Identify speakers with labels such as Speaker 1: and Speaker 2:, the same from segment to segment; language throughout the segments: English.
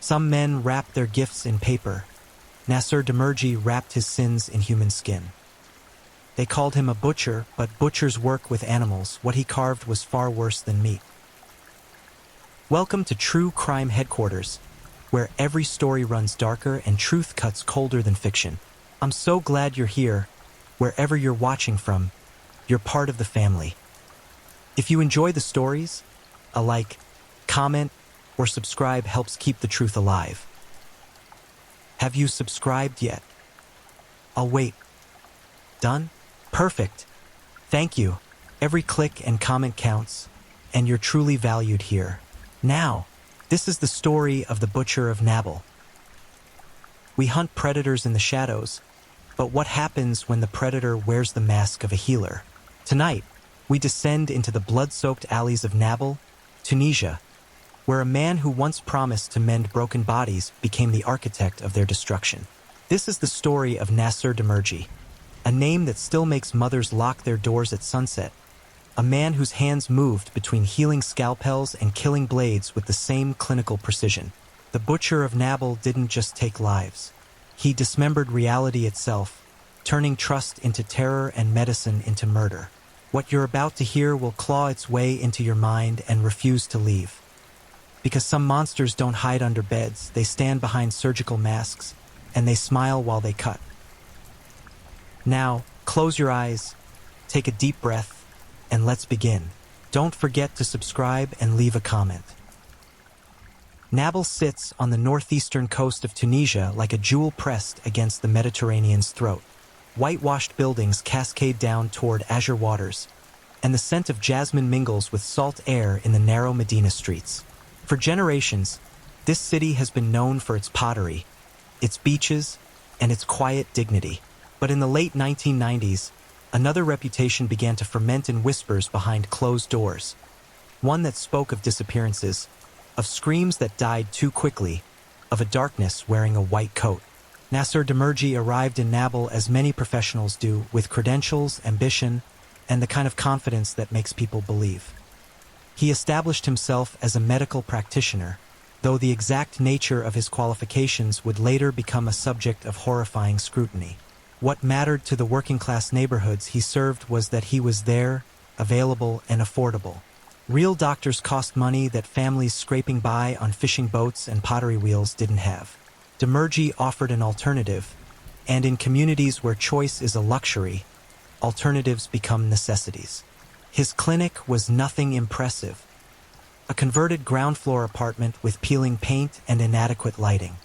Speaker 1: Some men wrapped their gifts in paper. Nasser Demirji wrapped his sins in human skin. They called him a butcher, but butchers work with animals. What he carved was far worse than meat. Welcome to True Crime Headquarters, where every story runs darker and truth cuts colder than fiction. I'm so glad you're here. Wherever you're watching from, you're part of the family. If you enjoy the stories, a like, comment, or subscribe helps keep the truth alive. Have you subscribed yet? I'll wait. Done? Perfect. Thank you. Every click and comment counts, and you're truly valued here. Now, this is the story of the Butcher of Nablus. We hunt predators in the shadows, but what happens when the predator wears the mask of a healer? Tonight, we descend into the blood-soaked alleys of Nablus, Tunisia, where a man who once promised to mend broken bodies became the architect of their destruction. This is the story of Nasser Demirji, a name that still makes mothers lock their doors at sunset, a man whose hands moved between healing scalpels and killing blades with the same clinical precision. The Butcher of Nablus didn't just take lives. He dismembered reality itself, turning trust into terror and medicine into murder. What you're about to hear will claw its way into your mind and refuse to leave. Because some monsters don't hide under beds, they stand behind surgical masks, and they smile while they cut. Now, close your eyes, take a deep breath, and let's begin. Don't forget to subscribe and leave a comment. Nablus sits on the northeastern coast of Tunisia like a jewel pressed against the Mediterranean's throat. Whitewashed buildings cascade down toward azure waters, and the scent of jasmine mingles with salt air in the narrow Medina streets. For generations, this city has been known for its pottery, its beaches, and its quiet dignity. But in the late 1990s, another reputation began to ferment in whispers behind closed doors. One that spoke of disappearances, of screams that died too quickly, of a darkness wearing a white coat. Nasser Demirji arrived in Nablus as many professionals do, with credentials, ambition, and the kind of confidence that makes people believe. He established himself as a medical practitioner, though the exact nature of his qualifications would later become a subject of horrifying scrutiny. What mattered to the working-class neighborhoods he served was that he was there, available, and affordable. Real doctors cost money that families scraping by on fishing boats and pottery wheels didn't have. Demirji offered an alternative, and in communities where choice is a luxury, alternatives become necessities. His clinic was nothing impressive. A converted ground-floor apartment with peeling paint and inadequate lighting.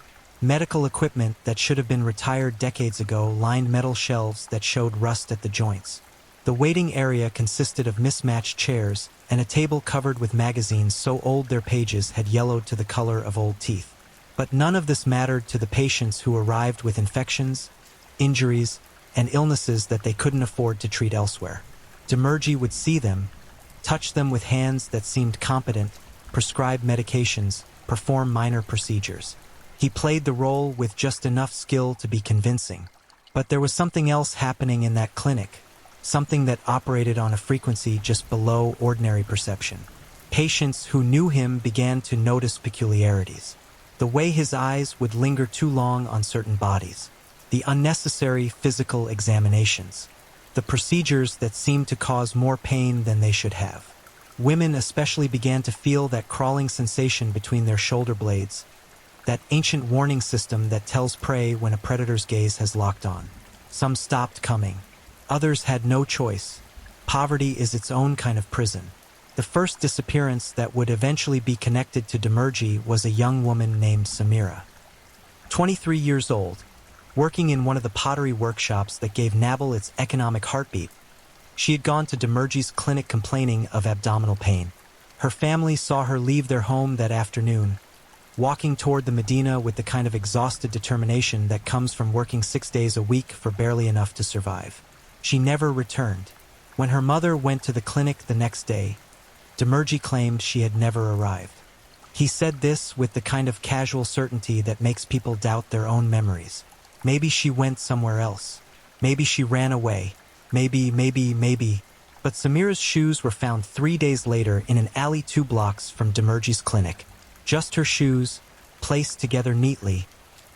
Speaker 1: Medical equipment that should have been retired decades ago lined metal shelves that showed rust at the joints. The waiting area consisted of mismatched chairs and a table covered with magazines so old their pages had yellowed to the color of old teeth. But none of this mattered to the patients who arrived with infections, injuries, and illnesses that they couldn't afford to treat elsewhere. Demirji would see them, touch them with hands that seemed competent, prescribe medications, perform minor procedures. He played the role with just enough skill to be convincing. But there was something else happening in that clinic, something that operated on a frequency just below ordinary perception. Patients who knew him began to notice peculiarities. The way his eyes would linger too long on certain bodies, the unnecessary physical examinations, the procedures that seemed to cause more pain than they should have. Women especially began to feel that crawling sensation between their shoulder blades, that ancient warning system that tells prey when a predator's gaze has locked on. Some stopped coming. Others had no choice. Poverty is its own kind of prison. The first disappearance that would eventually be connected to Demirji was a young woman named Samira. 23 years old, working in one of the pottery workshops that gave Nablus its economic heartbeat. She had gone to Demirji's clinic complaining of abdominal pain. Her family saw her leave their home that afternoon, walking toward the Medina with the kind of exhausted determination that comes from working 6 days a week for barely enough to survive. She never returned. When her mother went to the clinic the next day, Demirji claimed she had never arrived. He said this with the kind of casual certainty that makes people doubt their own memories. Maybe she went somewhere else. Maybe she ran away. Maybe. But Samira's shoes were found 3 days later in an alley 2 blocks from Demirji's clinic. Just her shoes, placed together neatly,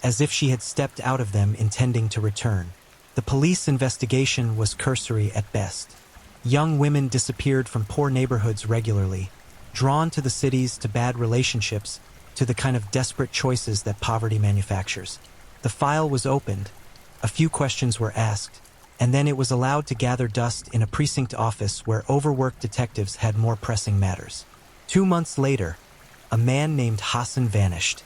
Speaker 1: as if she had stepped out of them intending to return. The police investigation was cursory at best. Young women disappeared from poor neighborhoods regularly, drawn to the cities, to bad relationships, to the kind of desperate choices that poverty manufactures. The file was opened, a few questions were asked, and then it was allowed to gather dust in a precinct office where overworked detectives had more pressing matters. 2 months later, a man named Hassan vanished.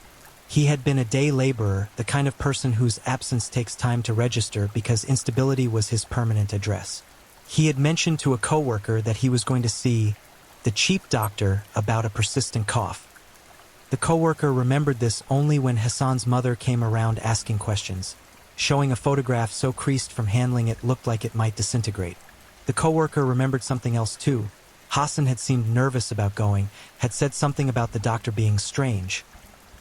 Speaker 1: He had been a day laborer, the kind of person whose absence takes time to register because instability was his permanent address. He had mentioned to a coworker that he was going to see the cheap doctor about a persistent cough. The coworker remembered this only when Hassan's mother came around asking questions, showing a photograph so creased from handling it looked like it might disintegrate. The coworker remembered something else too. Hassan had seemed nervous about going, had said something about the doctor being strange.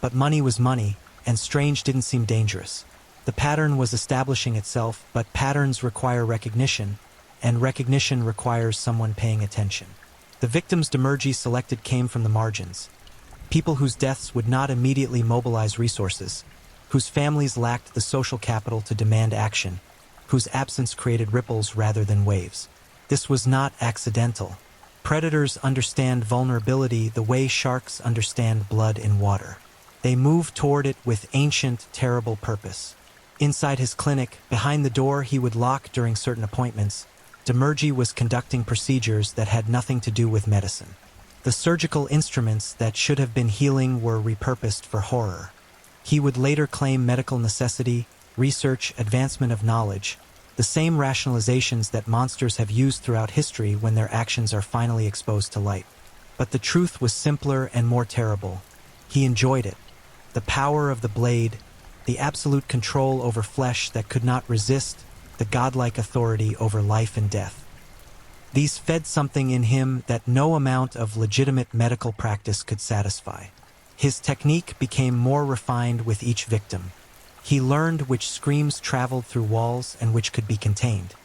Speaker 1: But money was money, and strange didn't seem dangerous. The pattern was establishing itself, but patterns require recognition, and recognition requires someone paying attention. The victims Demirji selected came from the margins. People whose deaths would not immediately mobilize resources, whose families lacked the social capital to demand action, whose absence created ripples rather than waves. This was not accidental. Predators understand vulnerability the way sharks understand blood in water. They move toward it with ancient, terrible purpose. Inside his clinic, behind the door he would lock during certain appointments, Demirji was conducting procedures that had nothing to do with medicine. The surgical instruments that should have been healing were repurposed for horror. He would later claim medical necessity, research, advancement of knowledge, the same rationalizations that monsters have used throughout history when their actions are finally exposed to light. But the truth was simpler and more terrible. He enjoyed it. The power of the blade, the absolute control over flesh that could not resist, the godlike authority over life and death. These fed something in him that no amount of legitimate medical practice could satisfy. His technique became more refined with each victim. He learned which screams traveled through walls and which could be contained.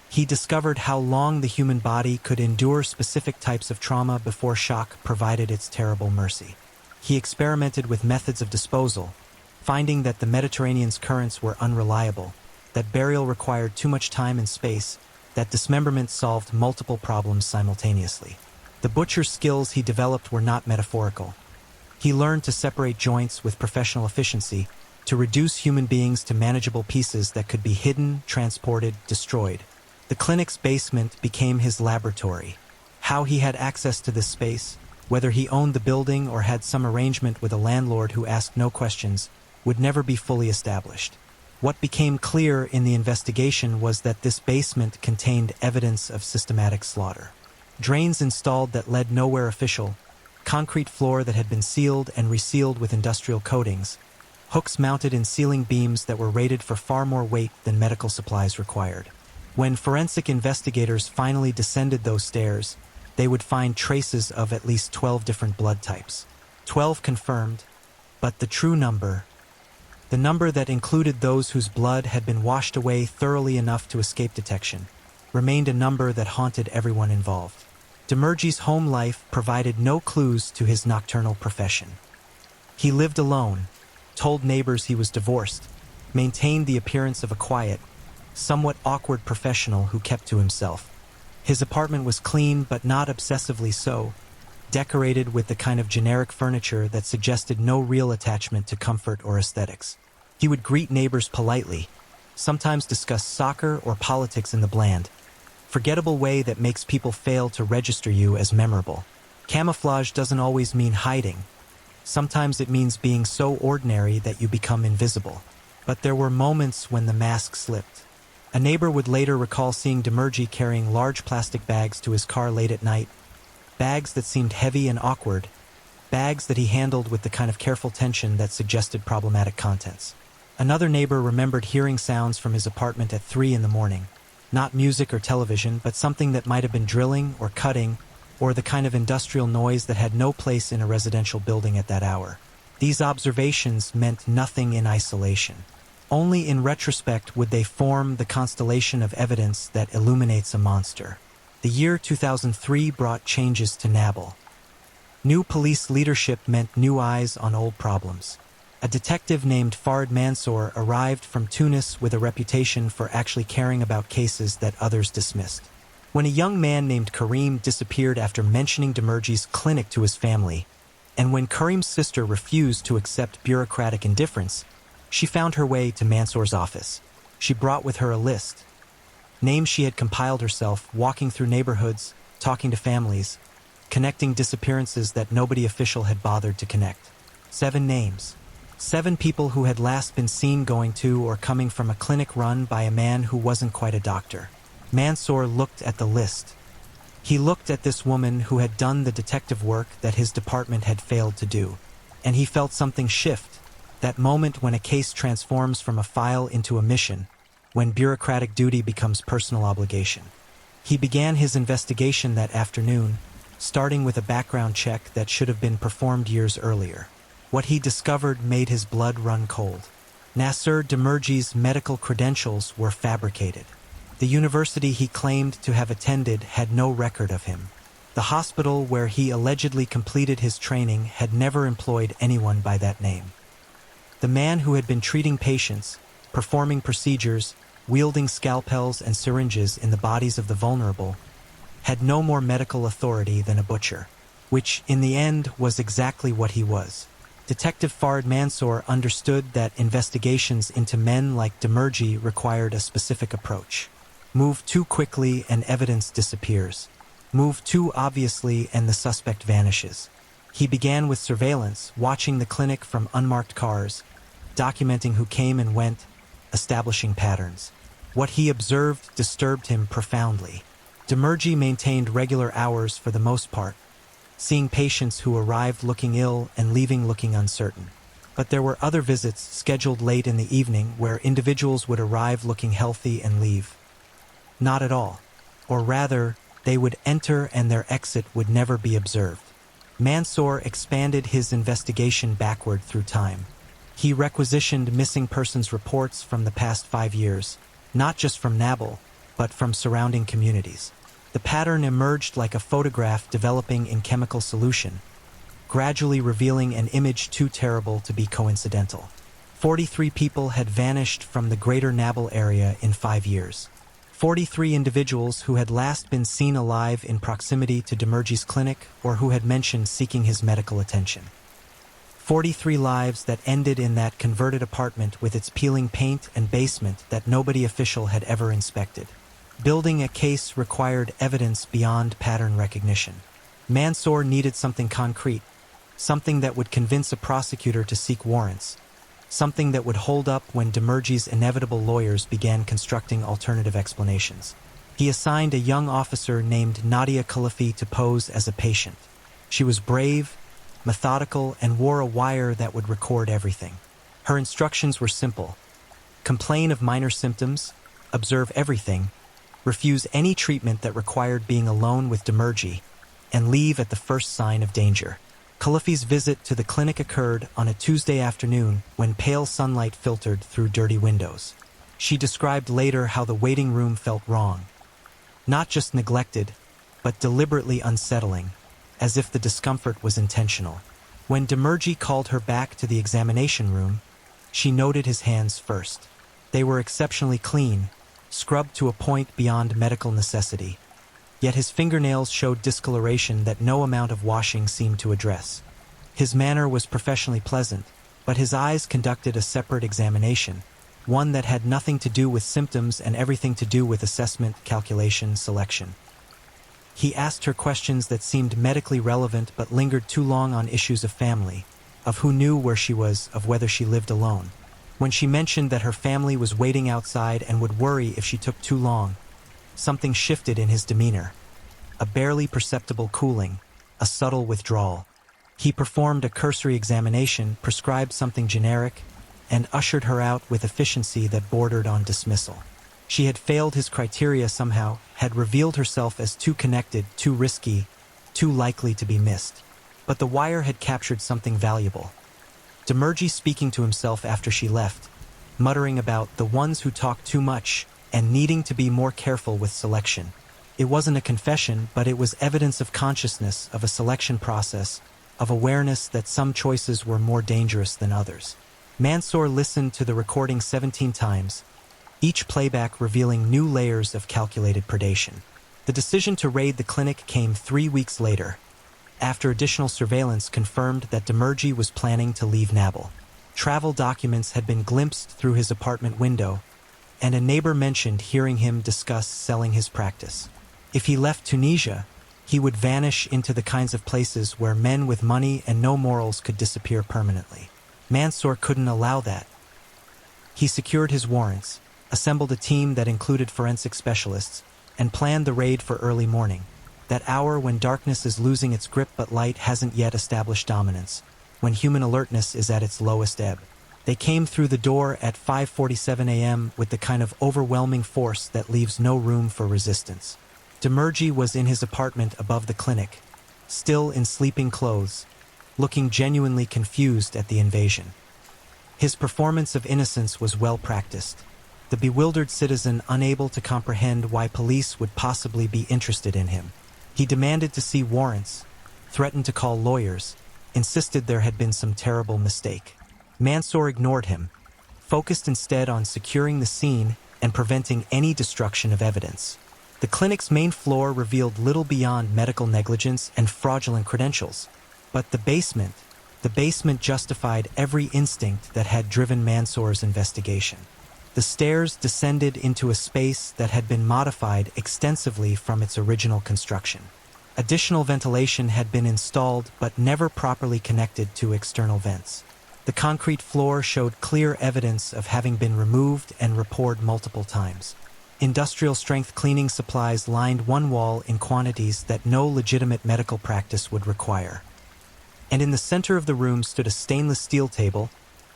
Speaker 1: He discovered how long the human body could endure specific types of trauma before shock provided its terrible mercy. He experimented with methods of disposal, finding that the Mediterranean's currents were unreliable, that burial required too much time and space, that dismemberment solved multiple problems simultaneously. The butcher's skills he developed were not metaphorical. He learned to separate joints with professional efficiency, to reduce human beings to manageable pieces that could be hidden, transported, destroyed. The clinic's basement became his laboratory. How he had access to this space, whether he owned the building or had some arrangement with a landlord who asked no questions, would never be fully established. What became clear in the investigation was that this basement contained evidence of systematic slaughter. Drains installed that led nowhere official, concrete floor that had been sealed and resealed with industrial coatings, hooks mounted in ceiling beams that were rated for far more weight than medical supplies required. When forensic investigators finally descended those stairs, they would find traces of at least 12 different blood types. 12 confirmed, but the true number, the number that included those whose blood had been washed away thoroughly enough to escape detection, remained a number that haunted everyone involved. Demirji's home life provided no clues to his nocturnal profession. He lived alone, told neighbors he was divorced, maintained the appearance of a quiet, somewhat awkward professional who kept to himself. His apartment was clean but not obsessively so, decorated with the kind of generic furniture that suggested no real attachment to comfort or aesthetics. He would greet neighbors politely, sometimes discuss soccer or politics in the bland, forgettable way that makes people fail to register you as memorable. Camouflage doesn't always mean hiding. Sometimes it means being so ordinary that you become invisible. But there were moments when the mask slipped. A neighbor would later recall seeing Demirji carrying large plastic bags to his car late at night, bags that seemed heavy and awkward, bags that he handled with the kind of careful tension that suggested problematic contents. Another neighbor remembered hearing sounds from his apartment at 3 in the morning. Not music or television, but something that might have been drilling or cutting, or the kind of industrial noise that had no place in a residential building at that hour. These observations meant nothing in isolation. Only in retrospect would they form the constellation of evidence that illuminates a monster. The year 2003 brought changes to Nabil. New police leadership meant new eyes on old problems. A detective named Farid Mansour arrived from Tunis with a reputation for actually caring about cases that others dismissed. When a young man named Karim disappeared after mentioning Demirji's clinic to his family, and when Karim's sister refused to accept bureaucratic indifference, she found her way to Mansour's office. She brought with her a list, names she had compiled herself, walking through neighborhoods, talking to families, connecting disappearances that nobody official had bothered to connect. 7 names. 7 people who had last been seen going to or coming from a clinic run by a man who wasn't quite a doctor. Mansour looked at the list. He looked at this woman who had done the detective work that his department had failed to do, and he felt something shift, that moment when a case transforms from a file into a mission, when bureaucratic duty becomes personal obligation. He began his investigation that afternoon, starting with a background check that should have been performed years earlier. What he discovered made his blood run cold. Nasser Demirji's medical credentials were fabricated. The university he claimed to have attended had no record of him. The hospital where he allegedly completed his training had never employed anyone by that name. The man who had been treating patients, performing procedures, wielding scalpels and syringes in the bodies of the vulnerable, had no more medical authority than a butcher, which, in the end, was exactly what he was. Detective Farid Mansour understood that investigations into men like Demirji required a specific approach. Move too quickly and evidence disappears. Move too obviously and the suspect vanishes. He began with surveillance, watching the clinic from unmarked cars, documenting who came and went, establishing patterns. What he observed disturbed him profoundly. Demirji maintained regular hours for the most part, seeing patients who arrived looking ill and leaving looking uncertain. But there were other visits scheduled late in the evening where individuals would arrive looking healthy and leave not at all. Or rather, they would enter and their exit would never be observed. Mansour expanded his investigation backward through time. He requisitioned missing persons reports from the past 5 years, not just from Nabil, but from surrounding communities. The pattern emerged like a photograph developing in chemical solution, gradually revealing an image too terrible to be coincidental. 43 people had vanished from the greater Nabil area in 5 years. 43 individuals who had last been seen alive in proximity to Demirji's clinic or who had mentioned seeking his medical attention. 43 lives that ended in that converted apartment with its peeling paint and basement that nobody official had ever inspected. Building a case required evidence beyond pattern recognition. Mansour needed something concrete, something that would convince a prosecutor to seek warrants, something that would hold up when Demirji's inevitable lawyers began constructing alternative explanations. He assigned a young officer named Nadia Khalifi to pose as a patient. She was brave, methodical, and wore a wire that would record everything. Her instructions were simple: complain of minor symptoms, observe everything, refuse any treatment that required being alone with Demirji, and leave at the first sign of danger. Khalifi's visit to the clinic occurred on a Tuesday afternoon when pale sunlight filtered through dirty windows. She described later how the waiting room felt wrong. Not just neglected, but deliberately unsettling, as if the discomfort was intentional. When Demirji called her back to the examination room, she noted his hands first. They were exceptionally clean, scrubbed to a point beyond medical necessity. Yet his fingernails showed discoloration that no amount of washing seemed to address. His manner was professionally pleasant, but his eyes conducted a separate examination, one that had nothing to do with symptoms and everything to do with assessment, calculation, selection. He asked her questions that seemed medically relevant but lingered too long on issues of family, of who knew where she was, of whether she lived alone. When she mentioned that her family was waiting outside and would worry if she took too long, something shifted in his demeanor. A barely perceptible cooling, a subtle withdrawal. He performed a cursory examination, prescribed something generic, and ushered her out with efficiency that bordered on dismissal. She had failed his criteria somehow, had revealed herself as too connected, too risky, too likely to be missed. But the wire had captured something valuable. Demirji speaking to himself after she left, muttering about the ones who talk too much and needing to be more careful with selection. It wasn't a confession, but it was evidence of consciousness, of a selection process, of awareness that some choices were more dangerous than others. Mansour listened to the recording 17 times, each playback revealing new layers of calculated predation. The decision to raid the clinic came 3 weeks later, after additional surveillance confirmed that Demirji was planning to leave Nabil. Travel documents had been glimpsed through his apartment window, and a neighbor mentioned hearing him discuss selling his practice. If he left Tunisia, he would vanish into the kinds of places where men with money and no morals could disappear permanently. Mansour couldn't allow that. He secured his warrants, assembled a team that included forensic specialists, and planned the raid for early morning, that hour when darkness is losing its grip but light hasn't yet established dominance, when human alertness is at its lowest ebb. They came through the door at 5:47 a.m. with the kind of overwhelming force that leaves no room for resistance. Demirji was in his apartment above the clinic, still in sleeping clothes, looking genuinely confused at the invasion. His performance of innocence was well practiced, the bewildered citizen unable to comprehend why police would possibly be interested in him. He demanded to see warrants, threatened to call lawyers, insisted there had been some terrible mistake. Mansour ignored him, focused instead on securing the scene and preventing any destruction of evidence. The clinic's main floor revealed little beyond medical negligence and fraudulent credentials, but the basement justified every instinct that had driven Mansour's investigation. The stairs descended into a space that had been modified extensively from its original construction. Additional ventilation had been installed but never properly connected to external vents. The concrete floor showed clear evidence of having been removed and repoured multiple times. Industrial-strength cleaning supplies lined one wall in quantities that no legitimate medical practice would require. And in the center of the room stood a stainless steel table,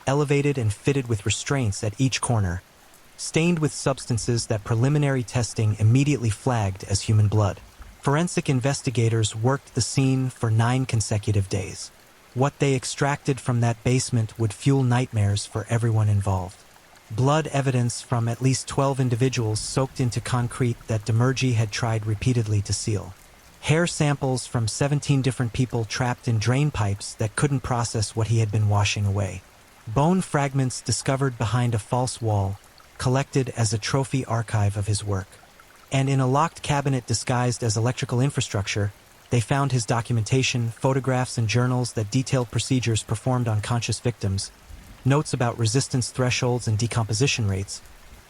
Speaker 1: elevated and fitted with restraints at each corner, stained with substances that preliminary testing immediately flagged as human blood. Forensic investigators worked the scene for 9 consecutive days. What they extracted from that basement would fuel nightmares for everyone involved. Blood evidence from at least 12 individuals soaked into concrete that Demirji had tried repeatedly to seal. Hair samples from 17 different people trapped in drain pipes that couldn't process what he had been washing away. Bone fragments discovered behind a false wall, collected as a trophy archive of his work. And in a locked cabinet disguised as electrical infrastructure, they found his documentation, photographs and journals that detailed procedures performed on conscious victims, notes about resistance thresholds and decomposition rates,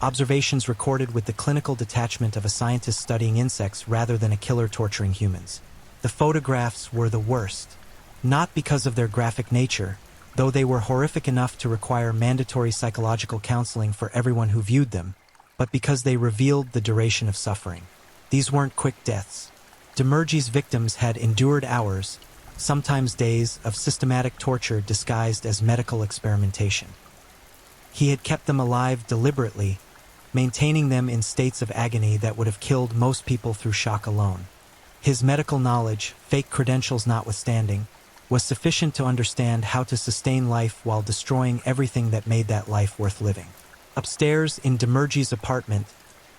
Speaker 1: observations recorded with the clinical detachment of a scientist studying insects rather than a killer torturing humans. The photographs were the worst, not because of their graphic nature, though they were horrific enough to require mandatory psychological counseling for everyone who viewed them, but because they revealed the duration of suffering. These weren't quick deaths. Demirji's victims had endured hours, sometimes days, of systematic torture disguised as medical experimentation. He had kept them alive deliberately, maintaining them in states of agony that would have killed most people through shock alone. His medical knowledge, fake credentials notwithstanding, was sufficient to understand how to sustain life while destroying everything that made that life worth living. Upstairs in Demirji's apartment,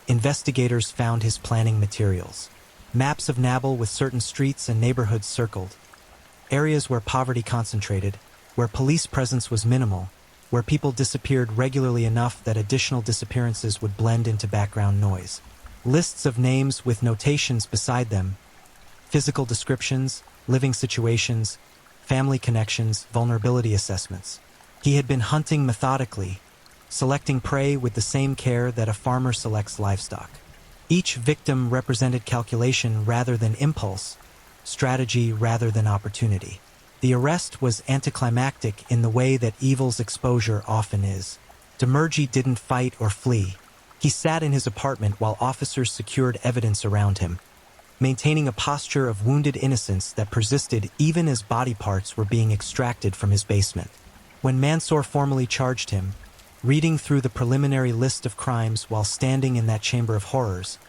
Speaker 1: investigators found his planning materials. Maps of Nabil with certain streets and neighborhoods circled. Areas where poverty concentrated, where police presence was minimal, where people disappeared regularly enough that additional disappearances would blend into background noise. Lists of names with notations beside them, physical descriptions, living situations, family connections, vulnerability assessments. He had been hunting methodically, selecting prey with the same care that a farmer selects livestock. Each victim represented calculation rather than impulse, strategy rather than opportunity. The arrest was anticlimactic in the way that evil's exposure often is. Demirji didn't fight or flee. He sat in his apartment while officers secured evidence around him, maintaining a posture of wounded innocence that persisted even as body parts were being extracted from his basement. When Mansour formally charged him, reading through the preliminary list of crimes while standing in that chamber of horrors,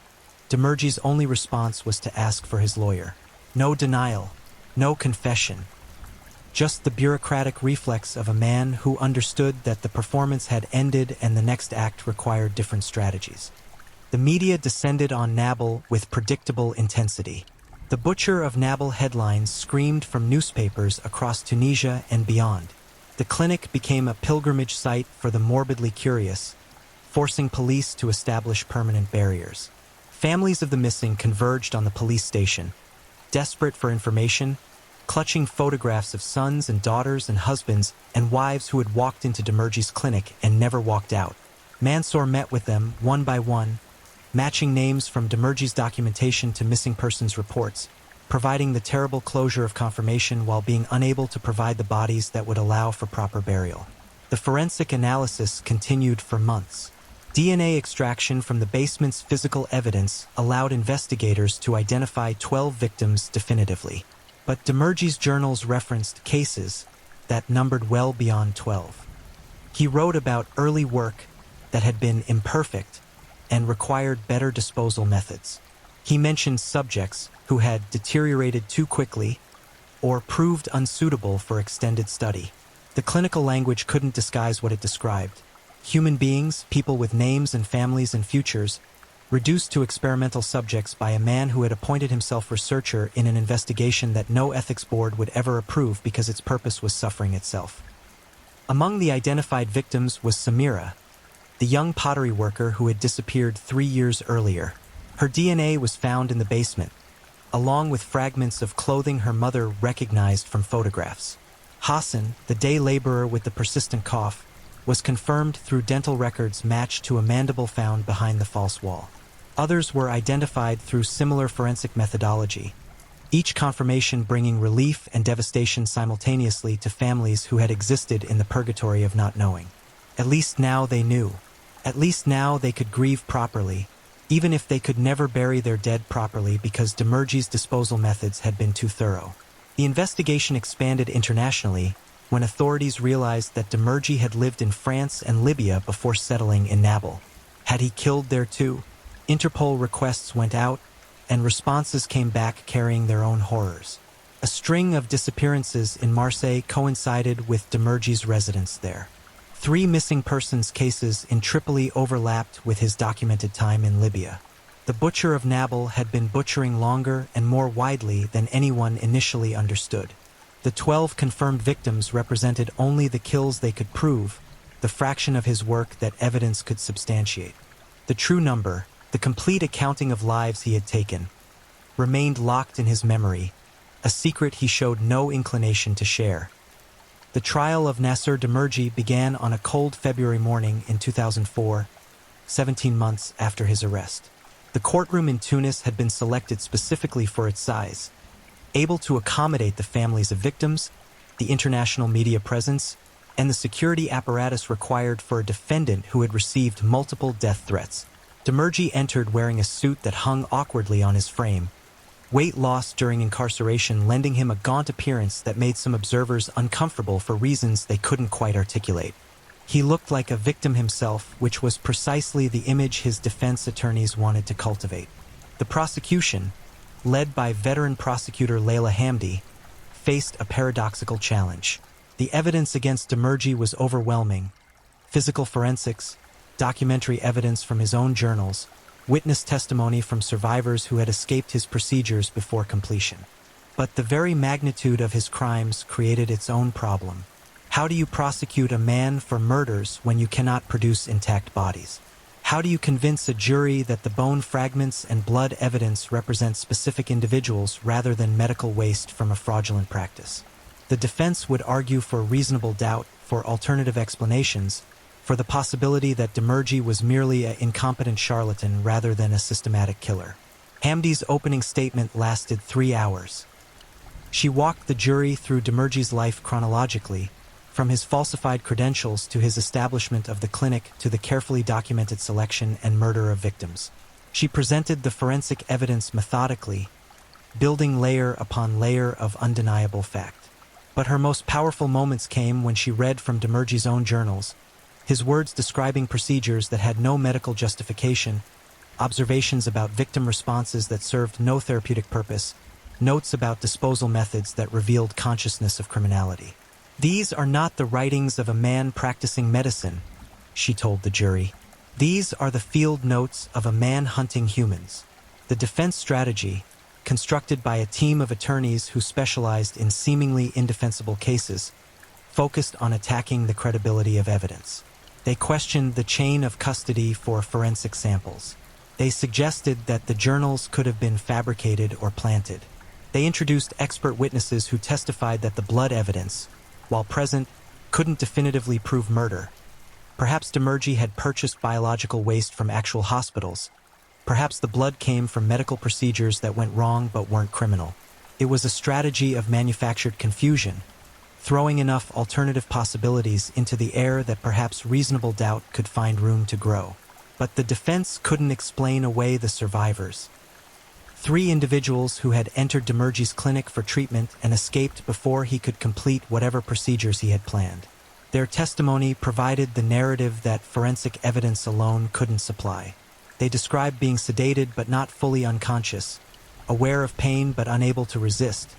Speaker 1: Demirji's only response was to ask for his lawyer. No denial, no confession. Just the bureaucratic reflex of a man who understood that the performance had ended and the next act required different strategies. The media descended on Nabil with predictable intensity. The Butcher of Nabil headlines screamed from newspapers across Tunisia and beyond. The clinic became a pilgrimage site for the morbidly curious, forcing police to establish permanent barriers. Families of the missing converged on the police station, desperate for information, clutching photographs of sons and daughters and husbands and wives who had walked into Demirji's clinic and never walked out. Mansour met with them, one by one, matching names from Demirji's documentation to missing persons reports, providing the terrible closure of confirmation while being unable to provide the bodies that would allow for proper burial. The forensic analysis continued for months. DNA extraction from the basement's physical evidence allowed investigators to identify 12 victims definitively. But Demirji's journals referenced cases that numbered well beyond 12. He wrote about early work that had been imperfect and required better disposal methods. He mentioned subjects who had deteriorated too quickly or proved unsuitable for extended study. The clinical language couldn't disguise what it described. Human beings, people with names and families and futures, reduced to experimental subjects by a man who had appointed himself researcher in an investigation that no ethics board would ever approve because its purpose was suffering itself. Among the identified victims was Samira, the young pottery worker who had disappeared 3 years earlier. Her DNA was found in the basement, along with fragments of clothing her mother recognized from photographs. Hassan, the day laborer with the persistent cough, was confirmed through dental records matched to a mandible found behind the false wall. Others were identified through similar forensic methodology, each confirmation bringing relief and devastation simultaneously to families who had existed in the purgatory of not knowing. At least now they knew. At least now they could grieve properly, even if they could never bury their dead properly because Demirji's disposal methods had been too thorough. The investigation expanded internationally when authorities realized that Demirji had lived in France and Libya before settling in Nabil. Had he killed there too? Interpol requests went out, and responses came back carrying their own horrors. A string of disappearances in Marseille coincided with Demirji's residence there. 3 missing persons cases in Tripoli overlapped with his documented time in Libya. The butcher of Nabil had been butchering longer and more widely than anyone initially understood. The 12 confirmed victims represented only the kills they could prove, the fraction of his work that evidence could substantiate. The true number, the complete accounting of lives he had taken, remained locked in his memory, a secret he showed no inclination to share. The trial of Nasser Demirji began on a cold February morning in 2004, 17 months after his arrest. The courtroom in Tunis had been selected specifically for its size, able to accommodate the families of victims, the international media presence, and the security apparatus required for a defendant who had received multiple death threats. Demirji entered wearing a suit that hung awkwardly on his frame, weight loss during incarceration lending him a gaunt appearance that made some observers uncomfortable for reasons they couldn't quite articulate. He looked like a victim himself, which was precisely the image his defense attorneys wanted to cultivate. The prosecution, led by veteran prosecutor Layla Hamdi, faced a paradoxical challenge. The evidence against Demirji was overwhelming. Physical forensics, documentary evidence from his own journals, witness testimony from survivors who had escaped his procedures before completion. But the very magnitude of his crimes created its own problem. How do you prosecute a man for murders when you cannot produce intact bodies? How do you convince a jury that the bone fragments and blood evidence represent specific individuals rather than medical waste from a fraudulent practice? The defense would argue for reasonable doubt, for alternative explanations, for the possibility that Demirji was merely an incompetent charlatan rather than a systematic killer. Hamdi's opening statement lasted 3 hours. She walked the jury through Demirji's life chronologically, from his falsified credentials to his establishment of the clinic to the carefully documented selection and murder of victims. She presented the forensic evidence methodically, building layer upon layer of undeniable fact. But her most powerful moments came when she read from Demirji's own journals, his words describing procedures that had no medical justification, observations about victim responses that served no therapeutic purpose, notes about disposal methods that revealed consciousness of criminality. "These are not the writings of a man practicing medicine," she told the jury. "These are the field notes of a man hunting humans." The defense strategy, constructed by a team of attorneys who specialized in seemingly indefensible cases, focused on attacking the credibility of evidence. They questioned the chain of custody for forensic samples. They suggested that the journals could have been fabricated or planted. They introduced expert witnesses who testified that the blood evidence, while present, couldn't definitively prove murder. Perhaps Demirji had purchased biological waste from actual hospitals. Perhaps the blood came from medical procedures that went wrong but weren't criminal. It was a strategy of manufactured confusion, throwing enough alternative possibilities into the air that perhaps reasonable doubt could find room to grow. But the defense couldn't explain away the survivors. 3 individuals who had entered Demirji's clinic for treatment and escaped before he could complete whatever procedures he had planned. Their testimony provided the narrative that forensic evidence alone couldn't supply. They described being sedated but not fully unconscious, aware of pain but unable to resist,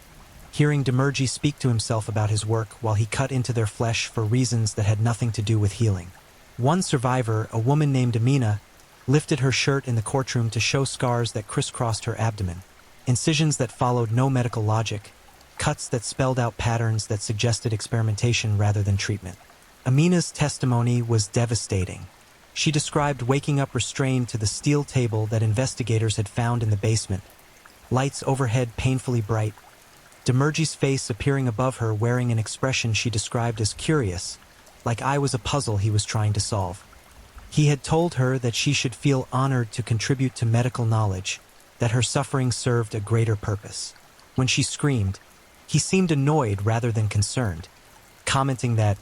Speaker 1: hearing Demirji speak to himself about his work while he cut into their flesh for reasons that had nothing to do with healing. One survivor, a woman named Amina, lifted her shirt in the courtroom to show scars that crisscrossed her abdomen, incisions that followed no medical logic, cuts that spelled out patterns that suggested experimentation rather than treatment. Amina's testimony was devastating. She described waking up restrained to the steel table that investigators had found in the basement, lights overhead painfully bright, Demirji's face appearing above her wearing an expression she described as curious, like I was a puzzle he was trying to solve. He had told her that she should feel honored to contribute to medical knowledge, that her suffering served a greater purpose. When she screamed, he seemed annoyed rather than concerned, commenting that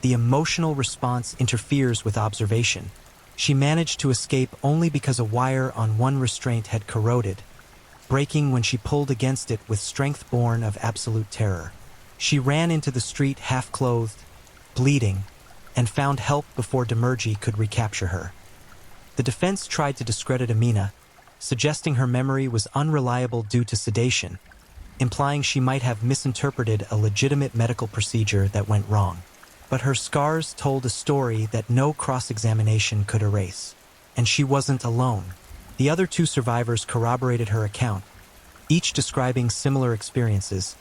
Speaker 1: the emotional response interferes with observation. She managed to escape only because a wire on one restraint had corroded, breaking when she pulled against it with strength born of absolute terror. She ran into the street half-clothed, bleeding, and found help before Demirji could recapture her. The defense tried to discredit Amina, suggesting her memory was unreliable due to sedation, implying she might have misinterpreted a legitimate medical procedure that went wrong. But her scars told a story that no cross-examination could erase. And she wasn't alone. The other 2 survivors corroborated her account, each describing similar experiences,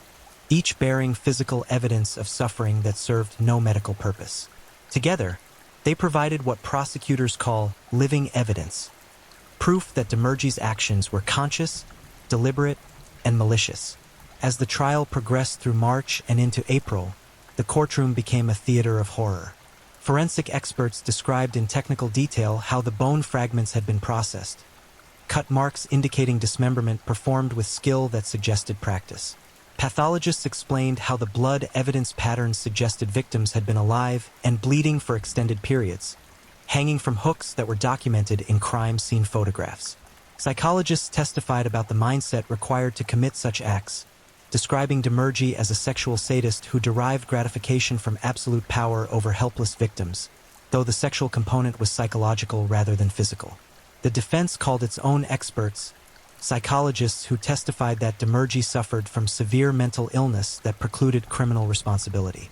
Speaker 1: each bearing physical evidence of suffering that served no medical purpose. Together, they provided what prosecutors call living evidence, proof that Demirji's actions were conscious, deliberate, and malicious. As the trial progressed through March and into April, the courtroom became a theater of horror. Forensic experts described in technical detail how the bone fragments had been processed, cut marks indicating dismemberment performed with skill that suggested practice. Pathologists explained how the blood evidence patterns suggested victims had been alive and bleeding for extended periods, hanging from hooks that were documented in crime scene photographs. Psychologists testified about the mindset required to commit such acts, describing Demirji as a sexual sadist who derived gratification from absolute power over helpless victims, though the sexual component was psychological rather than physical. The defense called its own experts, psychologists who testified that Demirji suffered from severe mental illness that precluded criminal responsibility.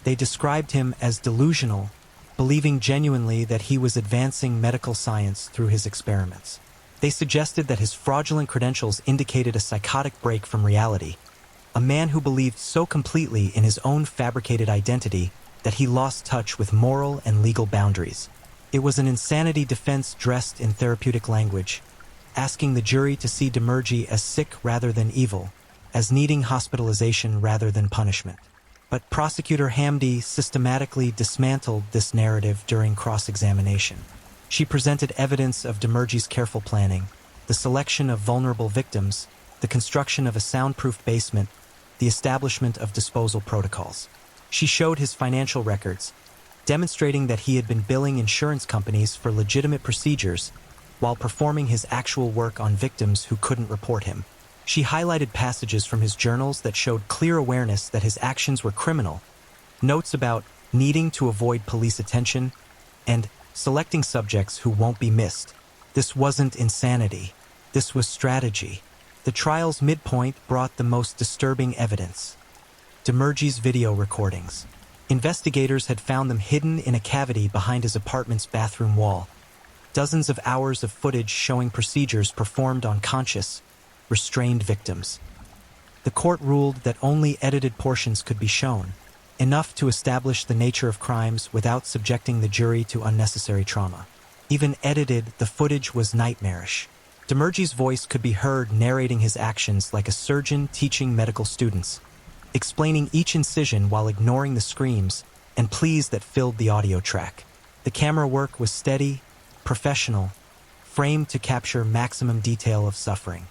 Speaker 1: They described him as delusional, believing genuinely that he was advancing medical science through his experiments. They suggested that his fraudulent credentials indicated a psychotic break from reality, a man who believed so completely in his own fabricated identity that he lost touch with moral and legal boundaries. It was an insanity defense dressed in therapeutic language, asking the jury to see Demirji as sick rather than evil, as needing hospitalization rather than punishment. But prosecutor Hamdi systematically dismantled this narrative during cross-examination. She presented evidence of Demirji's careful planning, the selection of vulnerable victims, the construction of a soundproof basement, the establishment of disposal protocols. She showed his financial records, demonstrating that he had been billing insurance companies for legitimate procedures while performing his actual work on victims who couldn't report him. She highlighted passages from his journals that showed clear awareness that his actions were criminal, notes about needing to avoid police attention, and selecting subjects who won't be missed. This wasn't insanity. This was strategy. The trial's midpoint brought the most disturbing evidence: Demirji's video recordings. Investigators had found them hidden in a cavity behind his apartment's bathroom wall. Dozens of hours of footage showing procedures performed on conscious, restrained victims. The court ruled that only edited portions could be shown, enough to establish the nature of crimes without subjecting the jury to unnecessary trauma. Even edited, the footage was nightmarish. Demirji's voice could be heard narrating his actions like a surgeon teaching medical students, explaining each incision while ignoring the screams and pleas that filled the audio track. The camera work was steady, professional, framed to capture maximum detail of suffering.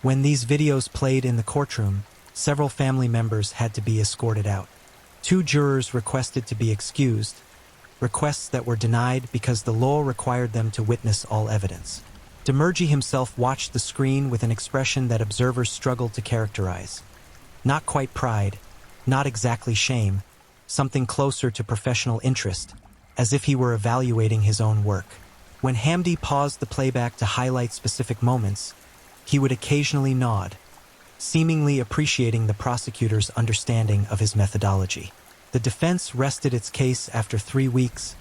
Speaker 1: When these videos played in the courtroom, several family members had to be escorted out. 2 jurors requested to be excused, requests that were denied because the law required them to witness all evidence. Demirji himself watched the screen with an expression that observers struggled to characterize. Not quite pride, not exactly shame, something closer to professional interest, as if he were evaluating his own work. When Hamdi paused the playback to highlight specific moments, he would occasionally nod, seemingly appreciating the prosecutor's understanding of his methodology. The defense rested its case after 3 weeks,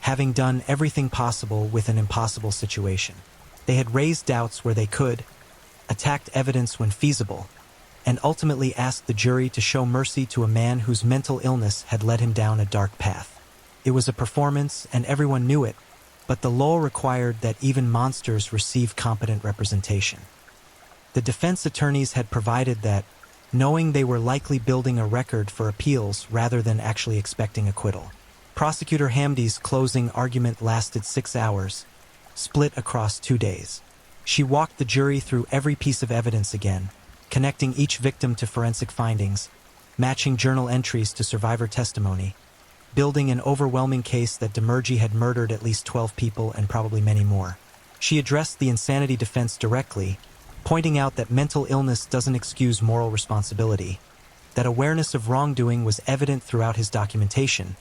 Speaker 1: having done everything possible with an impossible situation. They had raised doubts where they could, attacked evidence when feasible, and ultimately asked the jury to show mercy to a man whose mental illness had led him down a dark path. It was a performance, and everyone knew it, but the law required that even monsters receive competent representation. The defense attorneys had provided that, knowing they were likely building a record for appeals rather than actually expecting acquittal. Prosecutor Hamdi's closing argument lasted 6 hours, split across 2 days. She walked the jury through every piece of evidence again, connecting each victim to forensic findings, matching journal entries to survivor testimony, building an overwhelming case that Demirji had murdered at least 12 people and probably many more. She addressed the insanity defense directly, pointing out that mental illness doesn't excuse moral responsibility, that awareness of wrongdoing was evident throughout his documentation,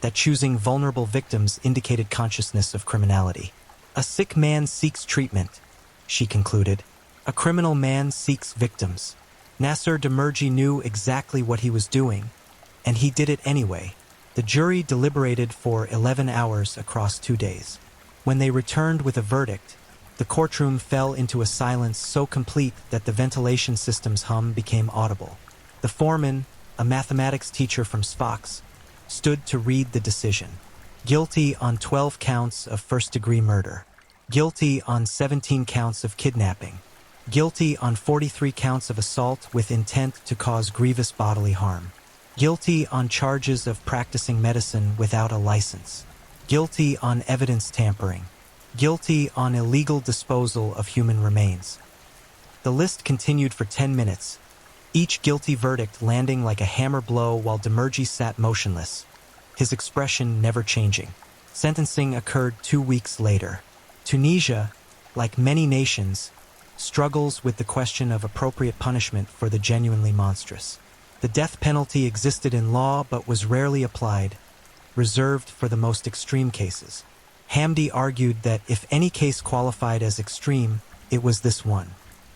Speaker 1: that choosing vulnerable victims indicated consciousness of criminality. A sick man seeks treatment, she concluded. A criminal man seeks victims. Nasser Demirji knew exactly what he was doing, and he did it anyway. The jury deliberated for 11 hours across 2 days. When they returned with a verdict, the courtroom fell into a silence so complete that the ventilation system's hum became audible. The foreman, a mathematics teacher from Sfax, stood to read the decision. Guilty on 12 counts of first-degree murder. Guilty on 17 counts of kidnapping. Guilty on 43 counts of assault with intent to cause grievous bodily harm. Guilty on charges of practicing medicine without a license. Guilty on evidence tampering. Guilty on illegal disposal of human remains. The list continued for 10 minutes, each guilty verdict landing like a hammer blow while Demirji sat motionless, his expression never changing. Sentencing occurred 2 weeks later. Tunisia, like many nations, struggles with the question of appropriate punishment for the genuinely monstrous. The death penalty existed in law but was rarely applied, reserved for the most extreme cases. Hamdi argued that if any case qualified as extreme, it was this one.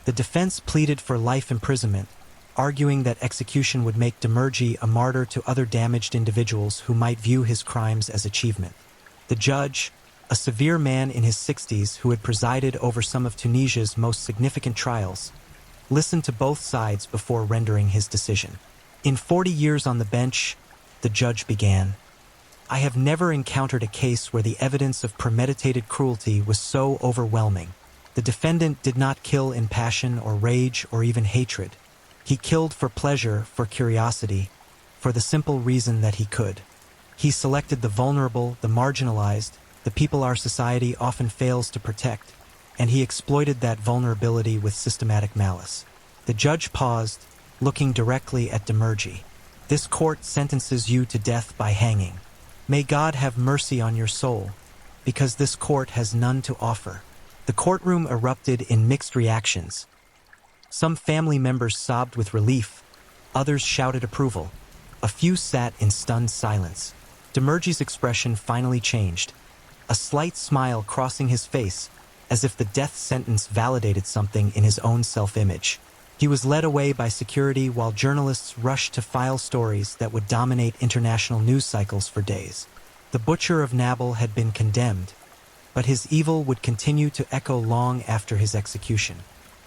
Speaker 1: The defense pleaded for life imprisonment, arguing that execution would make Demirji a martyr to other damaged individuals who might view his crimes as achievement. The judge, a severe man in his 60s who had presided over some of Tunisia's most significant trials, listened to both sides before rendering his decision. In 40 years on the bench, the judge began, I have never encountered a case where the evidence of premeditated cruelty was so overwhelming. The defendant did not kill in passion or rage or even hatred. He killed for pleasure, for curiosity, for the simple reason that he could. He selected the vulnerable, the marginalized, the people our society often fails to protect, and he exploited that vulnerability with systematic malice. The judge paused, looking directly at Demirji. This court sentences you to death by hanging. May God have mercy on your soul, because this court has none to offer. The courtroom erupted in mixed reactions. Some family members sobbed with relief, others shouted approval. A few sat in stunned silence. Demirji's expression finally changed, a slight smile crossing his face, as if the death sentence validated something in his own self-image. He was led away by security while journalists rushed to file stories that would dominate international news cycles for days. The butcher of Nabil had been condemned, but his evil would continue to echo long after his execution.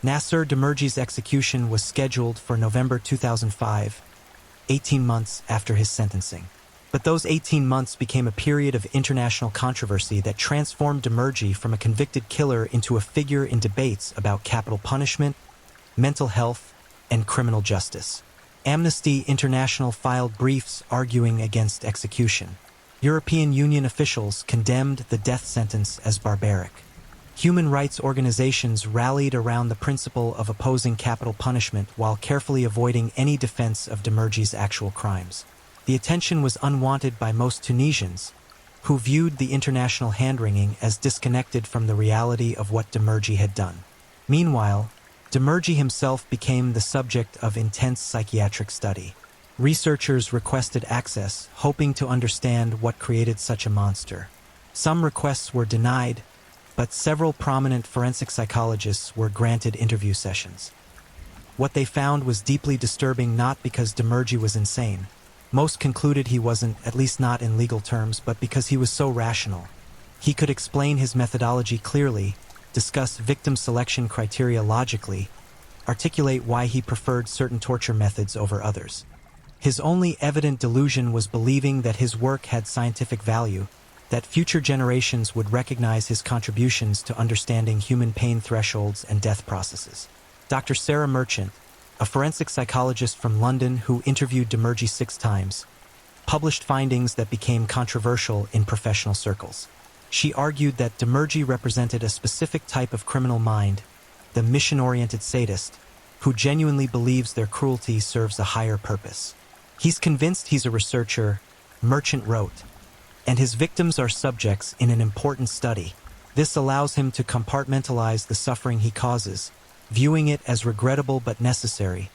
Speaker 1: Nasser Demirji's execution was scheduled for November 2005, 18 months after his sentencing. But those 18 months became a period of international controversy that transformed Demirji from a convicted killer into a figure in debates about capital punishment, mental health, and criminal justice. Amnesty International filed briefs arguing against execution. European Union officials condemned the death sentence as barbaric. Human rights organizations rallied around the principle of opposing capital punishment while carefully avoiding any defense of Demirji's actual crimes. The attention was unwanted by most Tunisians, who viewed the international hand-wringing as disconnected from the reality of what Demirji had done. Meanwhile, Demirji himself became the subject of intense psychiatric study. Researchers requested access, hoping to understand what created such a monster. Some requests were denied, but several prominent forensic psychologists were granted interview sessions. What they found was deeply disturbing, not because Demirji was insane. Most concluded he wasn't, at least not in legal terms, but because he was so rational. He could explain his methodology clearly, discuss victim selection criteria logically, articulate why he preferred certain torture methods over others. His only evident delusion was believing that his work had scientific value, that future generations would recognize his contributions to understanding human pain thresholds and death processes. Dr. Sarah Merchant, a forensic psychologist from London who interviewed Demirji 6 times, published findings that became controversial in professional circles. She argued that Demirji represented a specific type of criminal mind, the mission-oriented sadist, who genuinely believes their cruelty serves a higher purpose. He's convinced he's a researcher, Merchant wrote, and his victims are subjects in an important study. This allows him to compartmentalize the suffering he causes, viewing it as regrettable but necessary,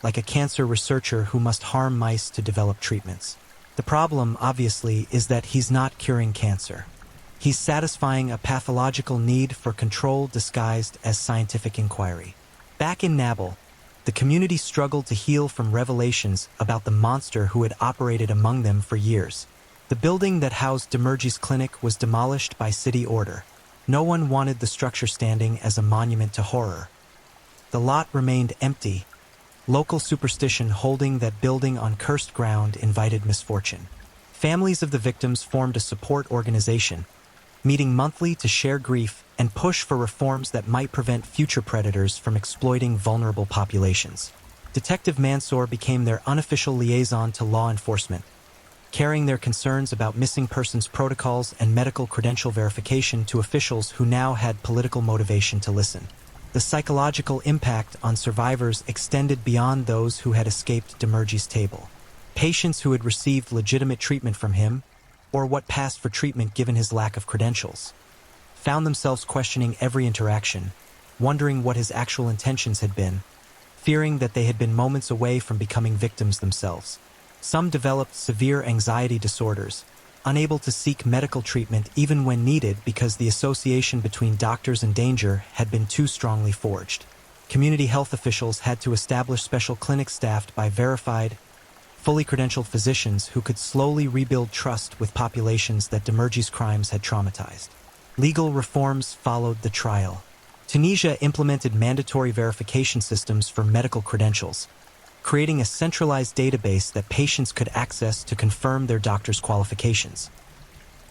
Speaker 1: like a cancer researcher who must harm mice to develop treatments. The problem, obviously, is that he's not curing cancer. He's satisfying a pathological need for control disguised as scientific inquiry. Back in Nabil, the community struggled to heal from revelations about the monster who had operated among them for years. The building that housed Demirji's clinic was demolished by city order. No one wanted the structure standing as a monument to horror. The lot remained empty, local superstition holding that building on cursed ground invited misfortune. Families of the victims formed a support organization, meeting monthly to share grief and push for reforms that might prevent future predators from exploiting vulnerable populations. Detective Mansour became their unofficial liaison to law enforcement, carrying their concerns about missing persons protocols and medical credential verification to officials who now had political motivation to listen. The psychological impact on survivors extended beyond those who had escaped Demirji's table. Patients who had received legitimate treatment from him, or what passed for treatment given his lack of credentials, found themselves questioning every interaction, wondering what his actual intentions had been, fearing that they had been moments away from becoming victims themselves. Some developed severe anxiety disorders, unable to seek medical treatment even when needed because the association between doctors and danger had been too strongly forged. Community health officials had to establish special clinics staffed by verified, fully credentialed physicians who could slowly rebuild trust with populations that Demirji's crimes had traumatized. Legal reforms followed the trial. Tunisia implemented mandatory verification systems for medical credentials, creating a centralized database that patients could access to confirm their doctor's qualifications.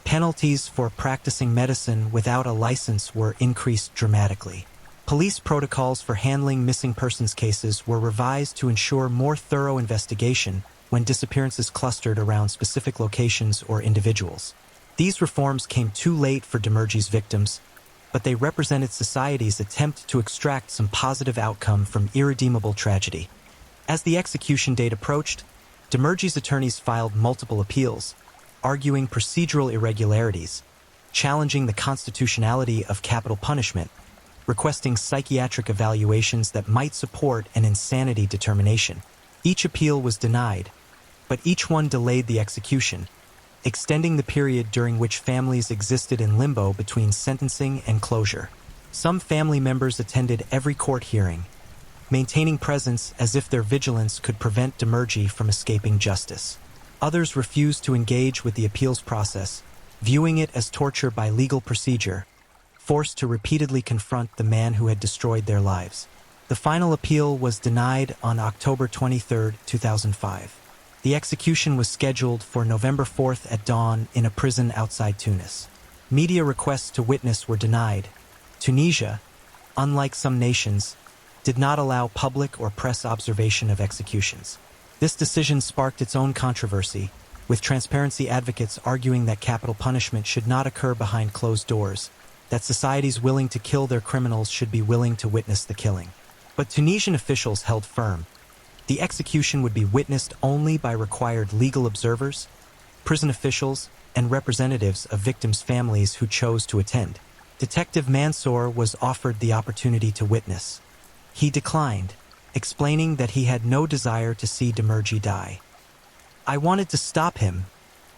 Speaker 1: Penalties for practicing medicine without a license were increased dramatically. Police protocols for handling missing persons cases were revised to ensure more thorough investigation when disappearances clustered around specific locations or individuals. These reforms came too late for Demirji's victims, but they represented society's attempt to extract some positive outcome from irredeemable tragedy. As the execution date approached, Demirji's attorneys filed multiple appeals, arguing procedural irregularities, challenging the constitutionality of capital punishment, requesting psychiatric evaluations that might support an insanity determination. Each appeal was denied, but each one delayed the execution, extending the period during which families existed in limbo between sentencing and closure. Some family members attended every court hearing, maintaining presence as if their vigilance could prevent Demirji from escaping justice. Others refused to engage with the appeals process, viewing it as torture by legal procedure, forced to repeatedly confront the man who had destroyed their lives. The final appeal was denied on October 23, 2005. The execution was scheduled for November 4th at dawn in a prison outside Tunis. Media requests to witness were denied. Tunisia, unlike some nations, did not allow public or press observation of executions. This decision sparked its own controversy, with transparency advocates arguing that capital punishment should not occur behind closed doors, that societies willing to kill their criminals should be willing to witness the killing. But Tunisian officials held firm. The execution would be witnessed only by required legal observers, prison officials, and representatives of victims' families who chose to attend. Detective Mansour was offered the opportunity to witness. He declined, explaining that he had no desire to see Demirci die. "I wanted to stop him,"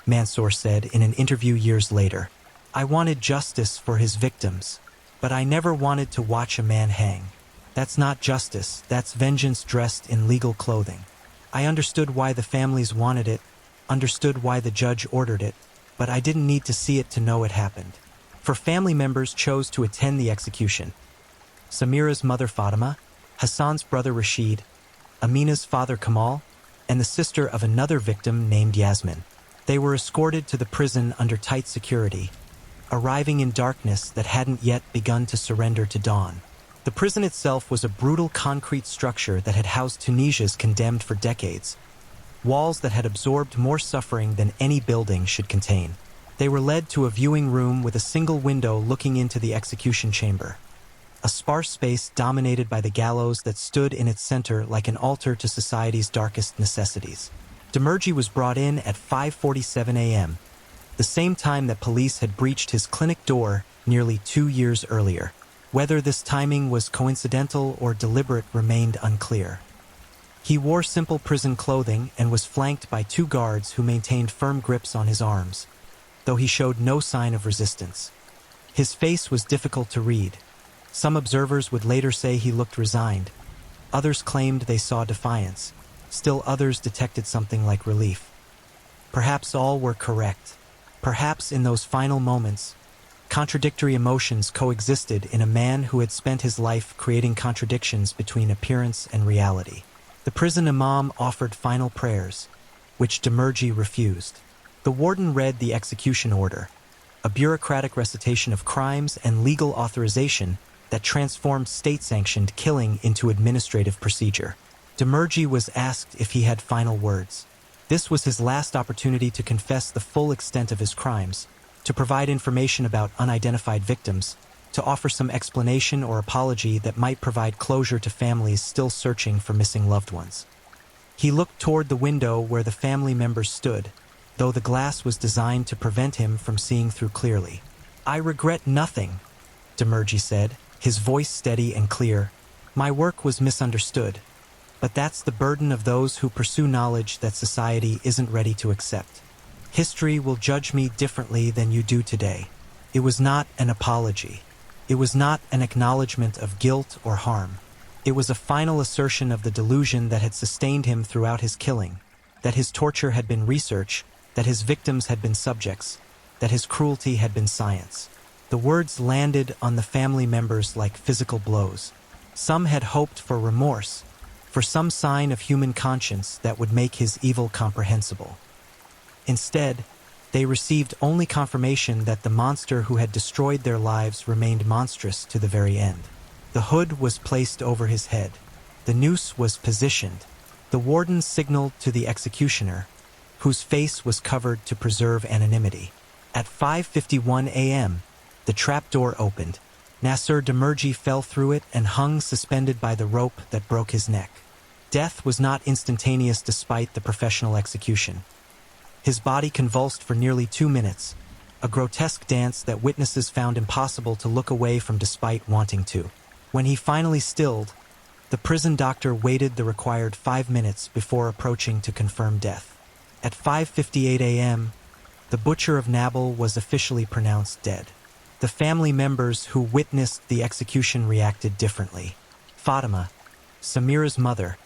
Speaker 1: Mansour said in an interview years later. "I wanted justice for his victims, but I never wanted to watch a man hang. That's not justice, that's vengeance dressed in legal clothing. I understood why the families wanted it, understood why the judge ordered it, but I didn't need to see it to know it happened." For family members chose to attend the execution. Samira's mother Fatima, Hassan's brother Rashid, Amina's father Kamal, and the sister of another victim named Yasmin. They were escorted to the prison under tight security, arriving in darkness that hadn't yet begun to surrender to dawn. The prison itself was a brutal concrete structure that had housed Tunisia's condemned for decades, walls that had absorbed more suffering than any building should contain. They were led to a viewing room with a single window looking into the execution chamber, a sparse space dominated by the gallows that stood in its center like an altar to society's darkest necessities. Demirci was brought in at 5:47 a.m., the same time that police had breached his clinic door nearly 2 years earlier. Whether this timing was coincidental or deliberate remained unclear. He wore simple prison clothing and was flanked by 2 guards who maintained firm grips on his arms, though he showed no sign of resistance. His face was difficult to read. Some observers would later say he looked resigned. Others claimed they saw defiance. Still others detected something like relief. Perhaps all were correct. Perhaps in those final moments, contradictory emotions coexisted in a man who had spent his life creating contradictions between appearance and reality. The prison imam offered final prayers, which Demirci refused. The warden read the execution order, a bureaucratic recitation of crimes and legal authorization that transformed state-sanctioned killing into administrative procedure. Demirci was asked if he had final words. This was his last opportunity to confess the full extent of his crimes, to provide information about unidentified victims, to offer some explanation or apology that might provide closure to families still searching for missing loved ones. He looked toward the window where the family members stood, though the glass was designed to prevent him from seeing through clearly. "I regret nothing," Demirci said, his voice steady and clear. "My work was misunderstood, but that's the burden of those who pursue knowledge that society isn't ready to accept. History will judge me differently than you do today." It was not an apology. It was not an acknowledgement of guilt or harm. It was a final assertion of the delusion that had sustained him throughout his killing, that his torture had been research, that his victims had been subjects, that his cruelty had been science. The words landed on the family members like physical blows. Some had hoped for remorse, for some sign of human conscience that would make his evil comprehensible. Instead, they received only confirmation that the monster who had destroyed their lives remained monstrous to the very end. The hood was placed over his head. The noose was positioned. The warden signaled to the executioner, whose face was covered to preserve anonymity. At 5:51 a.m., the trapdoor opened. Nasser Demirci fell through it and hung suspended by the rope that broke his neck. Death was not instantaneous despite the professional execution. His body convulsed for nearly 2 minutes, a grotesque dance that witnesses found impossible to look away from despite wanting to. When he finally stilled, the prison doctor waited the required 5 minutes before approaching to confirm death. At 5:58 a.m., the butcher of Nabil was officially pronounced dead. The family members who witnessed the execution reacted differently. Fatima, Samira's mother,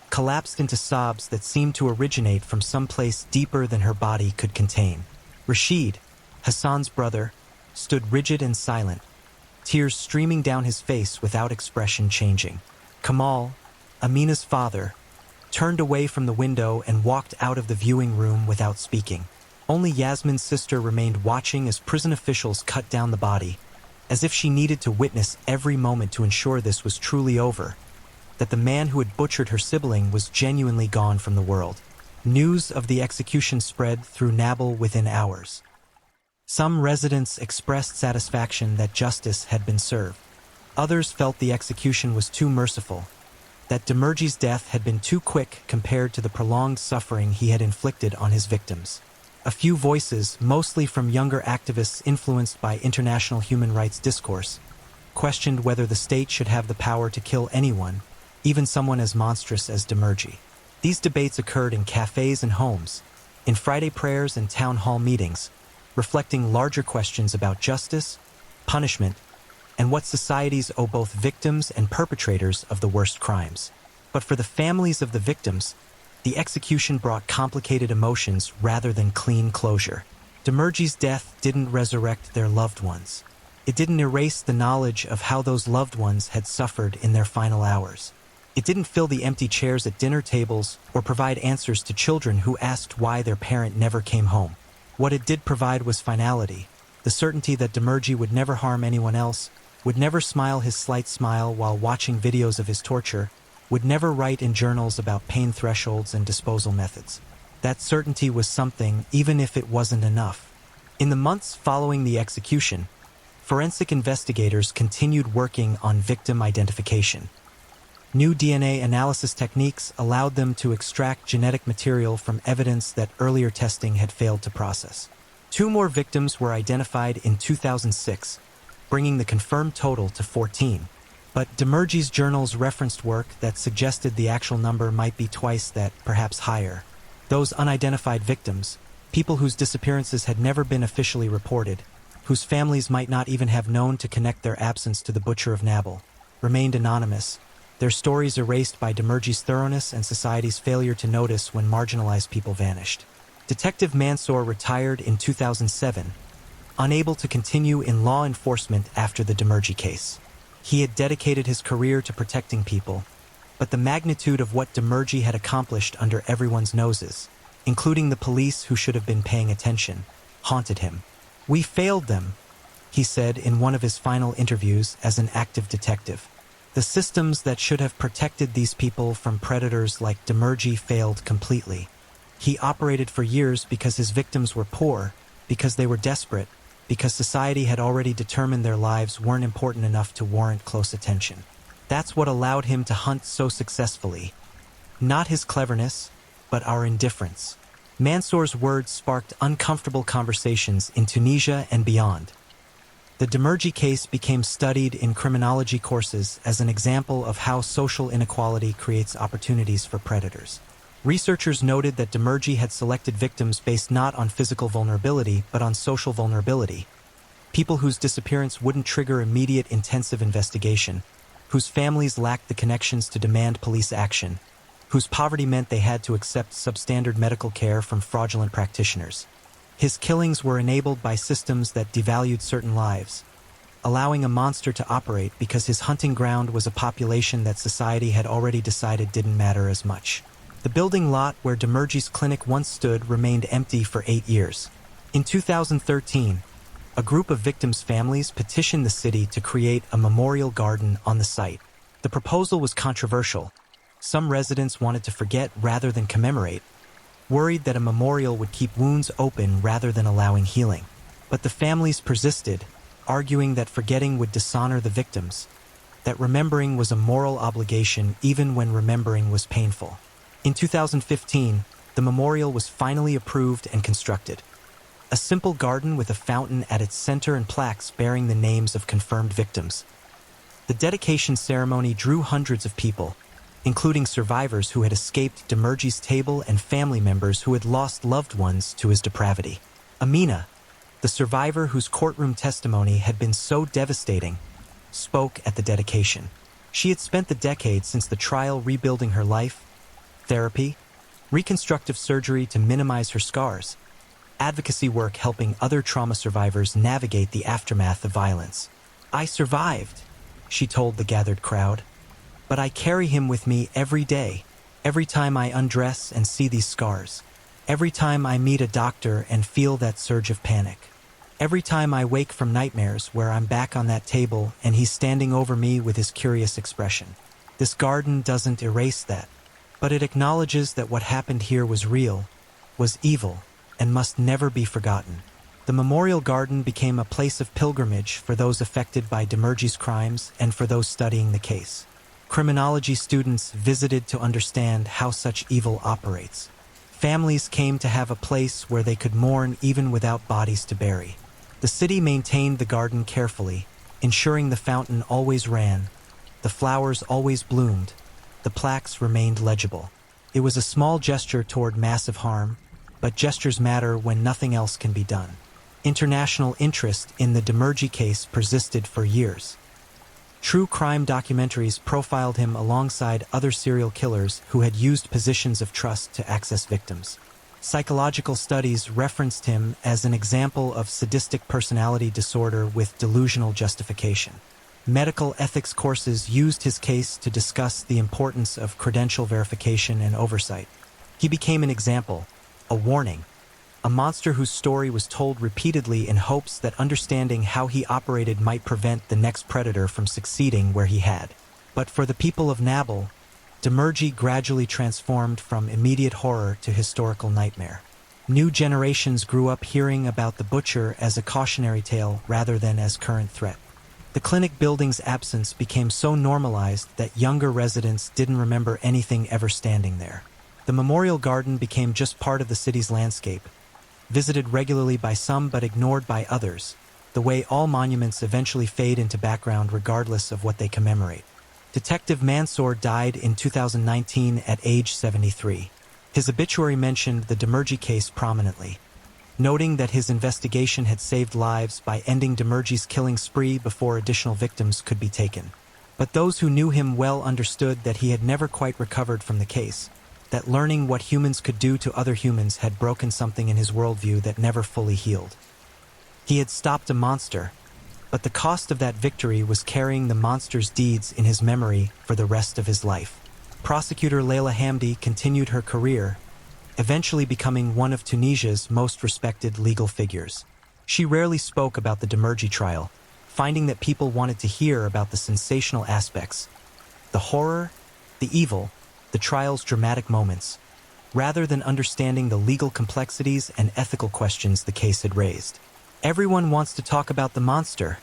Speaker 1: collapsed into sobs that seemed to originate from some place deeper than her body could contain. Rashid, Hassan's brother, stood rigid and silent, tears streaming down his face without expression changing. Kamal, Amina's father, turned away from the window and walked out of the viewing room without speaking. Only Yasmin's sister remained watching as prison officials cut down the body, as if she needed to witness every moment to ensure this was truly over, that the man who had butchered her sibling was genuinely gone from the world. News of the execution spread through Nabil within hours. Some residents expressed satisfaction that justice had been served. Others felt the execution was too merciful, that Demirji's death had been too quick compared to the prolonged suffering he had inflicted on his victims. A few voices, mostly from younger activists influenced by international human rights discourse, questioned whether the state should have the power to kill anyone, even someone as monstrous as Demirji. These debates occurred in cafes and homes, in Friday prayers and town hall meetings, reflecting larger questions about justice, punishment, and what societies owe both victims and perpetrators of the worst crimes. But for the families of the victims, the execution brought complicated emotions rather than clean closure. Demirji's death didn't resurrect their loved ones. It didn't erase the knowledge of how those loved ones had suffered in their final hours. It didn't fill the empty chairs at dinner tables or provide answers to children who asked why their parent never came home. What it did provide was finality, the certainty that Demirji would never harm anyone else, would never smile his slight smile while watching videos of his torture, would never write in journals about pain thresholds and disposal methods. That certainty was something, even if it wasn't enough. In the months following the execution, forensic investigators continued working on victim identification. New DNA analysis techniques allowed them to extract genetic material from evidence that earlier testing had failed to process. 2 more victims were identified in 2006, bringing the confirmed total to 14. But Demirji's journals referenced work that suggested the actual number might be twice that, perhaps higher. Those unidentified victims, people whose disappearances had never been officially reported, whose families might not even have known to connect their absence to the butcher of Nabil, remained anonymous, their stories erased by Demirji's thoroughness and society's failure to notice when marginalized people vanished. Detective Mansour retired in 2007, unable to continue in law enforcement after the Demirji case. He had dedicated his career to protecting people, but the magnitude of what Demirji had accomplished under everyone's noses, including the police who should have been paying attention, haunted him. "We failed them," he said in one of his final interviews as an active detective. The systems that should have protected these people from predators like Demirji failed completely. He operated for years because his victims were poor, because they were desperate, because society had already determined their lives weren't important enough to warrant close attention. That's what allowed him to hunt so successfully. Not his cleverness, but our indifference. Mansour's words sparked uncomfortable conversations in Tunisia and beyond. The Demirji case became studied in criminology courses as an example of how social inequality creates opportunities for predators. Researchers noted that Demirji had selected victims based not on physical vulnerability but on social vulnerability. People whose disappearance wouldn't trigger immediate intensive investigation, whose families lacked the connections to demand police action, whose poverty meant they had to accept substandard medical care from fraudulent practitioners. His killings were enabled by systems that devalued certain lives, allowing a monster to operate because his hunting ground was a population that society had already decided didn't matter as much. The building lot where Demirji's clinic once stood remained empty for 8 years. In 2013, a group of victims' families petitioned the city to create a memorial garden on the site. The proposal was controversial. Some residents wanted to forget rather than commemorate, worried that a memorial would keep wounds open rather than allowing healing. But the families persisted, arguing that forgetting would dishonor the victims, that remembering was a moral obligation even when remembering was painful. In 2015, the memorial was finally approved and constructed. A simple garden with a fountain at its center and plaques bearing the names of confirmed victims. The dedication ceremony drew hundreds of people, including survivors who had escaped Demirji's table and family members who had lost loved ones to his depravity. Amina, the survivor whose courtroom testimony had been so devastating, spoke at the dedication. She had spent the decades since the trial rebuilding her life, therapy, reconstructive surgery to minimize her scars, advocacy work helping other trauma survivors navigate the aftermath of violence. "I survived," she told the gathered crowd. "But I carry him with me every day. Every time I undress and see these scars. Every time I meet a doctor and feel that surge of panic. Every time I wake from nightmares where I'm back on that table and he's standing over me with his curious expression. This garden doesn't erase that, but it acknowledges that what happened here was real, was evil, and must never be forgotten. The memorial garden became a place of pilgrimage for those affected by Demirji's crimes and for those studying the case. Criminology students visited to understand how such evil operates. Families came to have a place where they could mourn even without bodies to bury. The city maintained the garden carefully, ensuring the fountain always ran, the flowers always bloomed, the plaques remained legible. It was a small gesture toward massive harm, but gestures matter when nothing else can be done. International interest in the Demirji case persisted for years. True crime documentaries profiled him alongside other serial killers who had used positions of trust to access victims. Psychological studies referenced him as an example of sadistic personality disorder with delusional justification. Medical ethics courses used his case to discuss the importance of credential verification and oversight. He became an example, a warning, a monster whose story was told repeatedly in hopes that understanding how he operated might prevent the next predator from succeeding where he had. But for the people of Nabil, Demirji gradually transformed from immediate horror to historical nightmare. New generations grew up hearing about the butcher as a cautionary tale rather than as current threat. The clinic building's absence became so normalized that younger residents didn't remember anything ever standing there. The memorial garden became just part of the city's landscape, visited regularly by some but ignored by others, the way all monuments eventually fade into background regardless of what they commemorate. Detective Mansour died in 2019 at age 73. His obituary mentioned the Demirji case prominently, noting that his investigation had saved lives by ending Demirji's killing spree before additional victims could be taken. But those who knew him well understood that he had never quite recovered from the case, that learning what humans could do to other humans had broken something in his worldview that never fully healed. He had stopped a monster, but the cost of that victory was carrying the monster's deeds in his memory for the rest of his life. Prosecutor Leila Hamdi continued her career, eventually becoming one of Tunisia's most respected legal figures. She rarely spoke about the Demirji trial, finding that people wanted to hear about the sensational aspects, the horror, the evil, the trial's dramatic moments, rather than understanding the legal complexities and ethical questions the case had raised. "Everyone wants to talk about the monster,"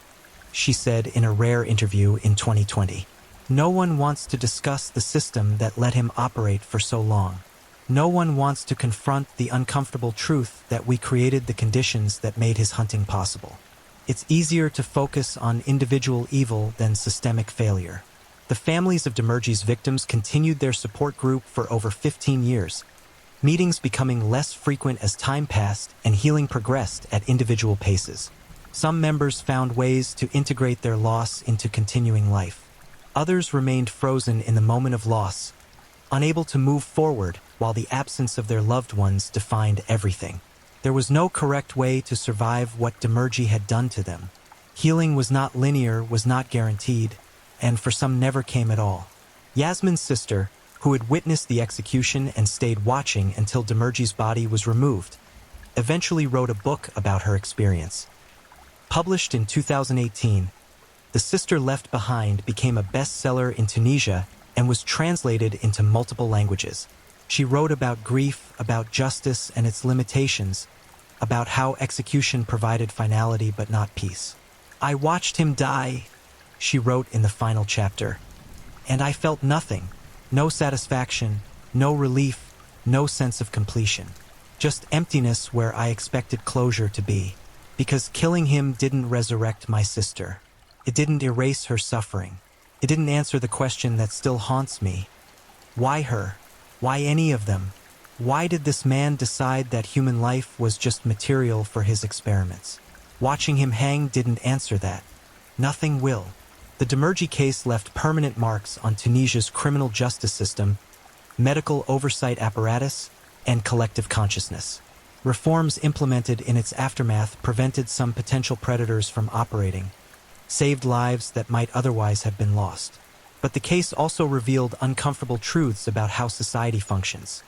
Speaker 1: she said in a rare interview in 2020. "No one wants to discuss the system that let him operate for so long. No one wants to confront the uncomfortable truth that we created the conditions that made his hunting possible. It's easier to focus on individual evil than systemic failure." The families of Demirji's victims continued their support group for over 15 years, meetings becoming less frequent as time passed and healing progressed at individual paces. Some members found ways to integrate their loss into continuing life. Others remained frozen in the moment of loss, unable to move forward while the absence of their loved ones defined everything. There was no correct way to survive what Demirji had done to them. Healing was not linear, was not guaranteed, and for some never came at all. Yasmin's sister, who had witnessed the execution and stayed watching until Demirji's body was removed, eventually wrote a book about her experience. Published in 2018, The Sister Left Behind became a bestseller in Tunisia and was translated into multiple languages. She wrote about grief, about justice and its limitations, about how execution provided finality but not peace. "I watched him die," she wrote in the final chapter, "and I felt nothing. No satisfaction, no relief, no sense of completion. Just emptiness where I expected closure to be. Because killing him didn't resurrect my sister. It didn't erase her suffering. It didn't answer the question that still haunts me. Why her? Why any of them? Why did this man decide that human life was just material for his experiments? Watching him hang didn't answer that. Nothing will." The Demirji case left permanent marks on Tunisia's criminal justice system, medical oversight apparatus, and collective consciousness. Reforms implemented in its aftermath prevented some potential predators from operating, saved lives that might otherwise have been lost. But the case also revealed uncomfortable truths about how society functions,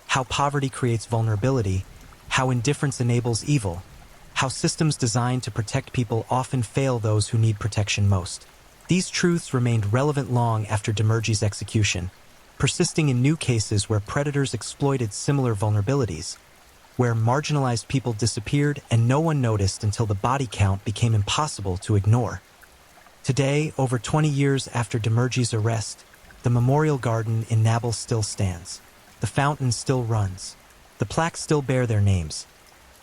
Speaker 1: how poverty creates vulnerability, how indifference enables evil, how systems designed to protect people often fail those who need protection most. These truths remained relevant long after Demirji's execution, persisting in new cases where predators exploited similar vulnerabilities, where marginalized people disappeared and no one noticed until the body count became impossible to ignore. Today, over 20 years after Demirji's arrest, the memorial garden in Nablus still stands. The fountain still runs. The plaques still bear their names: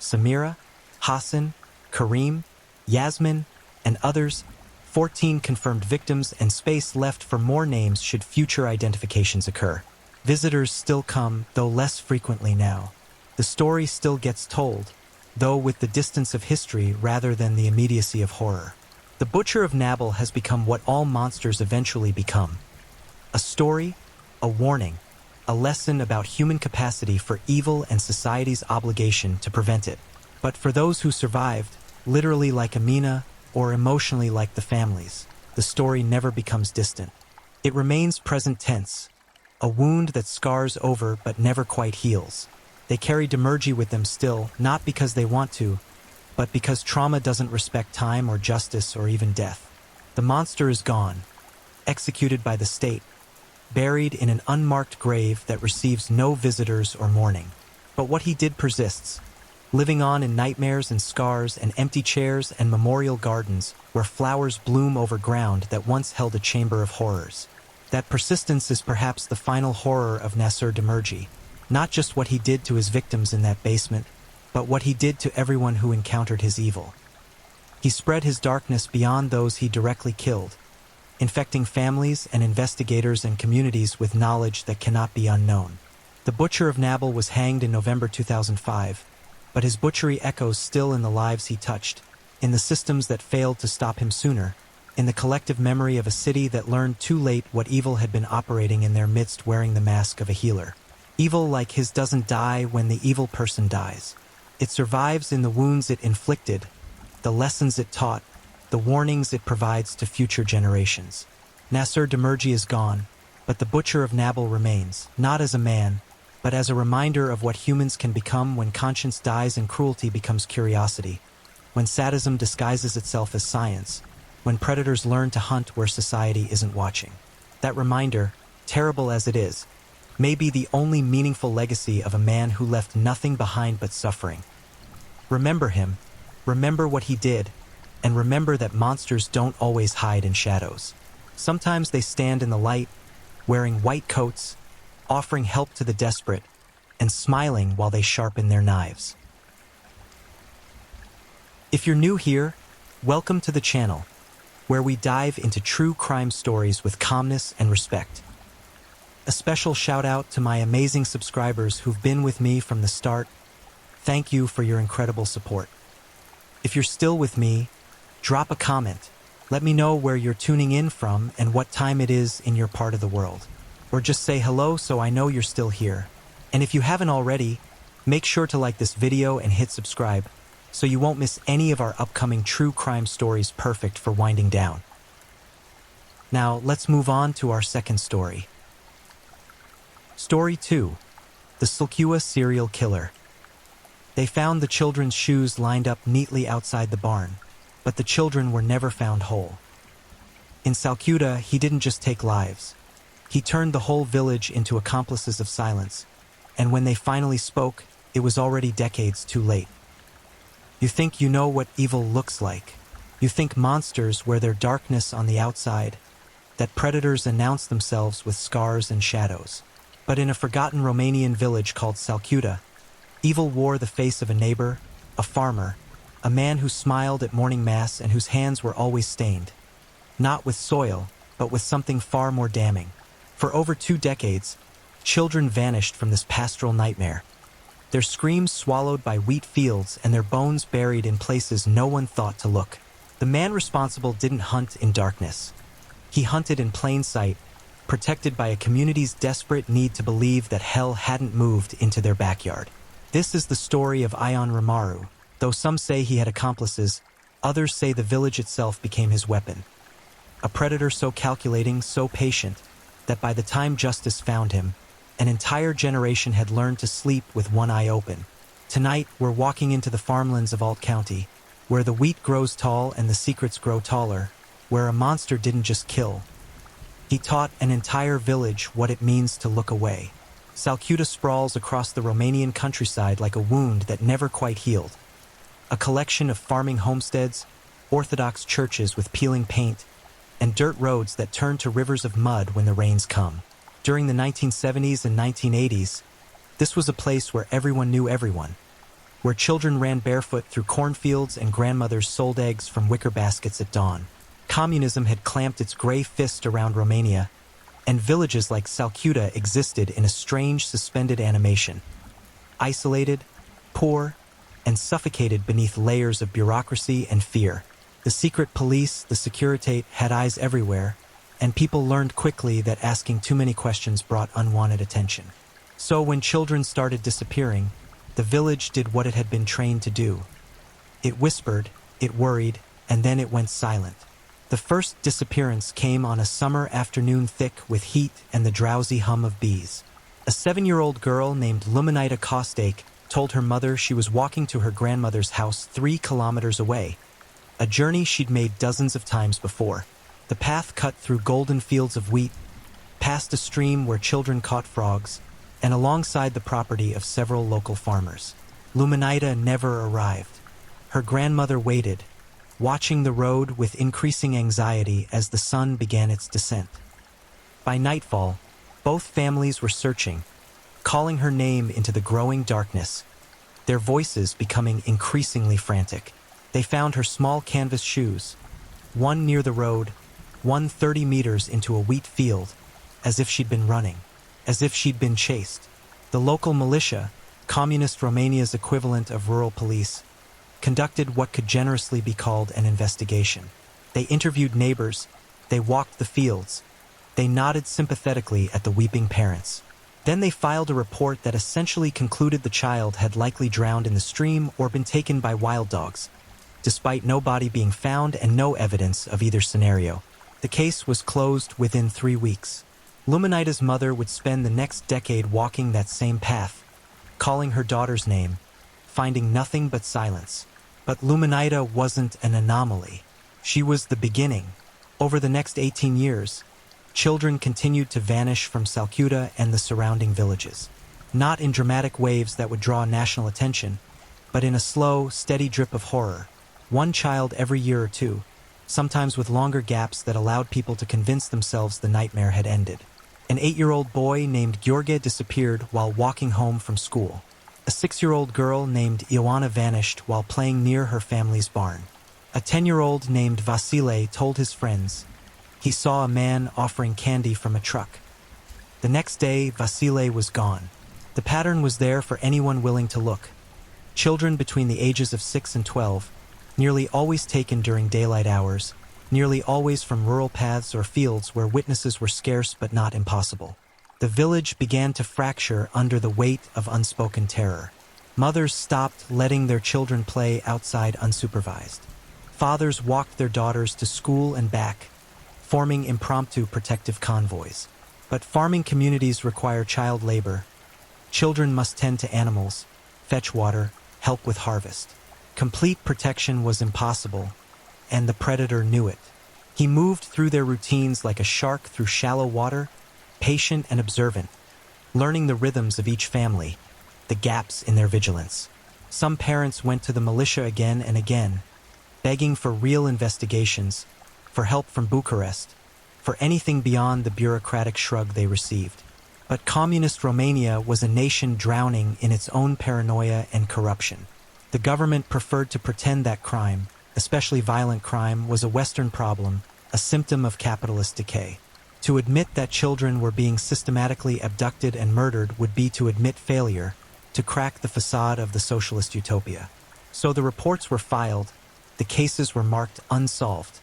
Speaker 1: Samira, Hassan, Karim, Yasmin, and others, 14 confirmed victims, and space left for more names should future identifications occur. Visitors still come, though less frequently now. The story still gets told, though with the distance of history rather than the immediacy of horror. The Butcher of Nablus has become what all monsters eventually become: a story, a warning, a lesson about human capacity for evil and society's obligation to prevent it. But for those who survived, literally like Amina or emotionally like the families, the story never becomes distant. It remains present tense, a wound that scars over but never quite heals. They carry Demirji with them still, not because they want to, but because trauma doesn't respect time or justice or even death. The monster is gone, executed by the state, buried in an unmarked grave that receives no visitors or mourning. But what he did persists, living on in nightmares and scars and empty chairs and memorial gardens where flowers bloom over ground that once held a chamber of horrors. That persistence is perhaps the final horror of Nasser Demirji, not just what he did to his victims in that basement, but what he did to everyone who encountered his evil. He spread his darkness beyond those he directly killed, infecting families and investigators and communities with knowledge that cannot be unknown. The Butcher of Nablus was hanged in November 2005, but his butchery echoes still in the lives he touched, in the systems that failed to stop him sooner, in the collective memory of a city that learned too late what evil had been operating in their midst, wearing the mask of a healer. Evil like his doesn't die when the evil person dies. It survives in the wounds it inflicted, the lessons it taught, the warnings it provides to future generations. Nasser Demirji is gone, but the Butcher of Nablus remains, not as a man, but as a reminder of what humans can become when conscience dies and cruelty becomes curiosity, when sadism disguises itself as science, when predators learn to hunt where society isn't watching. That reminder, terrible as it is, may be the only meaningful legacy of a man who left nothing behind but suffering. Remember him, remember what he did, and remember that monsters don't always hide in shadows. Sometimes they stand in the light, wearing white coats, offering help to the desperate, and smiling while they sharpen their knives. If you're new here, welcome to the channel, where we dive into true crime stories with calmness and respect. A special shout out to my amazing subscribers who've been with me from the start. Thank you for your incredible support. If you're still with me, drop a comment. Let me know where you're tuning in from and what time it is in your part of the world. Or just say hello so I know you're still here. And if you haven't already, make sure to like this video and hit subscribe so you won't miss any of our upcoming true crime stories perfect for winding down. Now, let's move on to our second story. Story 2. The Salkua Serial Killer. They found the children's shoes lined up neatly outside the barn, but the children were never found whole. In Salkua, he didn't just take lives. He turned the whole village into accomplices of silence, and when they finally spoke, it was already decades too late. You think you know what evil looks like. You think monsters wear their darkness on the outside, that predators announce themselves with scars and shadows. But in a forgotten Romanian village called Salkua, evil wore the face of a neighbor, a farmer, a man who smiled at morning mass and whose hands were always stained. Not with soil, but with something far more damning. For over 2 decades, children vanished from this pastoral nightmare, their screams swallowed by wheat fields and their bones buried in places no one thought to look. The man responsible didn't hunt in darkness. He hunted in plain sight, protected by a community's desperate need to believe that hell hadn't moved into their backyard. This is the story of Ion Ramaru. Though some say he had accomplices, others say the village itself became his weapon. A predator so calculating, so patient, that by the time justice found him, an entire generation had learned to sleep with one eye open. Tonight, we're walking into the farmlands of Alt County, where the wheat grows tall and the secrets grow taller, where a monster didn't just kill. He taught an entire village what it means to look away. Salcuta sprawls across the Romanian countryside like a wound that never quite healed. A collection of farming homesteads, Orthodox churches with peeling paint, and dirt roads that turn to rivers of mud when the rains come. During the 1970s and 1980s, this was a place where everyone knew everyone, where children ran barefoot through cornfields and grandmothers sold eggs from wicker baskets at dawn. Communism had clamped its gray fist around Romania, and villages like Salcuta existed in a strange suspended animation. Isolated, poor, and suffocated beneath layers of bureaucracy and fear. The secret police, the Securitate, had eyes everywhere, and people learned quickly that asking too many questions brought unwanted attention. So when children started disappearing, the village did what it had been trained to do. It whispered, it worried, and then it went silent. The first disappearance came on a summer afternoon thick with heat and the drowsy hum of bees. A 7-year-old girl named Luminita Kostake told her mother she was walking to her grandmother's house 3 kilometers away, a journey she'd made dozens of times before. The path cut through golden fields of wheat, past a stream where children caught frogs, and alongside the property of several local farmers. Luminita never arrived. Her grandmother waited, watching the road with increasing anxiety as the sun began its descent. By nightfall, both families were searching, calling her name into the growing darkness, their voices becoming increasingly frantic. They found her small canvas shoes, one near the road, one 30 meters into a wheat field, as if she'd been running, as if she'd been chased. The local militia, Communist Romania's equivalent of rural police, conducted what could generously be called an investigation. They interviewed neighbors, they walked the fields, they nodded sympathetically at the weeping parents. Then they filed a report that essentially concluded the child had likely drowned in the stream or been taken by wild dogs, despite no body being found and no evidence of either scenario. The case was closed within 3 weeks. Luminita's mother would spend the next decade walking that same path, calling her daughter's name, finding nothing but silence. But Luminita wasn't an anomaly. She was the beginning. Over the next 18 years, children continued to vanish from Salcuta and the surrounding villages. Not in dramatic waves that would draw national attention, but in a slow, steady drip of horror. One child every year or two, sometimes with longer gaps that allowed people to convince themselves the nightmare had ended. An 8-year-old boy named Gheorghe disappeared while walking home from school. A 6-year-old girl named Ioana vanished while playing near her family's barn. A 10-year-old named Vasile told his friends he saw a man offering candy from a truck. The next day, Vasile was gone. The pattern was there for anyone willing to look. Children between the ages of 6 and 12, nearly always taken during daylight hours, nearly always from rural paths or fields where witnesses were scarce but not impossible. The village began to fracture under the weight of unspoken terror. Mothers stopped letting their children play outside unsupervised. Fathers walked their daughters to school and back, forming impromptu protective convoys. But farming communities require child labor. Children must tend to animals, fetch water, help with harvest. Complete protection was impossible, and the predator knew it. He moved through their routines like a shark through shallow water, patient and observant, learning the rhythms of each family, the gaps in their vigilance. Some parents went to the militia again and again, begging for real investigations, for help from Bucharest, for anything beyond the bureaucratic shrug they received. But communist Romania was a nation drowning in its own paranoia and corruption. The government preferred to pretend that crime, especially violent crime, was a Western problem, a symptom of capitalist decay. To admit that children were being systematically abducted and murdered would be to admit failure, to crack the facade of the socialist utopia. So the reports were filed, the cases were marked unsolved,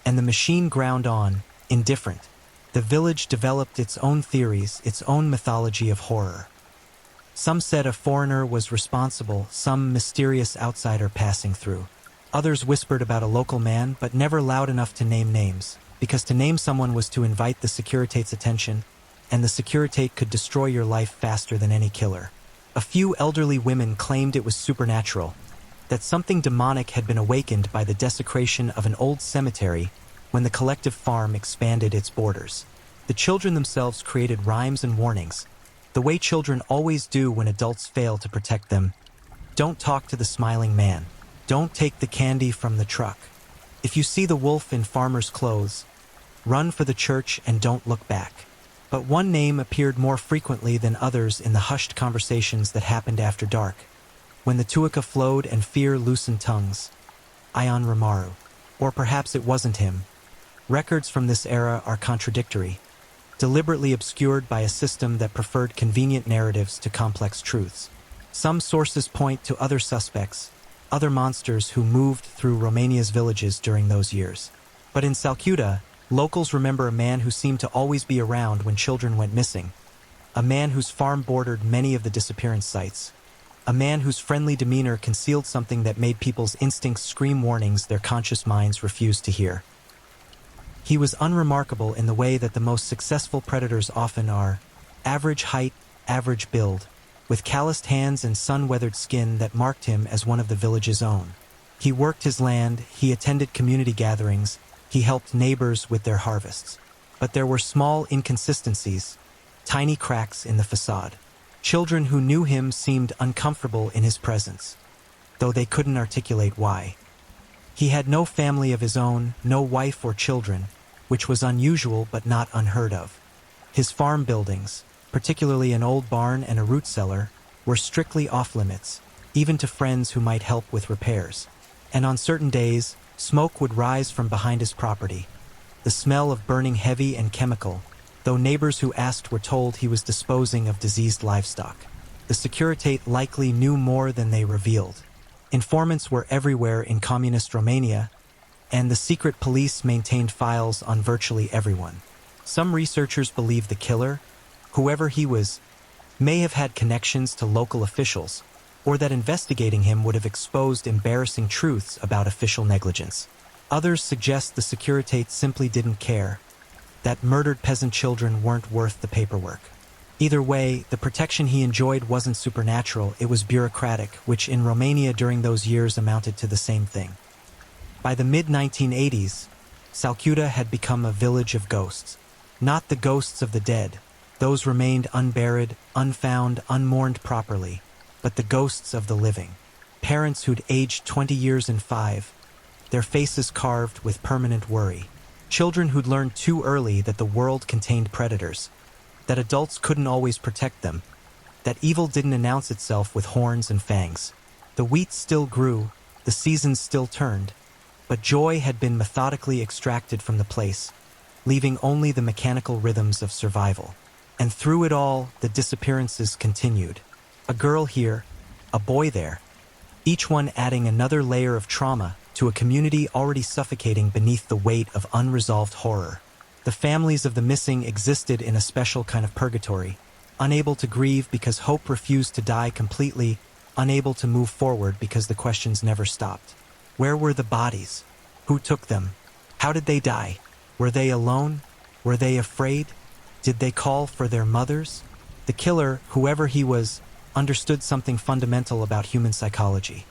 Speaker 1: and the machine ground on, indifferent. The village developed its own theories, its own mythology of horror. Some said a foreigner was responsible, some mysterious outsider passing through. Others whispered about a local man, but never loud enough to name names, because to name someone was to invite the Securitate's attention, and the Securitate could destroy your life faster than any killer. A few elderly women claimed it was supernatural, that something demonic had been awakened by the desecration of an old cemetery when the collective farm expanded its borders. The children themselves created rhymes and warnings, the way children always do when adults fail to protect them. Don't talk to the smiling man. Don't take the candy from the truck. If you see the wolf in farmer's clothes, run for the church and don't look back. But one name appeared more frequently than others in the hushed conversations that happened after dark, when the tuica flowed and fear loosened tongues. Ion Ramaru. Or perhaps it wasn't him. Records from this era are contradictory, deliberately obscured by a system that preferred convenient narratives to complex truths. Some sources point to other suspects, other monsters who moved through Romania's villages during those years. But in Salcuta, locals remember a man who seemed to always be around when children went missing, a man whose farm bordered many of the disappearance sites, a man whose friendly demeanor concealed something that made people's instincts scream warnings their conscious minds refused to hear. He was unremarkable in the way that the most successful predators often are: average height, average build, with calloused hands and sun-weathered skin that marked him as one of the village's own. He worked his land, he attended community gatherings, he helped neighbors with their harvests. But there were small inconsistencies, tiny cracks in the facade. Children who knew him seemed uncomfortable in his presence, though they couldn't articulate why. He had no family of his own, no wife or children, which was unusual but not unheard of. His farm buildings, particularly an old barn and a root cellar, were strictly off-limits, even to friends who might help with repairs. And on certain days, smoke would rise from behind his property, the smell of burning heavy and chemical, though neighbors who asked were told he was disposing of diseased livestock. The Securitate likely knew more than they revealed. Informants were everywhere in communist Romania, and the secret police maintained files on virtually everyone. Some researchers believe the killer, whoever he was, may have had connections to local officials, or that investigating him would have exposed embarrassing truths about official negligence. Others suggest the Securitate simply didn't care, that murdered peasant children weren't worth the paperwork. Either way, the protection he enjoyed wasn't supernatural, it was bureaucratic, which in Romania during those years amounted to the same thing. By the mid-1980s, Salcuta had become a village of ghosts. Not the ghosts of the dead, those remained unburied, unfound, unmourned properly, but the ghosts of the living. Parents who'd aged 20 years and 5, their faces carved with permanent worry. Children who'd learned too early that the world contained predators, that adults couldn't always protect them, that evil didn't announce itself with horns and fangs. The wheat still grew, the seasons still turned, but joy had been methodically extracted from the place, leaving only the mechanical rhythms of survival. And through it all, the disappearances continued. A girl here, a boy there, each one adding another layer of trauma to a community already suffocating beneath the weight of unresolved horror. The families of the missing existed in a special kind of purgatory, unable to grieve because hope refused to die completely, unable to move forward because the questions never stopped. Where were the bodies? Who took them? How did they die? Were they alone? Were they afraid? Did they call for their mothers? The killer, whoever he was, understood something fundamental about human psychology.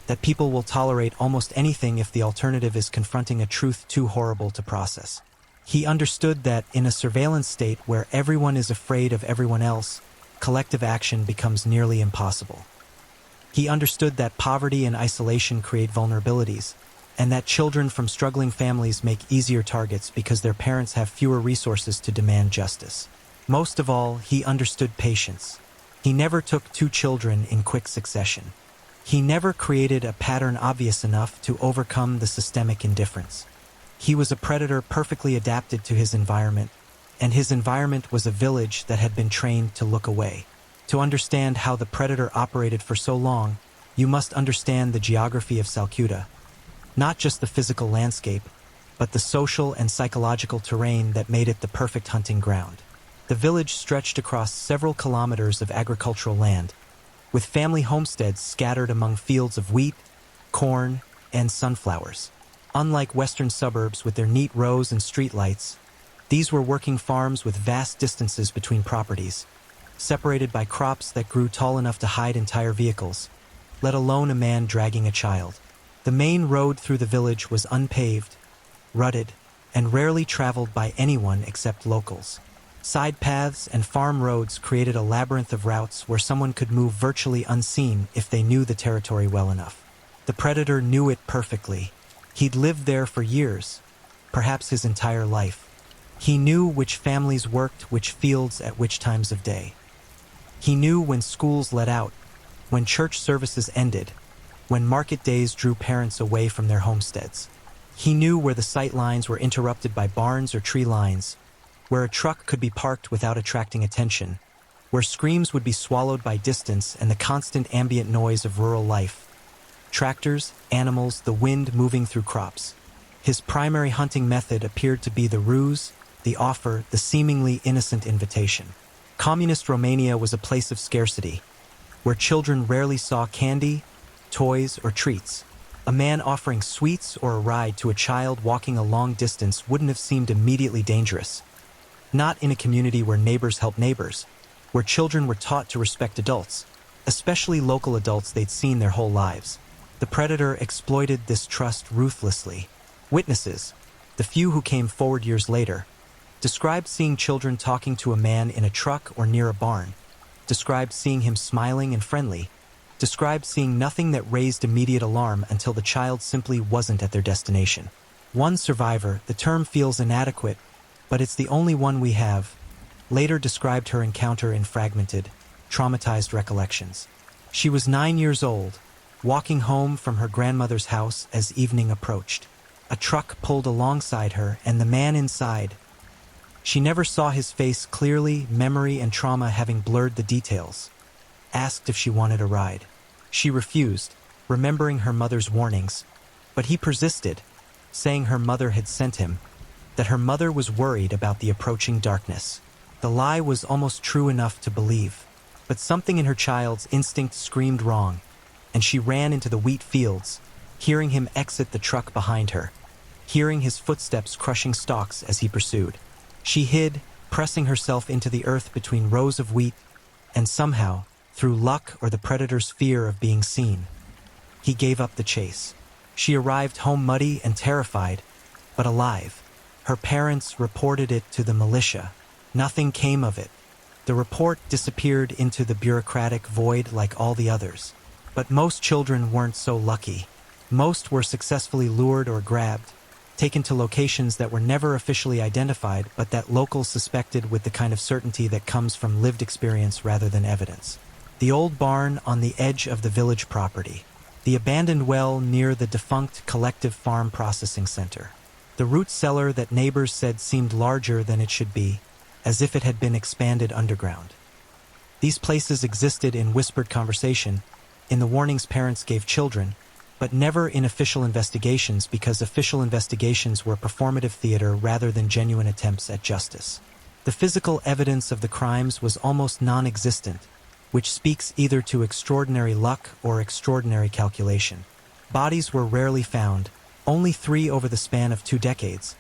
Speaker 1: That people will tolerate almost anything if the alternative is confronting a truth too horrible to process. He understood that in a surveillance state where everyone is afraid of everyone else, collective action becomes nearly impossible. He understood that poverty and isolation create vulnerabilities, and that children from struggling families make easier targets because their parents have fewer resources to demand justice. Most of all, he understood patience. He never took 2 children in quick succession. He never created a pattern obvious enough to overcome the systemic indifference. He was a predator perfectly adapted to his environment, and his environment was a village that had been trained to look away. To understand how the predator operated for so long, you must understand the geography of Salcuta. Not just the physical landscape, but the social and psychological terrain that made it the perfect hunting ground. The village stretched across several kilometers of agricultural land, with family homesteads scattered among fields of wheat, corn, and sunflowers. Unlike western suburbs with their neat rows and streetlights, these were working farms with vast distances between properties, separated by crops that grew tall enough to hide entire vehicles, let alone a man dragging a child. The main road through the village was unpaved, rutted, and rarely traveled by anyone except locals. Side paths and farm roads created a labyrinth of routes where someone could move virtually unseen if they knew the territory well enough. The predator knew it perfectly. He'd lived there for years, perhaps his entire life. He knew which families worked which fields at which times of day. He knew when schools let out, when church services ended, when market days drew parents away from their homesteads. He knew where the sight lines were interrupted by barns or tree lines, where a truck could be parked without attracting attention, where screams would be swallowed by distance and the constant ambient noise of rural life. Tractors, animals, the wind moving through crops. His primary hunting method appeared to be the ruse, the offer, the seemingly innocent invitation. Communist Romania was a place of scarcity, where children rarely saw candy, toys, or treats. A man offering sweets or a ride to a child walking a long distance wouldn't have seemed immediately dangerous. Not in a community where neighbors help neighbors, where children were taught to respect adults, especially local adults they'd seen their whole lives. The predator exploited this trust ruthlessly. Witnesses, the few who came forward years later, described seeing children talking to a man in a truck or near a barn, described seeing him smiling and friendly, described seeing nothing that raised immediate alarm until the child simply wasn't at their destination. One survivor, the term feels inadequate, but it's the only one we have, later described her encounter in fragmented, traumatized recollections. She was 9 years old, walking home from her grandmother's house as evening approached. A truck pulled alongside her and the man inside. She never saw his face clearly, memory and trauma having blurred the details. Asked if she wanted a ride. She refused, remembering her mother's warnings, but he persisted, saying her mother had sent him, that her mother was worried about the approaching darkness. The lie was almost true enough to believe, but something in her child's instinct screamed wrong, and she ran into the wheat fields, hearing him exit the truck behind her, hearing his footsteps crushing stalks as he pursued. She hid, pressing herself into the earth between rows of wheat, and somehow, through luck or the predator's fear of being seen, he gave up the chase. She arrived home muddy and terrified, but alive. Her parents reported it to the militia. Nothing came of it. The report disappeared into the bureaucratic void like all the others. But most children weren't so lucky. Most were successfully lured or grabbed, taken to locations that were never officially identified but that locals suspected with the kind of certainty that comes from lived experience rather than evidence. The old barn on the edge of the village property. The abandoned well near the defunct collective farm processing center. The root cellar that neighbors said seemed larger than it should be, as if it had been expanded underground. These places existed in whispered conversation, in the warnings parents gave children, but never in official investigations because official investigations were performative theater rather than genuine attempts at justice. The physical evidence of the crimes was almost non-existent, which speaks either to extraordinary luck or extraordinary calculation. Bodies were rarely found, only 3 over the span of 2 decades,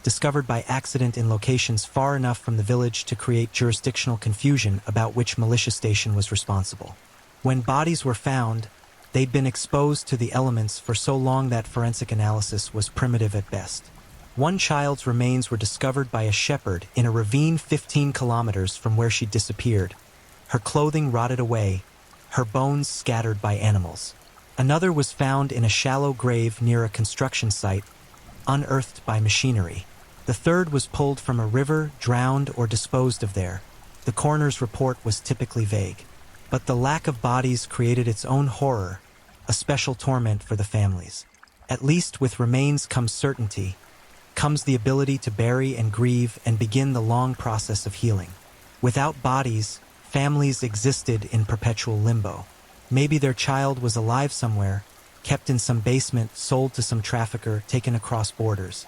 Speaker 1: discovered by accident in locations far enough from the village to create jurisdictional confusion about which militia station was responsible. When bodies were found, they'd been exposed to the elements for so long that forensic analysis was primitive at best. One child's remains were discovered by a shepherd in a ravine 15 kilometers from where she disappeared, her clothing rotted away, her bones scattered by animals. Another was found in a shallow grave near a construction site, unearthed by machinery. The third was pulled from a river, drowned, or disposed of there. The coroner's report was typically vague. But the lack of bodies created its own horror, a special torment for the families. At least with remains comes certainty, comes the ability to bury and grieve and begin the long process of healing. Without bodies, families existed in perpetual limbo. Maybe their child was alive somewhere, kept in some basement, sold to some trafficker, taken across borders.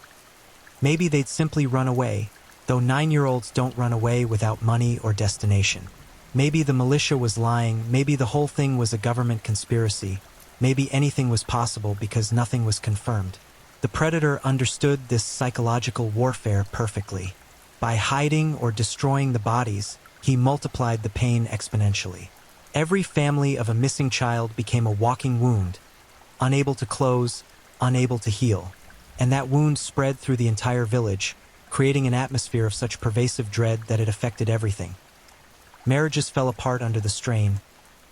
Speaker 1: Maybe they'd simply run away, though 9-year-olds don't run away without money or destination. Maybe the militia was lying, maybe the whole thing was a government conspiracy, Maybe anything was possible because nothing was confirmed. The predator understood this psychological warfare perfectly. By hiding or destroying the bodies, he multiplied the pain exponentially. Every family of a missing child became a walking wound, unable to close, unable to heal. And that wound spread through the entire village, creating an atmosphere of such pervasive dread that it affected everything. Marriages fell apart under the strain.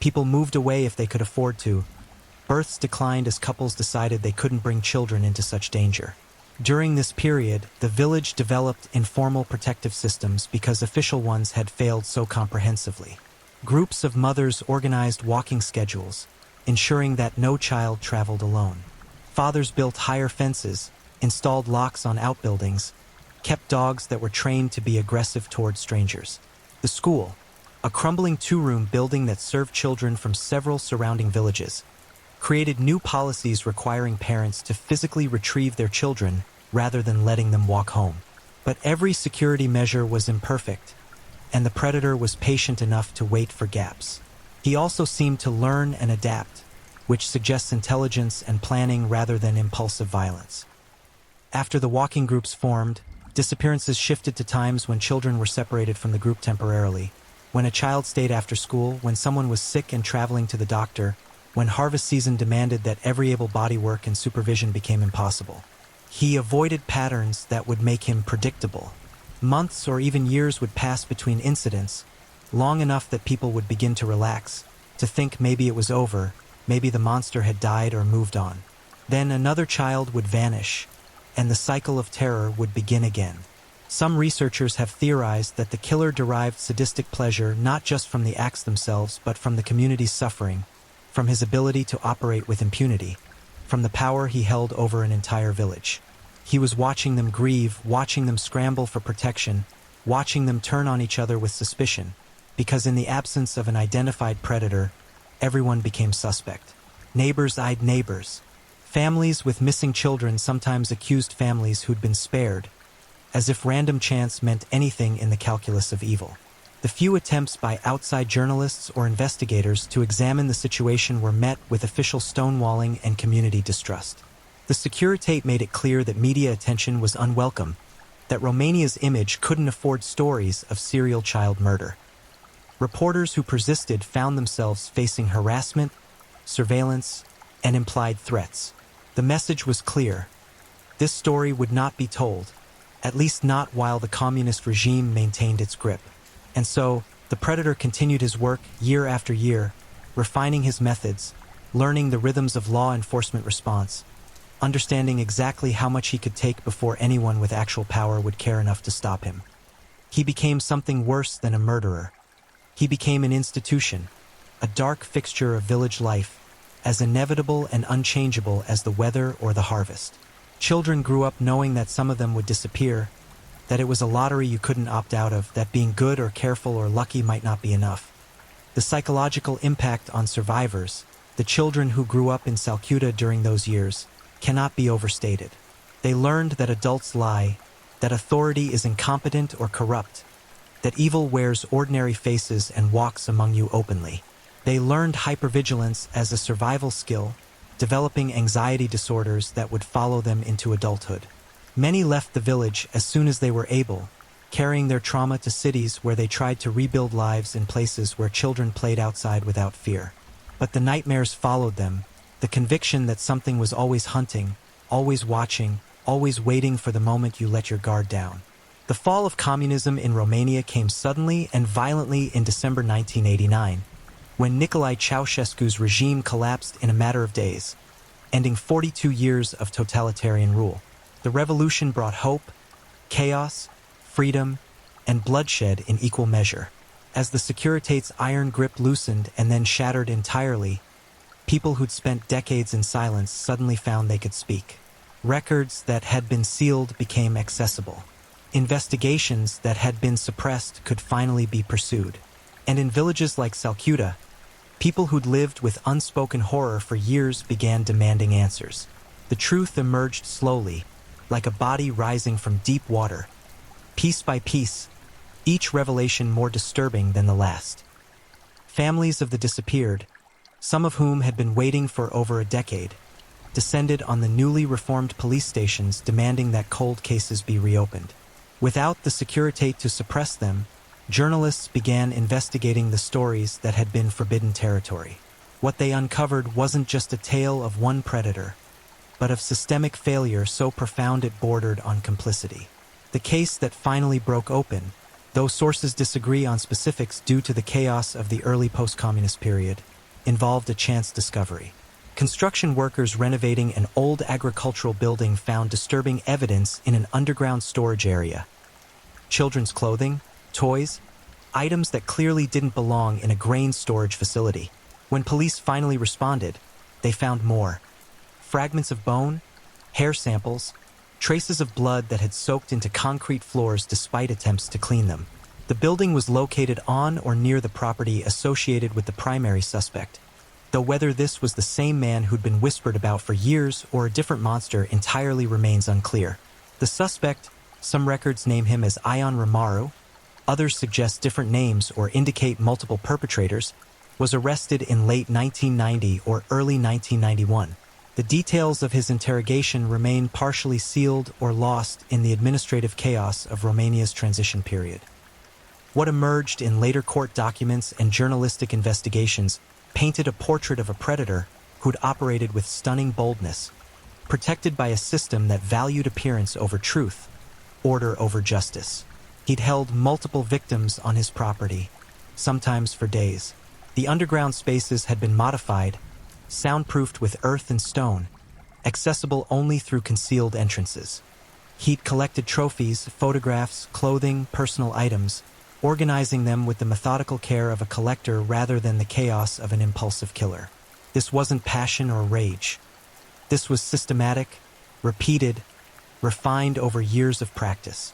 Speaker 1: People moved away if they could afford to. Births declined as couples decided they couldn't bring children into such danger. During this period, the village developed informal protective systems because official ones had failed so comprehensively. Groups of mothers organized walking schedules, ensuring that no child traveled alone. Fathers built higher fences, installed locks on outbuildings, kept dogs that were trained to be aggressive toward strangers. The school, a crumbling two-room building that served children from several surrounding villages, created new policies requiring parents to physically retrieve their children rather than letting them walk home. But every security measure was imperfect, and the predator was patient enough to wait for gaps. He also seemed to learn and adapt, which suggests intelligence and planning rather than impulsive violence. After the walking groups formed, disappearances shifted to times when children were separated from the group temporarily, when a child stayed after school, when someone was sick and traveling to the doctor, when harvest season demanded that every able-bodied work and supervision became impossible. He avoided patterns that would make him predictable. Months or even years would pass between incidents, long enough that people would begin to relax, to think maybe it was over, maybe the monster had died or moved on. Then another child would vanish, and the cycle of terror would begin again. Some researchers have theorized that the killer derived sadistic pleasure not just from the acts themselves but from the community's suffering, from his ability to operate with impunity, from the power he held over an entire village. He was watching them grieve, watching them scramble for protection, watching them turn on each other with suspicion, because in the absence of an identified predator, everyone became suspect. Neighbors eyed neighbors. Families with missing children sometimes accused families who'd been spared, as if random chance meant anything in the calculus of evil. The few attempts by outside journalists or investigators to examine the situation were met with official stonewalling and community distrust. The Securitate made it clear that media attention was unwelcome, that Romania's image couldn't afford stories of serial child murder. Reporters who persisted found themselves facing harassment, surveillance, and implied threats. The message was clear. This story would not be told, at least not while the communist regime maintained its grip. And so, the predator continued his work year after year, refining his methods, learning the rhythms of law enforcement response, understanding exactly how much he could take before anyone with actual power would care enough to stop him. He became something worse than a murderer. He became an institution, a dark fixture of village life, as inevitable and unchangeable as the weather or the harvest. Children grew up knowing that some of them would disappear, that it was a lottery you couldn't opt out of, that being good or careful or lucky might not be enough. The psychological impact on survivors, the children who grew up in Salcuta during those years, cannot be overstated. They learned that adults lie, that authority is incompetent or corrupt, that evil wears ordinary faces and walks among you openly. They learned hypervigilance as a survival skill, developing anxiety disorders that would follow them into adulthood. Many left the village as soon as they were able, carrying their trauma to cities where they tried to rebuild lives in places where children played outside without fear. But the nightmares followed them, the conviction that something was always hunting, always watching, always waiting for the moment you let your guard down. The fall of communism in Romania came suddenly and violently in December 1989, when Nicolae Ceausescu's regime collapsed in a matter of days, ending 42 years of totalitarian rule. The revolution brought hope, chaos, freedom, and bloodshed in equal measure. As the Securitate's iron grip loosened and then shattered entirely, people who'd spent decades in silence suddenly found they could speak. Records that had been sealed became accessible. Investigations that had been suppressed could finally be pursued. And in villages like Salcuta, people who'd lived with unspoken horror for years began demanding answers. The truth emerged slowly, like a body rising from deep water, piece by piece, each revelation more disturbing than the last. Families of the disappeared, some of whom had been waiting for over a decade, descended on the newly reformed police stations demanding that cold cases be reopened. Without the security to suppress them, journalists began investigating the stories that had been forbidden territory. What they uncovered wasn't just a tale of one predator, but of systemic failure so profound it bordered on complicity. The case that finally broke open, though sources disagree on specifics due to the chaos of the early post-communist period, involved a chance discovery. Construction workers renovating an old agricultural building found disturbing evidence in an underground storage area. Children's clothing, toys, items that clearly didn't belong in a grain storage facility. When police finally responded, they found more. Fragments of bone, hair samples, traces of blood that had soaked into concrete floors despite attempts to clean them. The building was located on or near the property associated with the primary suspect, though whether this was the same man who'd been whispered about for years or a different monster entirely remains unclear. The suspect, some records name him as Ion Romaru, others suggest different names or indicate multiple perpetrators, was arrested in late 1990 or early 1991. The details of his interrogation remain partially sealed or lost in the administrative chaos of Romania's transition period. What emerged in later court documents and journalistic investigations painted a portrait of a predator who'd operated with stunning boldness, protected by a system that valued appearance over truth, order over justice. He'd held multiple victims on his property, sometimes for days. The underground spaces had been modified, soundproofed with earth and stone, accessible only through concealed entrances. He'd collected trophies, photographs, clothing, personal items, organizing them with the methodical care of a collector rather than the chaos of an impulsive killer. This wasn't passion or rage. This was systematic, repeated, refined over years of practice.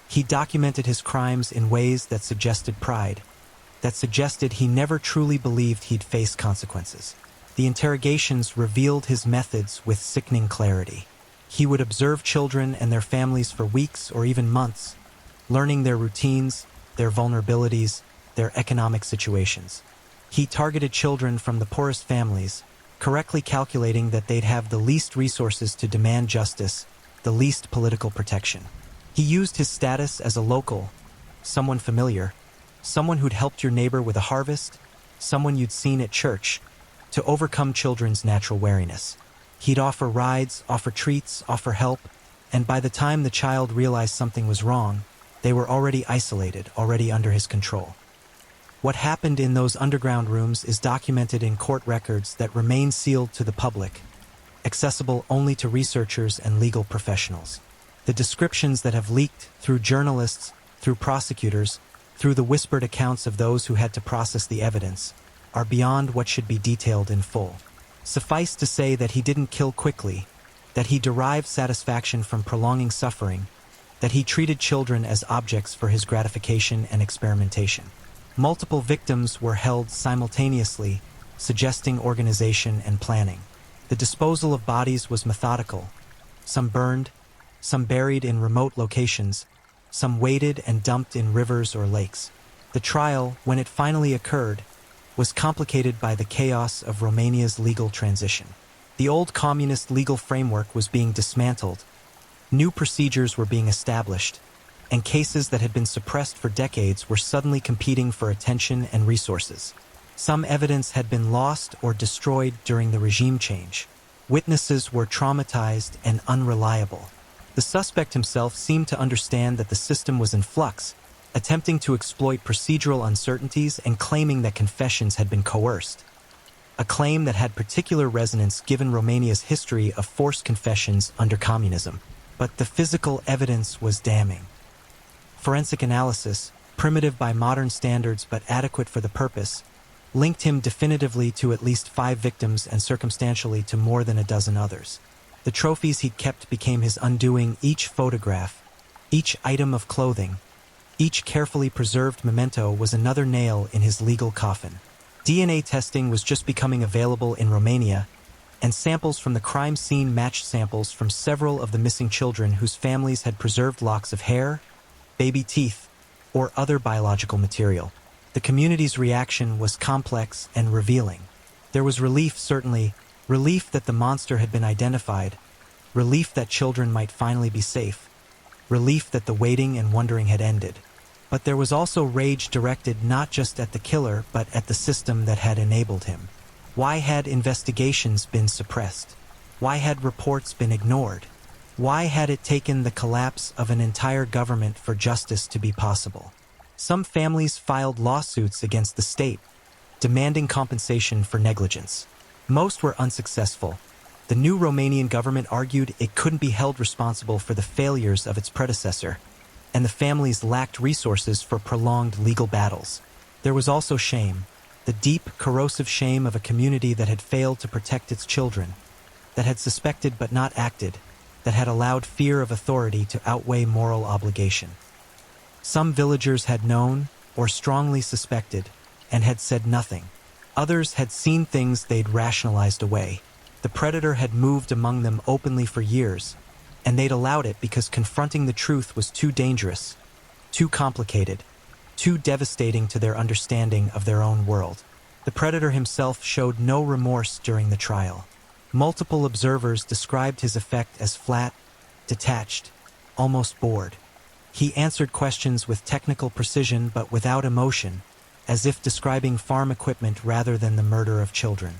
Speaker 1: He documented his crimes in ways that suggested pride, that suggested he never truly believed he'd face consequences. The interrogations revealed his methods with sickening clarity. He would observe children and their families for weeks or even months, learning their routines, their vulnerabilities, their economic situations. He targeted children from the poorest families, correctly calculating that they'd have the least resources to demand justice, the least political protection. He used his status as a local, someone familiar, someone who'd helped your neighbor with a harvest, someone you'd seen at church, to overcome children's natural wariness. He'd offer rides, offer treats, offer help, and by the time the child realized something was wrong, they were already isolated, already under his control. What happened in those underground rooms is documented in court records that remain sealed to the public, accessible only to researchers and legal professionals. The descriptions that have leaked through journalists, through prosecutors, through the whispered accounts of those who had to process the evidence, are beyond what should be detailed in full. Suffice to say that he didn't kill quickly, that he derived satisfaction from prolonging suffering, that he treated children as objects for his gratification and experimentation. Multiple victims were held simultaneously, suggesting organization and planning. The disposal of bodies was methodical, some burned, some buried in remote locations, some weighted and dumped in rivers or lakes. The trial, when it finally occurred, was complicated by the chaos of Romania's legal transition. The old communist legal framework was being dismantled, new procedures were being established, and cases that had been suppressed for decades were suddenly competing for attention and resources. Some evidence had been lost or destroyed during the regime change. Witnesses were traumatized and unreliable. The suspect himself seemed to understand that the system was in flux, attempting to exploit procedural uncertainties and claiming that confessions had been coerced. A claim that had particular resonance given Romania's history of forced confessions under communism. But the physical evidence was damning. Forensic analysis, primitive by modern standards but adequate for the purpose, linked him definitively to at least 5 victims and circumstantially to more than a dozen others. The trophies he'd kept became his undoing. Each photograph, each item of clothing, each carefully preserved memento was another nail in his legal coffin. DNA testing was just becoming available in Romania, and samples from the crime scene matched samples from several of the missing children whose families had preserved locks of hair, baby teeth, or other biological material. The community's reaction was complex and revealing. There was relief, certainly, relief that the monster had been identified, relief that children might finally be safe, relief that the waiting and wondering had ended. But there was also rage directed not just at the killer, but at the system that had enabled him. Why had investigations been suppressed? Why had reports been ignored? Why had it taken the collapse of an entire government for justice to be possible? Some families filed lawsuits against the state, demanding compensation for negligence. Most were unsuccessful. The new Romanian government argued it couldn't be held responsible for the failures of its predecessor, and the families lacked resources for prolonged legal battles. There was also shame, the deep, corrosive shame of a community that had failed to protect its children, that had suspected but not acted, that had allowed fear of authority to outweigh moral obligation. Some villagers had known, or strongly suspected, and had said nothing. Others had seen things they'd rationalized away. The predator had moved among them openly for years, and they'd allowed it because confronting the truth was too dangerous, too complicated, too devastating to their understanding of their own world. The predator himself showed no remorse during the trial. Multiple observers described his effect as flat, detached, almost bored. He answered questions with technical precision but without emotion, as if describing farm equipment rather than the murder of children.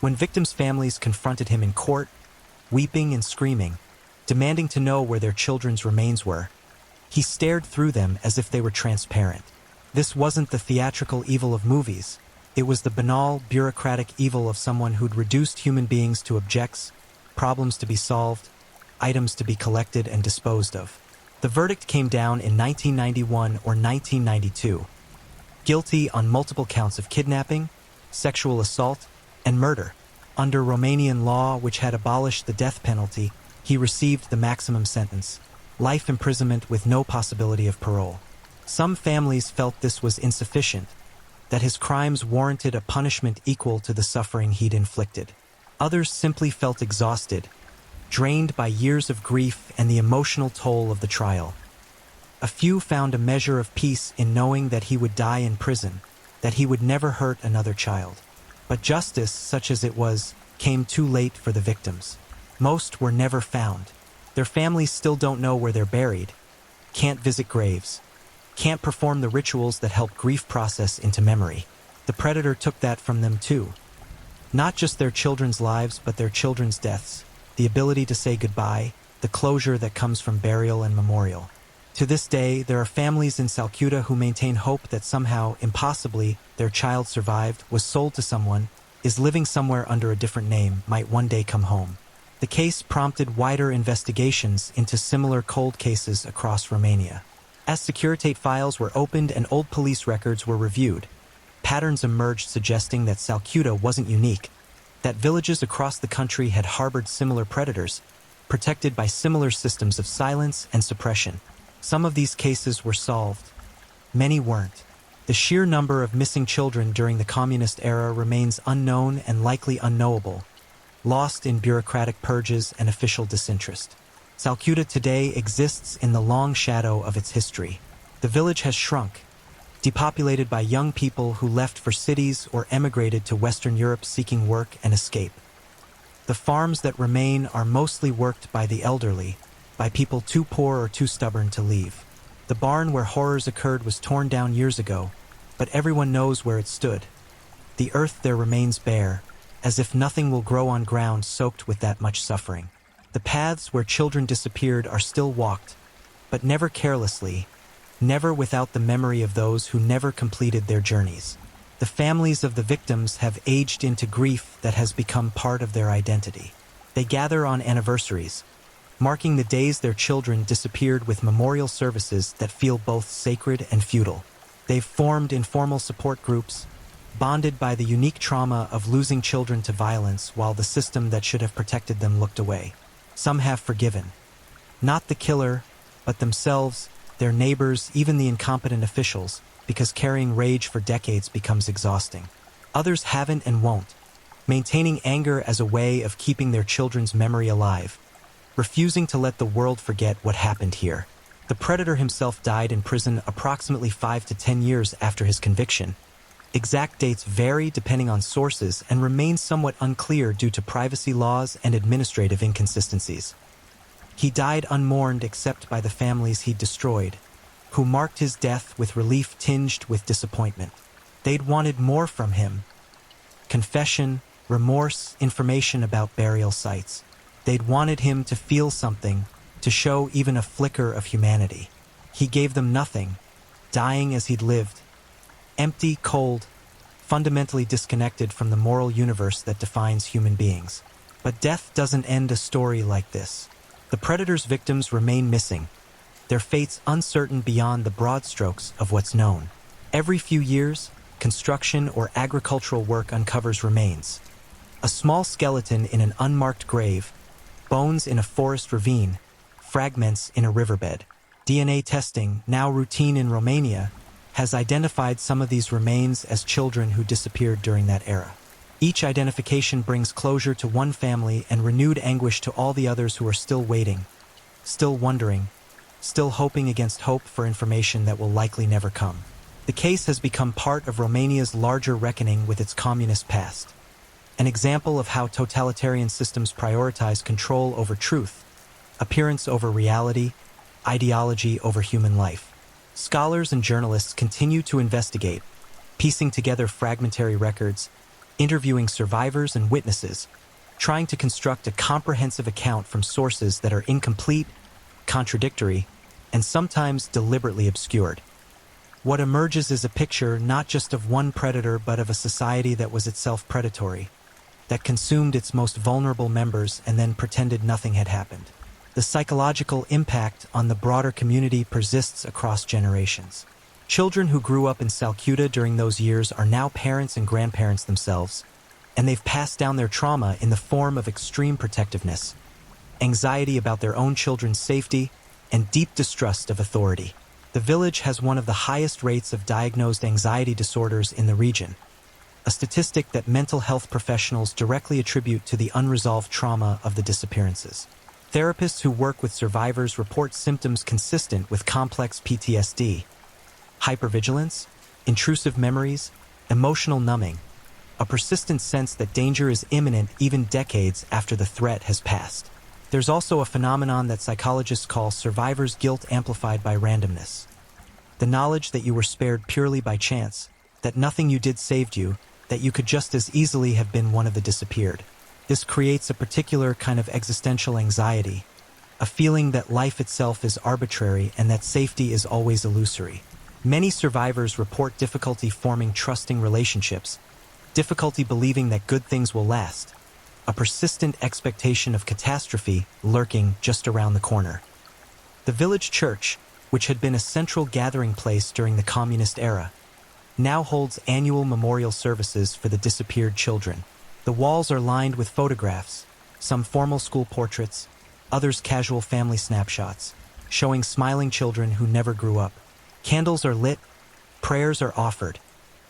Speaker 1: When victims' families confronted him in court, weeping and screaming, demanding to know where their children's remains were, he stared through them as if they were transparent. This wasn't the theatrical evil of movies. It was the banal, bureaucratic evil of someone who'd reduced human beings to objects, problems to be solved, items to be collected and disposed of. The verdict came down in 1991 or 1992. Guilty on multiple counts of kidnapping, sexual assault, and murder. Under Romanian law, which had abolished the death penalty, he received the maximum sentence, life imprisonment with no possibility of parole. Some families felt this was insufficient, that his crimes warranted a punishment equal to the suffering he'd inflicted. Others simply felt exhausted, drained by years of grief and the emotional toll of the trial. A few found a measure of peace in knowing that he would die in prison, that he would never hurt another child. But justice, such as it was, came too late for the victims. Most were never found. Their families still don't know where they're buried, can't visit graves, can't perform the rituals that help grief process into memory. The predator took that from them too. Not just their children's lives, but their children's deaths, the ability to say goodbye, the closure that comes from burial and memorial. To this day, there are families in Salcuta who maintain hope that somehow, impossibly, their child survived, was sold to someone, is living somewhere under a different name, might one day come home. The case prompted wider investigations into similar cold cases across Romania. As Securitate files were opened and old police records were reviewed, patterns emerged suggesting that Salcuta wasn't unique, that villages across the country had harbored similar predators, protected by similar systems of silence and suppression. Some of these cases were solved. Many weren't. The sheer number of missing children during the communist era remains unknown and likely unknowable, lost in bureaucratic purges and official disinterest. Salcuta today exists in the long shadow of its history. The village has shrunk, depopulated by young people who left for cities or emigrated to Western Europe seeking work and escape. The farms that remain are mostly worked by the elderly, by people too poor or too stubborn to leave. The barn where horrors occurred was torn down years ago, but everyone knows where it stood. The earth there remains bare, as if nothing will grow on ground soaked with that much suffering. The paths where children disappeared are still walked, but never carelessly, never without the memory of those who never completed their journeys. The families of the victims have aged into grief that has become part of their identity. They gather on anniversaries, marking the days their children disappeared with memorial services that feel both sacred and futile. They've formed informal support groups, bonded by the unique trauma of losing children to violence while the system that should have protected them looked away. Some have forgiven. Not the killer, but themselves, their neighbors, even the incompetent officials, because carrying rage for decades becomes exhausting. Others haven't and won't, maintaining anger as a way of keeping their children's memory alive, refusing to let the world forget what happened here. The predator himself died in prison approximately 5 to 10 years after his conviction, Exact dates vary depending on sources and remain somewhat unclear due to privacy laws and administrative inconsistencies. He died unmourned except by the families he destroyed, who marked his death with relief tinged with disappointment. They'd wanted more from him. Confession, remorse, information about burial sites. They'd wanted him to feel something, to show even a flicker of humanity. He gave them nothing, dying as he'd lived. Empty, cold, fundamentally disconnected from the moral universe that defines human beings. But death doesn't end a story like this. The predator's victims remain missing, their fates uncertain beyond the broad strokes of what's known. Every few years, construction or agricultural work uncovers remains. A small skeleton in an unmarked grave, bones in a forest ravine, fragments in a riverbed. DNA testing, now routine in Romania, has identified some of these remains as children who disappeared during that era. Each identification brings closure to one family and renewed anguish to all the others who are still waiting, still wondering, still hoping against hope for information that will likely never come. The case has become part of Romania's larger reckoning with its communist past, an example of how totalitarian systems prioritize control over truth, appearance over reality, ideology over human life. Scholars and journalists continue to investigate, piecing together fragmentary records, interviewing survivors and witnesses, trying to construct a comprehensive account from sources that are incomplete, contradictory, and sometimes deliberately obscured. What emerges is a picture not just of one predator but of a society that was itself predatory, that consumed its most vulnerable members and then pretended nothing had happened. The psychological impact on the broader community persists across generations. Children who grew up in Salcuta during those years are now parents and grandparents themselves, and they've passed down their trauma in the form of extreme protectiveness, anxiety about their own children's safety, and deep distrust of authority. The village has one of the highest rates of diagnosed anxiety disorders in the region, a statistic that mental health professionals directly attribute to the unresolved trauma of the disappearances. Therapists who work with survivors report symptoms consistent with complex PTSD, hypervigilance, intrusive memories, emotional numbing, a persistent sense that danger is imminent even decades after the threat has passed. There's also a phenomenon that psychologists call survivor's guilt amplified by randomness. The knowledge that you were spared purely by chance, that nothing you did saved you, that you could just as easily have been one of the disappeared. This creates a particular kind of existential anxiety, a feeling that life itself is arbitrary and that safety is always illusory. Many survivors report difficulty forming trusting relationships, difficulty believing that good things will last, a persistent expectation of catastrophe lurking just around the corner. The village church, which had been a central gathering place during the communist era, now holds annual memorial services for the disappeared children. The walls are lined with photographs, some formal school portraits, others casual family snapshots, showing smiling children who never grew up. Candles are lit, prayers are offered,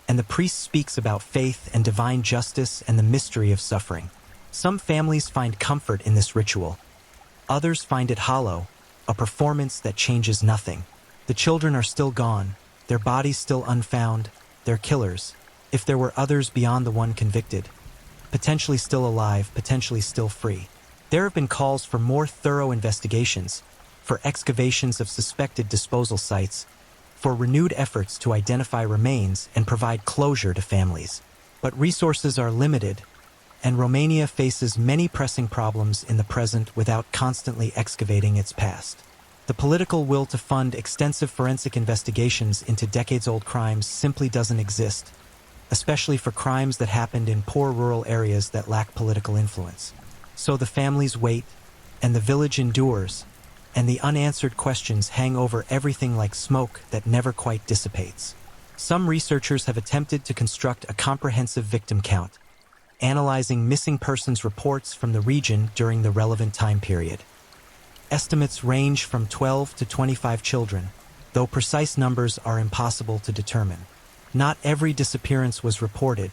Speaker 1: and the priest speaks about faith and divine justice and the mystery of suffering. Some families find comfort in this ritual. Others find it hollow, a performance that changes nothing. The children are still gone, their bodies still unfound, their killers, if there were others beyond the one convicted, potentially still alive, potentially still free. There have been calls for more thorough investigations, for excavations of suspected disposal sites, for renewed efforts to identify remains and provide closure to families. But resources are limited, and Romania faces many pressing problems in the present without constantly excavating its past. The political will to fund extensive forensic investigations into decades-old crimes simply doesn't exist, especially for crimes that happened in poor rural areas that lack political influence. So the families wait, and the village endures, and the unanswered questions hang over everything like smoke that never quite dissipates. Some researchers have attempted to construct a comprehensive victim count, analyzing missing persons reports from the region during the relevant time period. Estimates range from 12 to 25 children, though precise numbers are impossible to determine. Not every disappearance was reported,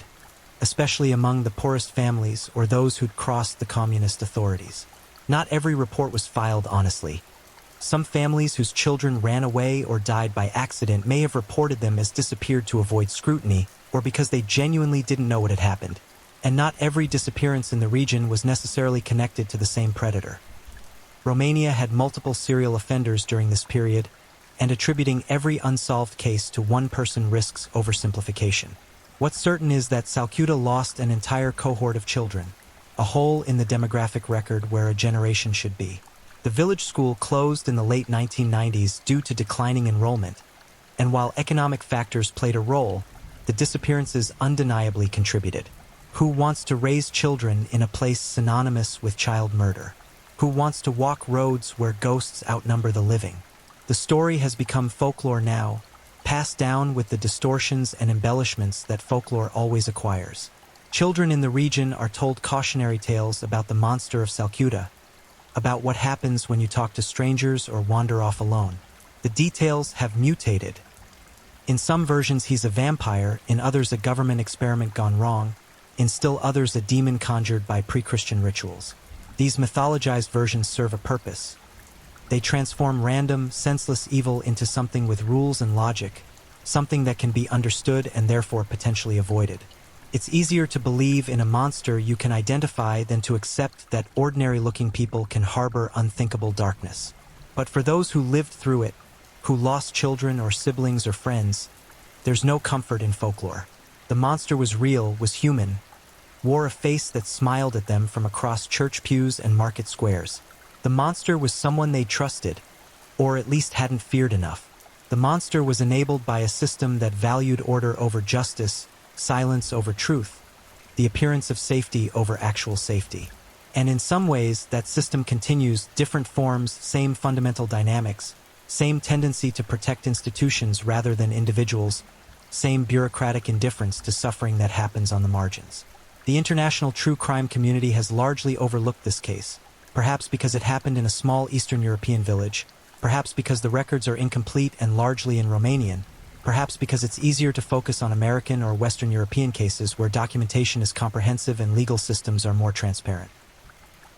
Speaker 1: especially among the poorest families or those who'd crossed the communist authorities. Not every report was filed honestly. Some families whose children ran away or died by accident may have reported them as disappeared to avoid scrutiny or because they genuinely didn't know what had happened. And not every disappearance in the region was necessarily connected to the same predator. Romania had multiple serial offenders during this period, and attributing every unsolved case to one person risks oversimplification. What's certain is that Salcuta lost an entire cohort of children, a hole in the demographic record where a generation should be. The village school closed in the late 1990s due to declining enrollment, and while economic factors played a role, the disappearances undeniably contributed. Who wants to raise children in a place synonymous with child murder? Who wants to walk roads where ghosts outnumber the living? The story has become folklore now, passed down with the distortions and embellishments that folklore always acquires. Children in the region are told cautionary tales about the monster of Salcuta, about what happens when you talk to strangers or wander off alone. The details have mutated. In some versions he's a vampire, in others a government experiment gone wrong, in still others a demon conjured by pre-Christian rituals. These mythologized versions serve a purpose. They transform random, senseless evil into something with rules and logic, something that can be understood and therefore potentially avoided. It's easier to believe in a monster you can identify than to accept that ordinary-looking people can harbor unthinkable darkness. But for those who lived through it, who lost children or siblings or friends, there's no comfort in folklore. The monster was real, was human, wore a face that smiled at them from across church pews and market squares. The monster was someone they trusted, or at least hadn't feared enough. The monster was enabled by a system that valued order over justice, silence over truth, the appearance of safety over actual safety. And in some ways, that system continues, different forms, same fundamental dynamics, same tendency to protect institutions rather than individuals, same bureaucratic indifference to suffering that happens on the margins. The international true crime community has largely overlooked this case, perhaps because it happened in a small Eastern European village, perhaps because the records are incomplete and largely in Romanian, perhaps because it's easier to focus on American or Western European cases where documentation is comprehensive and legal systems are more transparent.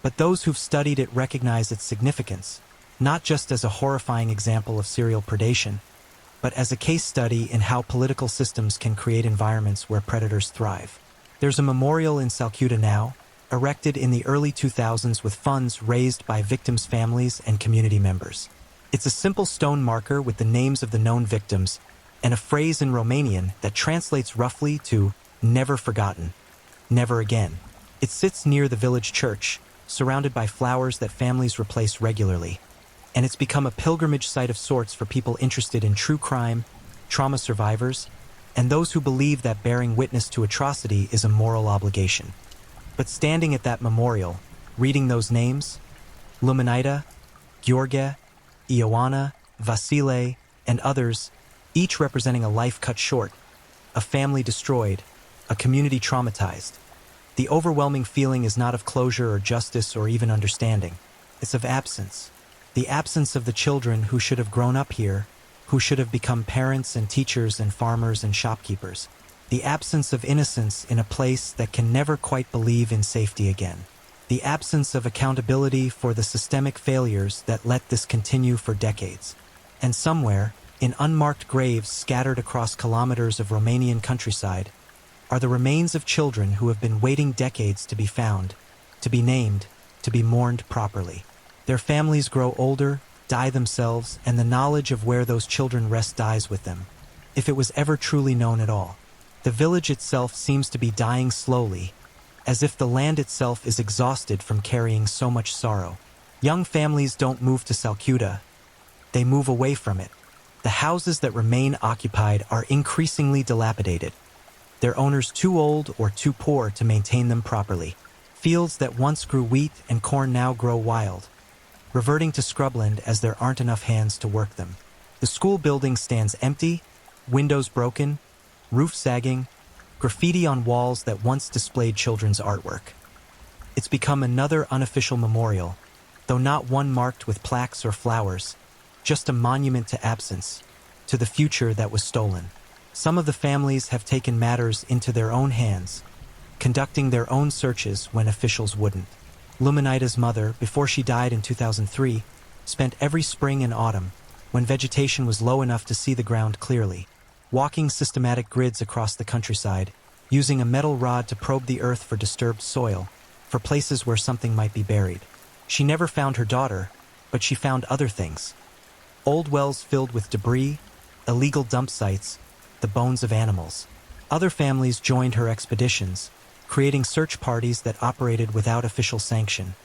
Speaker 1: But those who've studied it recognize its significance, not just as a horrifying example of serial predation, but as a case study in how political systems can create environments where predators thrive. There's a memorial in Salcuta now, erected in the early 2000s with funds raised by victims' families and community members. It's a simple stone marker with the names of the known victims and a phrase in Romanian that translates roughly to "never forgotten, never again." It sits near the village church, surrounded by flowers that families replace regularly, and it's become a pilgrimage site of sorts for people interested in true crime, trauma survivors, and those who believe that bearing witness to atrocity is a moral obligation. But standing at that memorial, reading those names, Luminita, Gheorghe, Ioana, Vasile, and others, each representing a life cut short, a family destroyed, a community traumatized. The overwhelming feeling is not of closure or justice or even understanding. It's of absence. The absence of the children who should have grown up here, who should have become parents and teachers and farmers and shopkeepers. The absence of innocence in a place that can never quite believe in safety again. The absence of accountability for the systemic failures that let this continue for decades. And somewhere, in unmarked graves scattered across kilometers of Romanian countryside, are the remains of children who have been waiting decades to be found, to be named, to be mourned properly. Their families grow older, die themselves, and the knowledge of where those children rest dies with them, if it was ever truly known at all. The village itself seems to be dying slowly, as if the land itself is exhausted from carrying so much sorrow. Young families don't move to Salcuta, they move away from it. The houses that remain occupied are increasingly dilapidated, their owners too old or too poor to maintain them properly. Fields that once grew wheat and corn now grow wild, reverting to scrubland as there aren't enough hands to work them. The school building stands empty, windows broken, roof sagging, graffiti on walls that once displayed children's artwork. It's become another unofficial memorial, though not one marked with plaques or flowers, just a monument to absence, to the future that was stolen. Some of the families have taken matters into their own hands, conducting their own searches when officials wouldn't. Luminita's mother, before she died in 2003, spent every spring and autumn, when vegetation was low enough to see the ground clearly, walking systematic grids across the countryside, using a metal rod to probe the earth for disturbed soil, for places where something might be buried. She never found her daughter, but she found other things. Old wells filled with debris, illegal dump sites, the bones of animals. Other families joined her expeditions, creating search parties that operated without official sanction,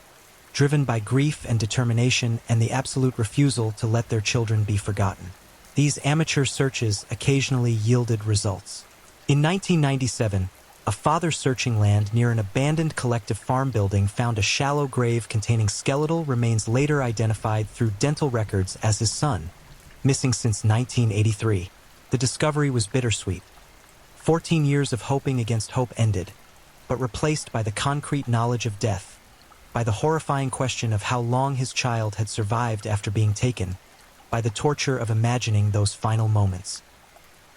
Speaker 1: driven by grief and determination and the absolute refusal to let their children be forgotten. These amateur searches occasionally yielded results. In 1997, a father searching land near an abandoned collective farm building found a shallow grave containing skeletal remains later identified through dental records as his son, missing since 1983. The discovery was bittersweet. 14 years of hoping against hope ended, but replaced by the concrete knowledge of death, by the horrifying question of how long his child had survived after being taken, by the torture of imagining those final moments.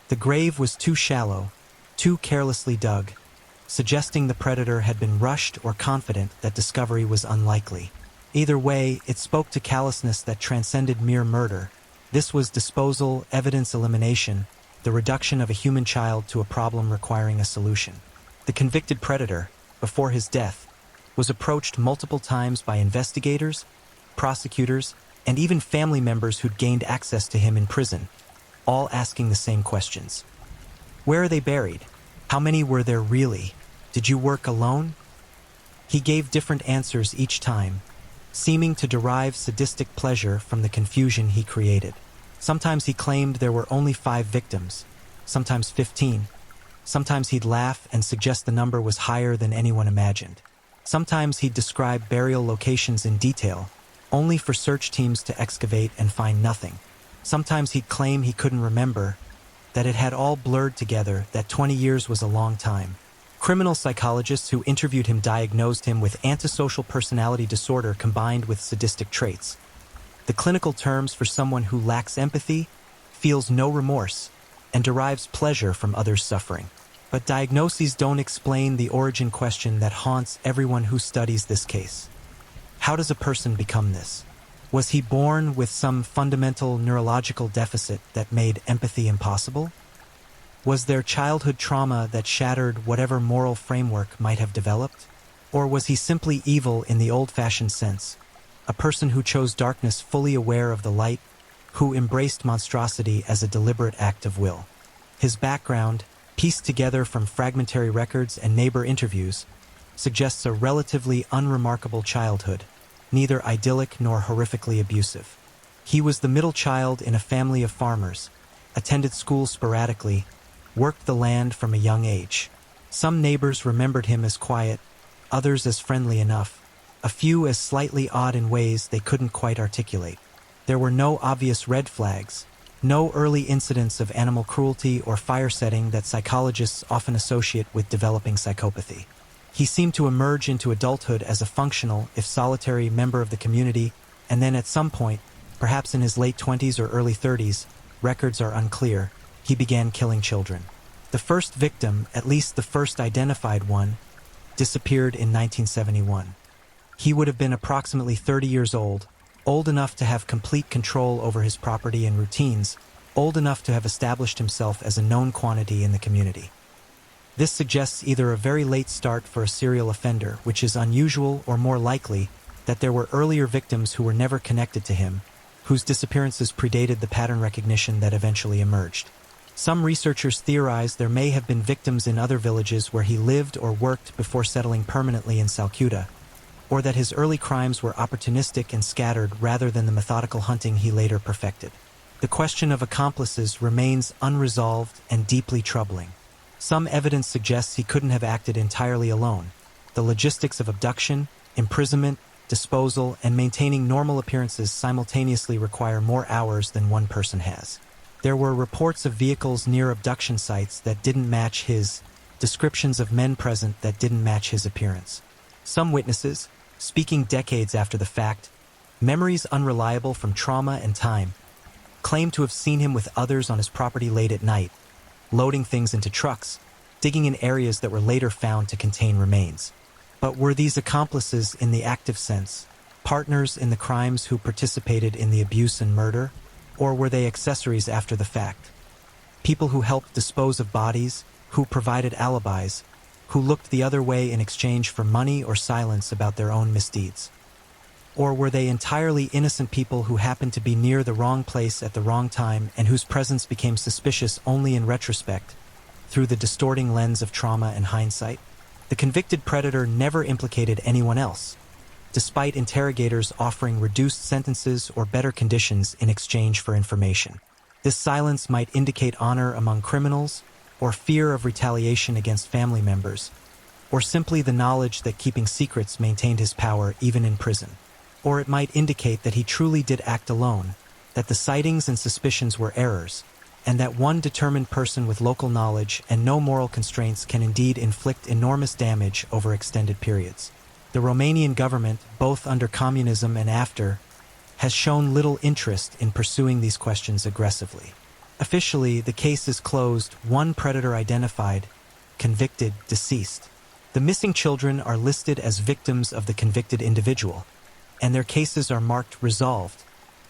Speaker 1: The grave was too shallow, too carelessly dug, suggesting the predator had been rushed or confident that discovery was unlikely. Either way, it spoke to callousness that transcended mere murder. This was disposal, evidence elimination, the reduction of a human child to a problem requiring a solution. The convicted predator, before his death, was approached multiple times by investigators, prosecutors, and even family members who'd gained access to him in prison, all asking the same questions. Where are they buried? How many were there really? Did you work alone? He gave different answers each time, seeming to derive sadistic pleasure from the confusion he created. Sometimes he claimed there were only 5 victims, sometimes 15. Sometimes he'd laugh and suggest the number was higher than anyone imagined. Sometimes he'd describe burial locations in detail, only for search teams to excavate and find nothing. Sometimes he'd claim he couldn't remember, that it had all blurred together, that 20 years was a long time. Criminal psychologists who interviewed him diagnosed him with antisocial personality disorder combined with sadistic traits. The clinical terms for someone who lacks empathy, feels no remorse, and derives pleasure from others' suffering. But diagnoses don't explain the origin question that haunts everyone who studies this case. How does a person become this? Was he born with some fundamental neurological deficit that made empathy impossible? Was there childhood trauma that shattered whatever moral framework might have developed? Or was he simply evil in the old-fashioned sense, a person who chose darkness fully aware of the light, who embraced monstrosity as a deliberate act of will? His background, pieced together from fragmentary records and neighbor interviews, suggests a relatively unremarkable childhood, neither idyllic nor horrifically abusive. He was the middle child in a family of farmers, attended school sporadically, worked the land from a young age. Some neighbors remembered him as quiet, others as friendly enough, a few as slightly odd in ways they couldn't quite articulate. There were no obvious red flags, no early incidents of animal cruelty or fire setting that psychologists often associate with developing psychopathy. He seemed to emerge into adulthood as a functional, if solitary, member of the community, and then at some point, perhaps in his late 20s or early 30s, records are unclear, he began killing children. The first victim, at least the first identified one, disappeared in 1971. He would have been approximately 30 years old enough to have complete control over his property and routines, old enough to have established himself as a known quantity in the community. This suggests either a very late start for a serial offender, which is unusual, or more likely, that there were earlier victims who were never connected to him, whose disappearances predated the pattern recognition that eventually emerged. Some researchers theorize there may have been victims in other villages where he lived or worked before settling permanently in Salcuta, or that his early crimes were opportunistic and scattered rather than the methodical hunting he later perfected. The question of accomplices remains unresolved and deeply troubling. Some evidence suggests he couldn't have acted entirely alone. The logistics of abduction, imprisonment, disposal, and maintaining normal appearances simultaneously require more hours than one person has. There were reports of vehicles near abduction sites that didn't match his, descriptions of men present that didn't match his appearance. Some witnesses, speaking decades after the fact, memories unreliable from trauma and time, claim to have seen him with others on his property late at night, loading things into trucks, digging in areas that were later found to contain remains. But were these accomplices in the active sense, partners in the crimes who participated in the abuse and murder, or were they accessories after the fact? People who helped dispose of bodies, who provided alibis, who looked the other way in exchange for money or silence about their own misdeeds? Or were they entirely innocent people who happened to be near the wrong place at the wrong time and whose presence became suspicious only in retrospect, through the distorting lens of trauma and hindsight? The convicted predator never implicated anyone else, despite interrogators offering reduced sentences or better conditions in exchange for information. This silence might indicate honor among criminals, or fear of retaliation against family members, or simply the knowledge that keeping secrets maintained his power even in prison. Or it might indicate that he truly did act alone, that the sightings and suspicions were errors, and that one determined person with local knowledge and no moral constraints can indeed inflict enormous damage over extended periods. The Romanian government, both under communism and after, has shown little interest in pursuing these questions aggressively. Officially, the case is closed, one predator identified, convicted, deceased. The missing children are listed as victims of the convicted individual, and their cases are marked resolved,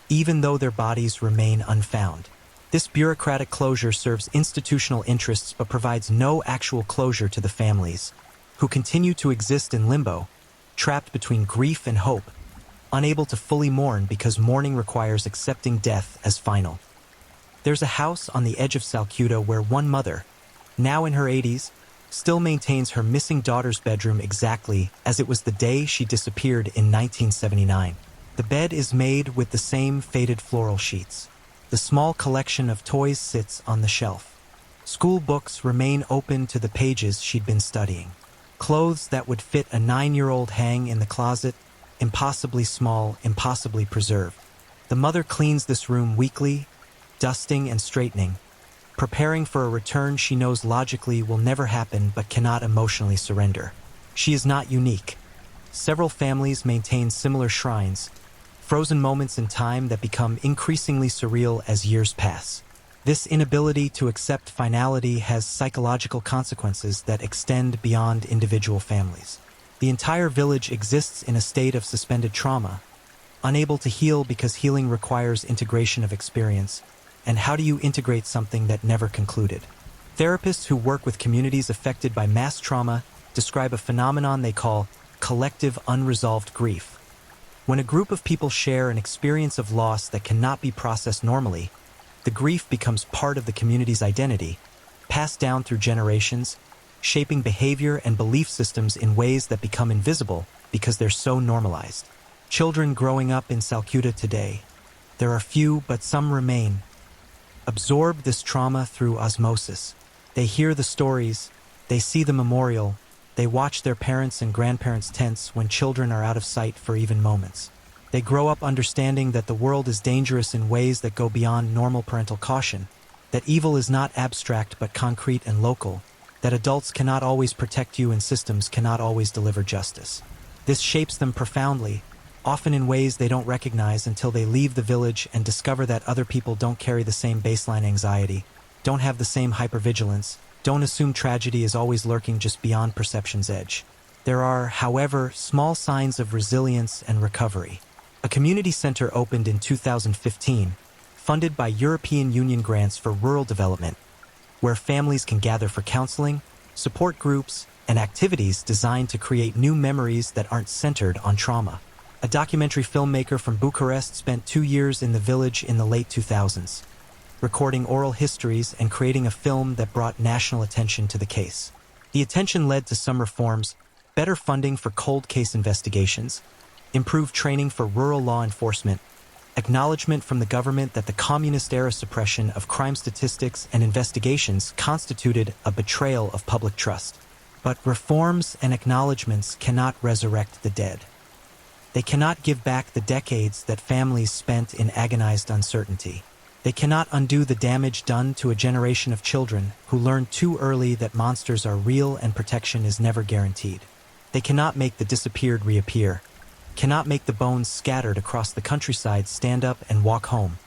Speaker 1: even though their bodies remain unfound. This bureaucratic closure serves institutional interests but provides no actual closure to the families, who continue to exist in limbo, trapped between grief and hope, unable to fully mourn because mourning requires accepting death as final. There's a house on the edge of Salcuta where one mother, now in her 80s, still maintains her missing daughter's bedroom exactly as it was the day she disappeared in 1979. The bed is made with the same faded floral sheets. The small collection of toys sits on the shelf. School books remain open to the pages she'd been studying. Clothes that would fit a 9-year-old hang in the closet, impossibly small, impossibly preserved. The mother cleans this room weekly, dusting and straightening, preparing for a return she knows logically will never happen but cannot emotionally surrender. She is not unique. Several families maintain similar shrines, frozen moments in time that become increasingly surreal as years pass. This inability to accept finality has psychological consequences that extend beyond individual families. The entire village exists in a state of suspended trauma, unable to heal because healing requires integration of experience. And how do you integrate something that never concluded? Therapists who work with communities affected by mass trauma describe a phenomenon they call collective unresolved grief. When a group of people share an experience of loss that cannot be processed normally, the grief becomes part of the community's identity, passed down through generations, shaping behavior and belief systems in ways that become invisible because they're so normalized. Children growing up in Salcuta today, there are few but some remain, absorb this trauma through osmosis. They hear the stories, they see the memorial, they watch their parents' and grandparents' tense when children are out of sight for even moments. They grow up understanding that the world is dangerous in ways that go beyond normal parental caution, that evil is not abstract but concrete and local, that adults cannot always protect you and systems cannot always deliver justice. This shapes them profoundly, often in ways they don't recognize until they leave the village and discover that other people don't carry the same baseline anxiety, don't have the same hypervigilance, don't assume tragedy is always lurking just beyond perception's edge. There are, however, small signs of resilience and recovery. A community center opened in 2015, funded by European Union grants for rural development, where families can gather for counseling, support groups, and activities designed to create new memories that aren't centered on trauma. A documentary filmmaker from Bucharest spent 2 years in the village in the late 2000s, recording oral histories and creating a film that brought national attention to the case. The attention led to some reforms, better funding for cold case investigations, improved training for rural law enforcement, acknowledgement from the government that the communist-era suppression of crime statistics and investigations constituted a betrayal of public trust. But reforms and acknowledgements cannot resurrect the dead. They cannot give back the decades that families spent in agonized uncertainty. They cannot undo the damage done to a generation of children who learned too early that monsters are real and protection is never guaranteed. They cannot make the disappeared reappear, cannot make the bones scattered across the countryside stand up and walk home,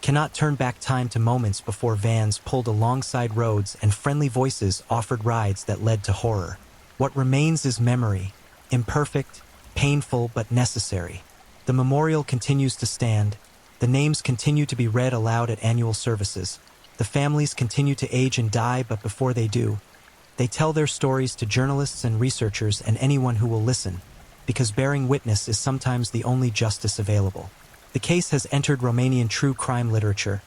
Speaker 1: cannot turn back time to moments before vans pulled alongside roads and friendly voices offered rides that led to horror. What remains is memory, imperfect, painful but necessary. The memorial continues to stand, the names continue to be read aloud at annual services, The families continue to age and die, but before they do, they tell their stories to journalists and researchers and anyone who will listen, because bearing witness is sometimes the only justice available. The case has entered Romanian true crime literature,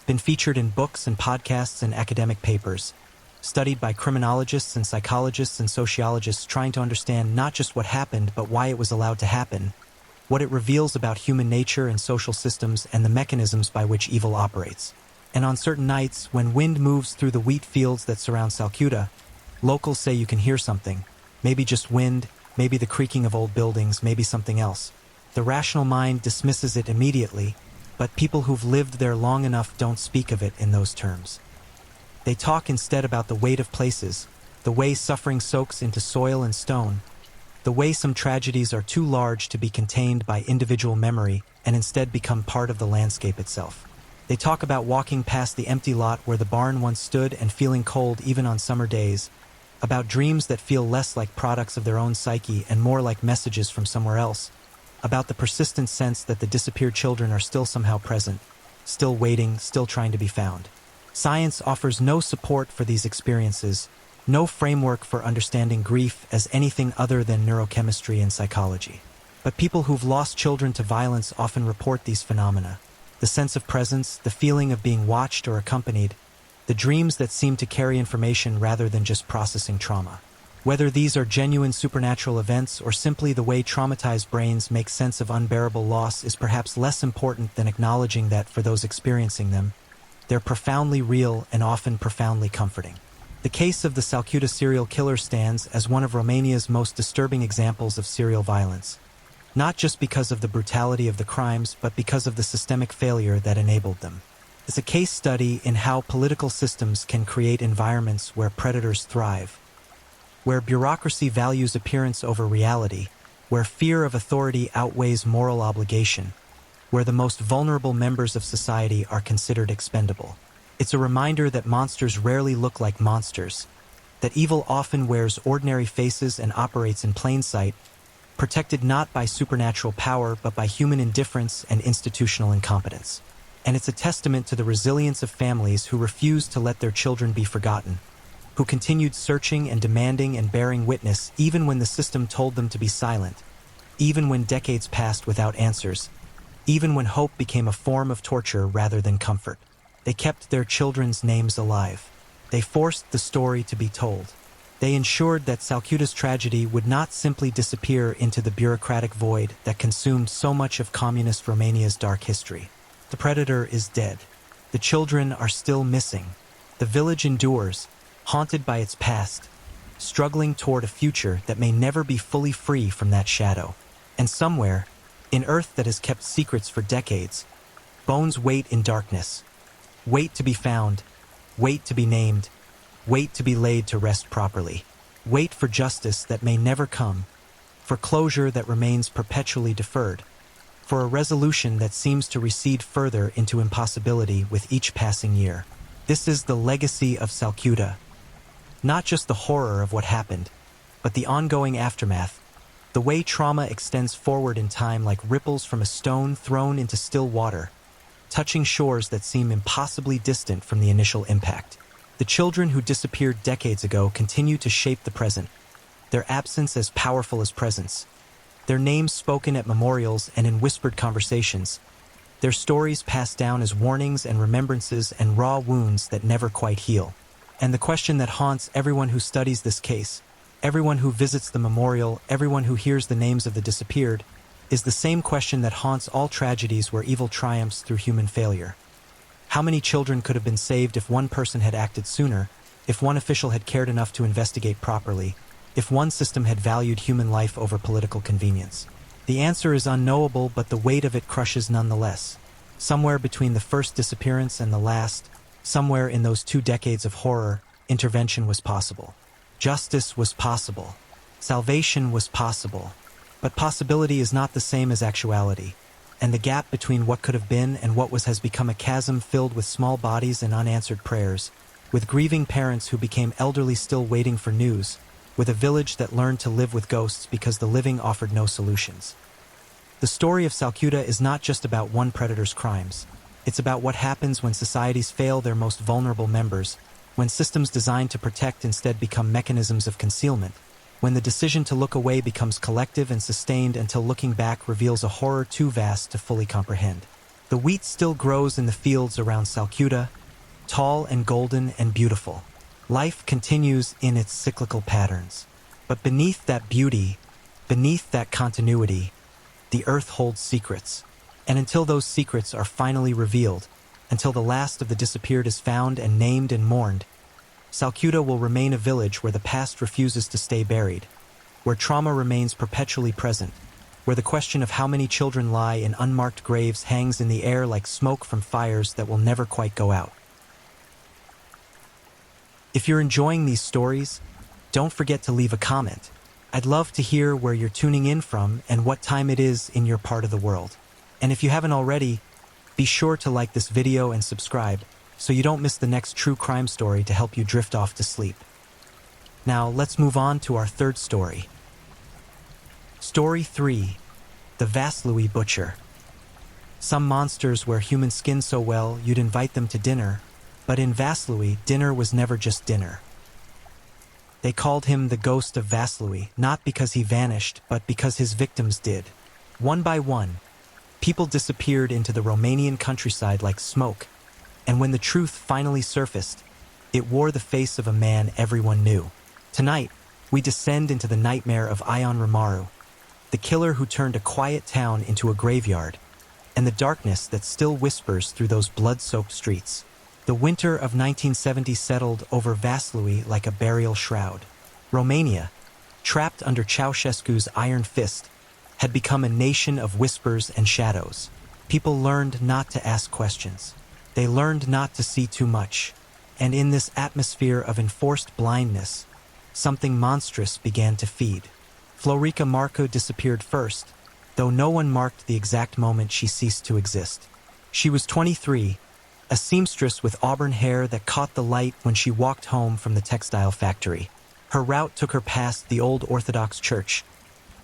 Speaker 1: been featured in books and podcasts and academic papers, studied by criminologists and psychologists and sociologists trying to understand not just what happened but why it was allowed to happen, what it reveals about human nature and social systems and the mechanisms by which evil operates. And on certain nights, when wind moves through the wheat fields that surround Salcuta, locals say you can hear something, maybe just wind, maybe the creaking of old buildings, maybe something else. The rational mind dismisses it immediately, but people who've lived there long enough don't speak of it in those terms. They talk instead about the weight of places, the way suffering soaks into soil and stone, the way some tragedies are too large to be contained by individual memory and instead become part of the landscape itself. They talk about walking past the empty lot where the barn once stood and feeling cold even on summer days, about dreams that feel less like products of their own psyche and more like messages from somewhere else, about the persistent sense that the disappeared children are still somehow present, still waiting, still trying to be found. Science offers no support for these experiences, no framework for understanding grief as anything other than neurochemistry and psychology. But people who've lost children to violence often report these phenomena. The sense of presence, the feeling of being watched or accompanied, the dreams that seem to carry information rather than just processing trauma. Whether these are genuine supernatural events or simply the way traumatized brains make sense of unbearable loss is perhaps less important than acknowledging that for those experiencing them, they're profoundly real and often profoundly comforting. The case of the Salcuta serial killer stands as one of Romania's most disturbing examples of serial violence, not just because of the brutality of the crimes, but because of the systemic failure that enabled them. It's a case study in how political systems can create environments where predators thrive, where bureaucracy values appearance over reality, where fear of authority outweighs moral obligation, where the most vulnerable members of society are considered expendable. It's a reminder that monsters rarely look like monsters, that evil often wears ordinary faces and operates in plain sight, protected not by supernatural power but by human indifference and institutional incompetence. And it's a testament to the resilience of families who refused to let their children be forgotten, who continued searching and demanding and bearing witness even when the system told them to be silent, even when decades passed without answers, even when hope became a form of torture rather than comfort. They kept their children's names alive. They forced the story to be told. They ensured that Salcuta's tragedy would not simply disappear into the bureaucratic void that consumed so much of communist Romania's dark history. The predator is dead. The children are still missing. The village endures, haunted by its past, struggling toward a future that may never be fully free from that shadow. And somewhere, in earth that has kept secrets for decades, bones wait in darkness. Wait to be found. Wait to be named. Wait to be laid to rest properly. Wait for justice that may never come, for closure that remains perpetually deferred, for a resolution that seems to recede further into impossibility with each passing year. This is the legacy of Salcuta. Not just the horror of what happened, but the ongoing aftermath, the way trauma extends forward in time like ripples from a stone thrown into still water, touching shores that seem impossibly distant from the initial impact. The children who disappeared decades ago continue to shape the present, their absence as powerful as presence, their names spoken at memorials and in whispered conversations, their stories passed down as warnings and remembrances and raw wounds that never quite heal. And the question that haunts everyone who studies this case, everyone who visits the memorial, everyone who hears the names of the disappeared, is the same question that haunts all tragedies where evil triumphs through human failure. How many children could have been saved if one person had acted sooner, if one official had cared enough to investigate properly, if one system had valued human life over political convenience? The answer is unknowable, but the weight of it crushes nonetheless. Somewhere between the first disappearance and the last, somewhere in those 2 decades of horror, intervention was possible. Justice was possible. Salvation was possible. But possibility is not the same as actuality, and the gap between what could have been and what was has become a chasm filled with small bodies and unanswered prayers, with grieving parents who became elderly still waiting for news, with a village that learned to live with ghosts because the living offered no solutions. The story of Salcuta is not just about one predator's crimes. It's about what happens when societies fail their most vulnerable members, when systems designed to protect instead become mechanisms of concealment, when the decision to look away becomes collective and sustained until looking back reveals a horror too vast to fully comprehend. The wheat still grows in the fields around Salcuta, tall and golden and beautiful. Life continues in its cyclical patterns. But beneath that beauty, beneath that continuity, the earth holds secrets. And until those secrets are finally revealed, until the last of the disappeared is found and named and mourned, Salcuta will remain a village where the past refuses to stay buried, where trauma remains perpetually present, where the question of how many children lie in unmarked graves hangs in the air like smoke from fires that will never quite go out. If you're enjoying these stories, don't forget to leave a comment. I'd love to hear where you're tuning in from and what time it is in your part of the world. And if you haven't already, be sure to like this video and subscribe so you don't miss the next true crime story to help you drift off to sleep. Now, let's move on to our third story. Story 3. The Vaslui Butcher. Some monsters wear human skin so well you'd invite them to dinner, but in Vaslui, dinner was never just dinner. They called him the Ghost of Vaslui, not because he vanished, but because his victims did. One by one, people disappeared into the Romanian countryside like smoke, and when the truth finally surfaced, it wore the face of a man everyone knew. Tonight, we descend into the nightmare of Ion Romaru, the killer who turned a quiet town into a graveyard, and the darkness that still whispers through those blood-soaked streets. The winter of 1970 settled over Vaslui like a burial shroud. Romania, trapped under Ceausescu's iron fist, had become a nation of whispers and shadows. People learned not to ask questions. They learned not to see too much. And in this atmosphere of enforced blindness, something monstrous began to feed. Florica Marco disappeared first, though no one marked the exact moment she ceased to exist. She was 23, a seamstress with auburn hair that caught the light when she walked home from the textile factory. Her route took her past the old Orthodox church,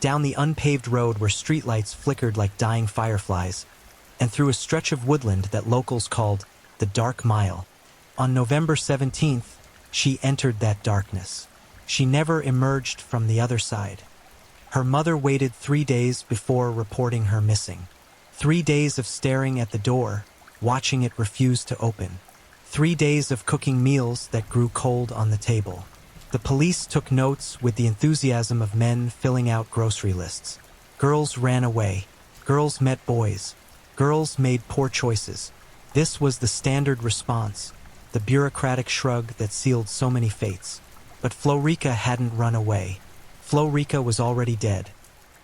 Speaker 1: down the unpaved road where streetlights flickered like dying fireflies, and through a stretch of woodland that locals called the Dark Mile. On November 17th, she entered that darkness. She never emerged from the other side. Her mother waited 3 days before reporting her missing. 3 days of staring at the door, watching it refuse to open. 3 days of cooking meals that grew cold on the table. The police took notes with the enthusiasm of men filling out grocery lists. Girls ran away. Girls met boys. Girls made poor choices. This was the standard response, the bureaucratic shrug that sealed so many fates. But Florica hadn't run away. Florica was already dead,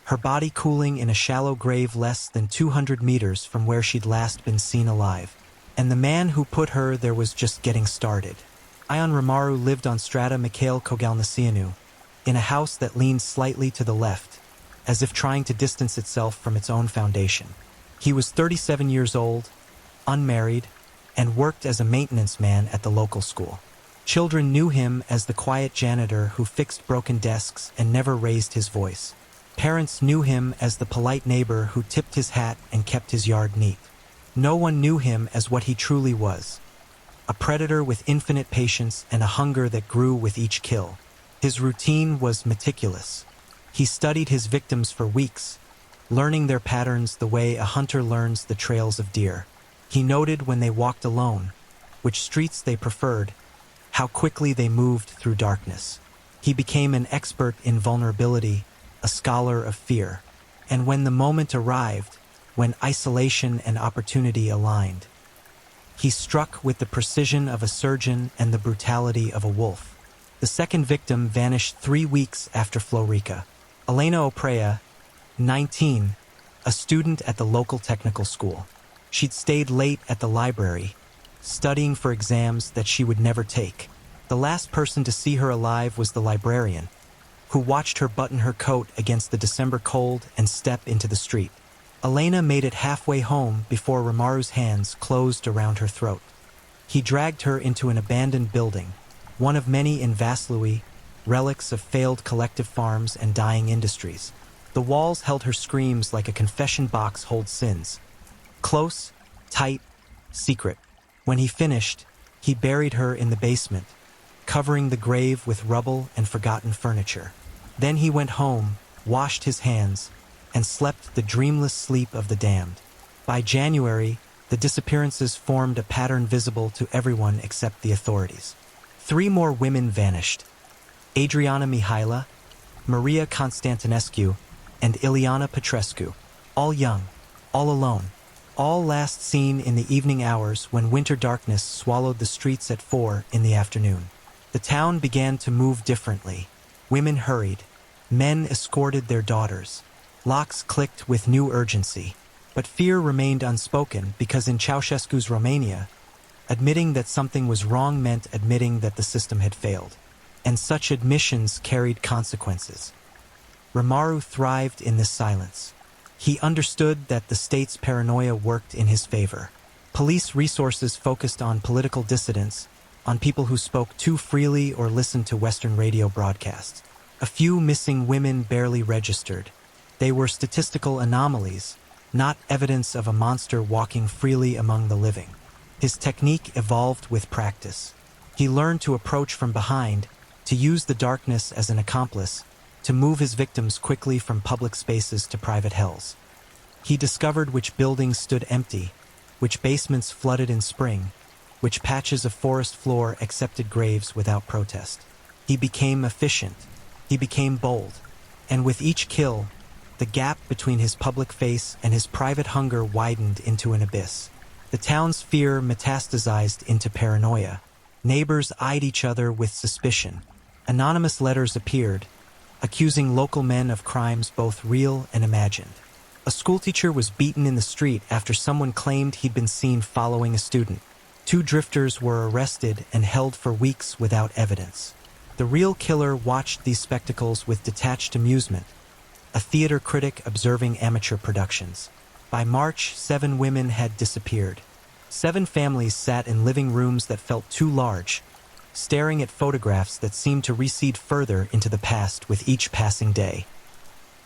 Speaker 1: her body cooling in a shallow grave less than 200 meters from where she'd last been seen alive. And the man who put her there was just getting started. Ion Romaru lived on Strada Mikhail Kogalnasianu, in a house that leaned slightly to the left, as if trying to distance itself from its own foundation. He was 37 years old, unmarried, and worked as a maintenance man at the local school. Children knew him as the quiet janitor who fixed broken desks and never raised his voice. Parents knew him as the polite neighbor who tipped his hat and kept his yard neat. No one knew him as what he truly was, a predator with infinite patience and a hunger that grew with each kill. His routine was meticulous. He studied his victims for weeks, learning their patterns the way a hunter learns the trails of deer. He noted when they walked alone, which streets they preferred, how quickly they moved through darkness. He became an expert in vulnerability, a scholar of fear. And when the moment arrived, when isolation and opportunity aligned, he struck with the precision of a surgeon and the brutality of a wolf. The second victim vanished 3 weeks after Florica. Elena Oprea, 19, a student at the local technical school. She'd stayed late at the library, studying for exams that she would never take. The last person to see her alive was the librarian, who watched her button her coat against the December cold and step into the street. Elena made it halfway home before Romaru's hands closed around her throat. He dragged her into an abandoned building, one of many in Vaslui, relics of failed collective farms and dying industries. The walls held her screams like a confession box holds sins. Close, tight, secret. When he finished, he buried her in the basement, covering the grave with rubble and forgotten furniture. Then he went home, washed his hands, and slept the dreamless sleep of the damned. By January, the disappearances formed a pattern visible to everyone except the authorities. 3 more women vanished: Adriana Mihaila, Maria Constantinescu, and Ileana Petrescu, all young, all alone, all last seen in the evening hours when winter darkness swallowed the streets at 4 in the afternoon. The town began to move differently. Women hurried. Men escorted their daughters. Locks clicked with new urgency. But fear remained unspoken because in Ceausescu's Romania, admitting that something was wrong meant admitting that the system had failed. And such admissions carried consequences. Romaru thrived in this silence. He understood that the state's paranoia worked in his favor. Police resources focused on political dissidents, on people who spoke too freely or listened to Western radio broadcasts. A few missing women barely registered. They were statistical anomalies, not evidence of a monster walking freely among the living. His technique evolved with practice. He learned to approach from behind, to use the darkness as an accomplice, to move his victims quickly from public spaces to private hells. He discovered which buildings stood empty, which basements flooded in spring, which patches of forest floor accepted graves without protest. He became efficient. He became bold. And with each kill, the gap between his public face and his private hunger widened into an abyss. The town's fear metastasized into paranoia. Neighbors eyed each other with suspicion. Anonymous letters appeared, accusing local men of crimes both real and imagined. A schoolteacher was beaten in the street after someone claimed he'd been seen following a student. 2 drifters were arrested and held for weeks without evidence. The real killer watched these spectacles with detached amusement, a theater critic observing amateur productions. By March, 7 women had disappeared. 7 families sat in living rooms that felt too large, staring at photographs that seemed to recede further into the past with each passing day.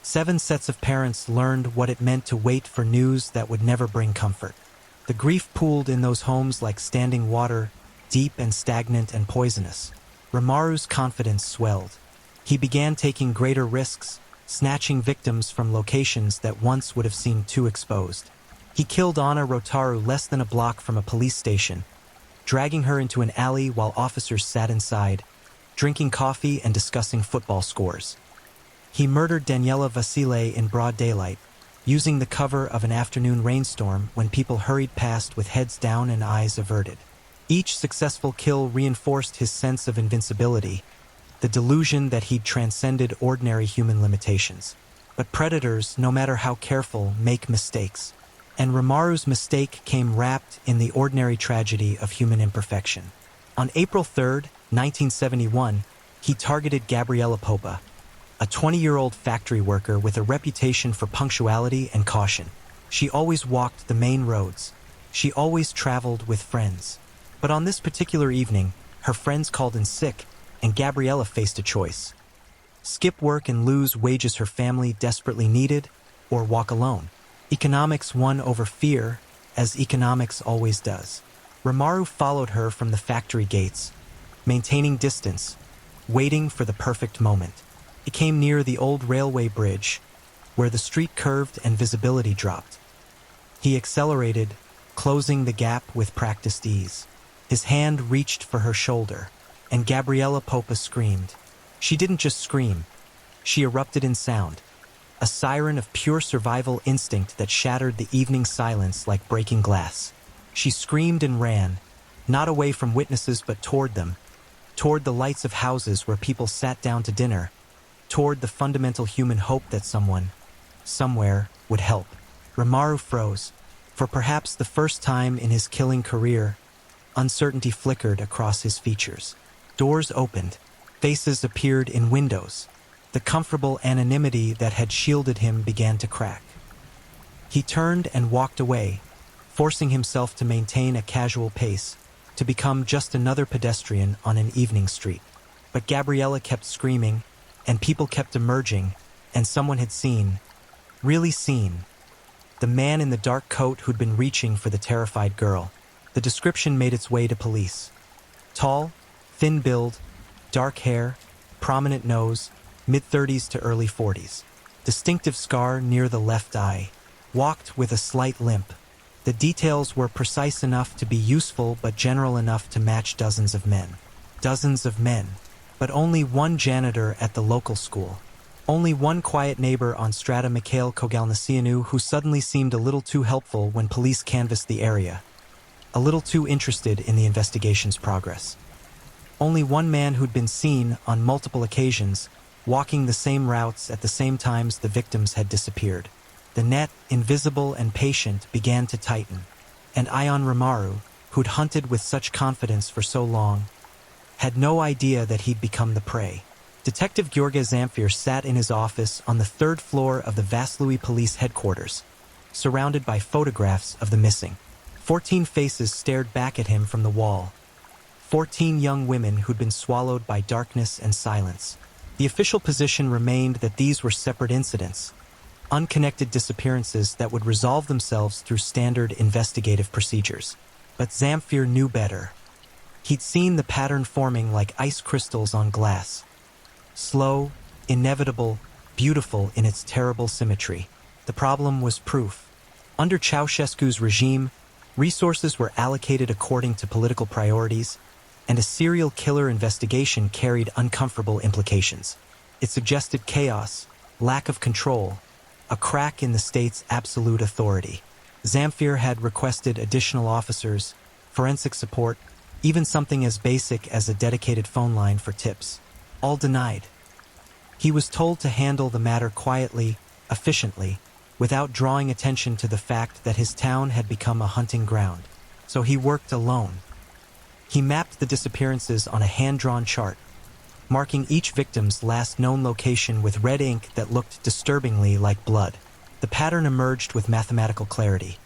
Speaker 1: 7 sets of parents learned what it meant to wait for news that would never bring comfort. The grief pooled in those homes like standing water, deep and stagnant and poisonous. Romaru's confidence swelled. He began taking greater risks, snatching victims from locations that once would have seemed too exposed. He killed Anna Rotaru less than a block from a police station, dragging her into an alley while officers sat inside, drinking coffee and discussing football scores. He murdered Daniela Vasile in broad daylight, using the cover of an afternoon rainstorm when people hurried past with heads down and eyes averted. Each successful kill reinforced his sense of invincibility, the delusion that he'd transcended ordinary human limitations. But predators, no matter how careful, make mistakes. And Romaru's mistake came wrapped in the ordinary tragedy of human imperfection. On April 3, 1971, he targeted Gabriella Popa, a 20-year-old factory worker with a reputation for punctuality and caution. She always walked the main roads. She always traveled with friends. But on this particular evening, her friends called in sick, and Gabriella faced a choice: skip work and lose wages her family desperately needed, or walk alone. Economics won over fear, as economics always does. Romaru followed her from the factory gates, maintaining distance, waiting for the perfect moment. He came near the old railway bridge, where the street curved and visibility dropped. He accelerated, closing the gap with practiced ease. His hand reached for her shoulder, and Gabriella Popa screamed. She didn't just scream. She erupted in sound, a siren of pure survival instinct that shattered the evening silence like breaking glass. She screamed and ran, not away from witnesses but toward them, toward the lights of houses where people sat down to dinner, toward the fundamental human hope that someone, somewhere, would help. Romaru froze. For perhaps the first time in his killing career, uncertainty flickered across his features. Doors opened. Faces appeared in windows. The comfortable anonymity that had shielded him began to crack. He turned and walked away, forcing himself to maintain a casual pace, to become just another pedestrian on an evening street. But Gabriella kept screaming, and people kept emerging, and someone had seen, really seen, the man in the dark coat who'd been reaching for the terrified girl. The description made its way to police. Tall, thin build, dark hair, prominent nose, mid-30s to early 40s. Distinctive scar near the left eye. Walked with a slight limp. The details were precise enough to be useful but general enough to match dozens of men. Dozens of men. But only one janitor at the local school. Only one quiet neighbor on Strata Mikhail Kogalnasianu who suddenly seemed a little too helpful when police canvassed the area. A little too interested in the investigation's progress. Only one man who'd been seen, on multiple occasions, walking the same routes at the same times the victims had disappeared. The net, invisible and patient, began to tighten. And Ion Ramaru, who'd hunted with such confidence for so long, had no idea that he'd become the prey. Detective Gheorghe Zamfir sat in his office on the third floor of the Vaslui Police Headquarters, surrounded by photographs of the missing. 14 faces stared back at him from the wall. 14 young women who'd been swallowed by darkness and silence. The official position remained that these were separate incidents, unconnected disappearances that would resolve themselves through standard investigative procedures. But Zamfir knew better. He'd seen the pattern forming like ice crystals on glass. Slow, inevitable, beautiful in its terrible symmetry. The problem was proof. Under Ceausescu's regime, resources were allocated according to political priorities, and a serial killer investigation carried uncomfortable implications. It suggested chaos, lack of control, a crack in the state's absolute authority. Zamfir had requested additional officers, forensic support, even something as basic as a dedicated phone line for tips. All denied. He was told to handle the matter quietly, efficiently, without drawing attention to the fact that his town had become a hunting ground. So he worked alone. He mapped the disappearances on a hand-drawn chart, marking each victim's last known location with red ink that looked disturbingly like blood. The pattern emerged with mathematical clarity.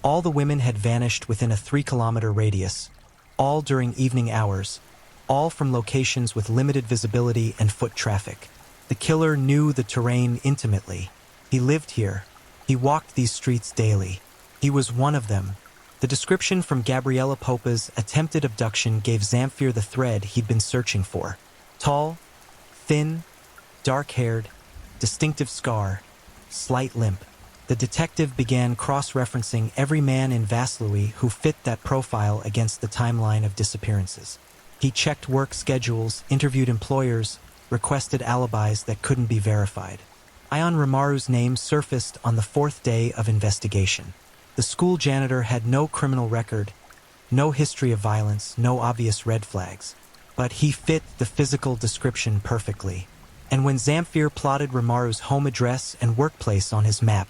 Speaker 1: All the women had vanished within a 3-kilometer radius, all during evening hours, all from locations with limited visibility and foot traffic. The killer knew the terrain intimately. He lived here. He walked these streets daily. He was one of them. The description from Gabriela Popa's attempted abduction gave Zamfir the thread he'd been searching for. Tall, thin, dark-haired, distinctive scar, slight limp. The detective began cross-referencing every man in Vaslui who fit that profile against the timeline of disappearances. He checked work schedules, interviewed employers, requested alibis that couldn't be verified. Ion Ramaru's name surfaced on the 4th day of investigation. The school janitor had no criminal record, no history of violence, no obvious red flags. But he fit the physical description perfectly. And when Zamfir plotted Ramaru's home address and workplace on his map,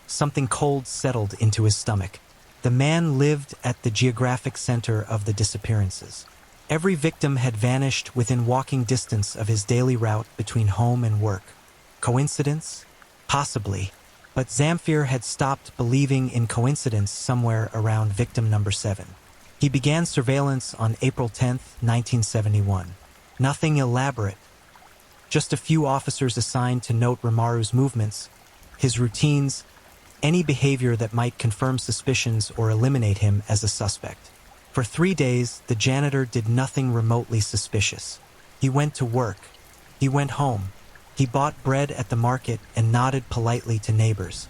Speaker 1: something cold settled into his stomach. The man lived at the geographic center of the disappearances. Every victim had vanished within walking distance of his daily route between home and work. Coincidence? Possibly. But Zamfir had stopped believing in coincidence somewhere around victim number 7. He began surveillance on April 10, 1971. Nothing elaborate. Just a few officers assigned to note Ramaru's movements, his routines, any behavior that might confirm suspicions or eliminate him as a suspect. For 3 days, the janitor did nothing remotely suspicious. He went to work. He went home. He bought bread at the market and nodded politely to neighbors.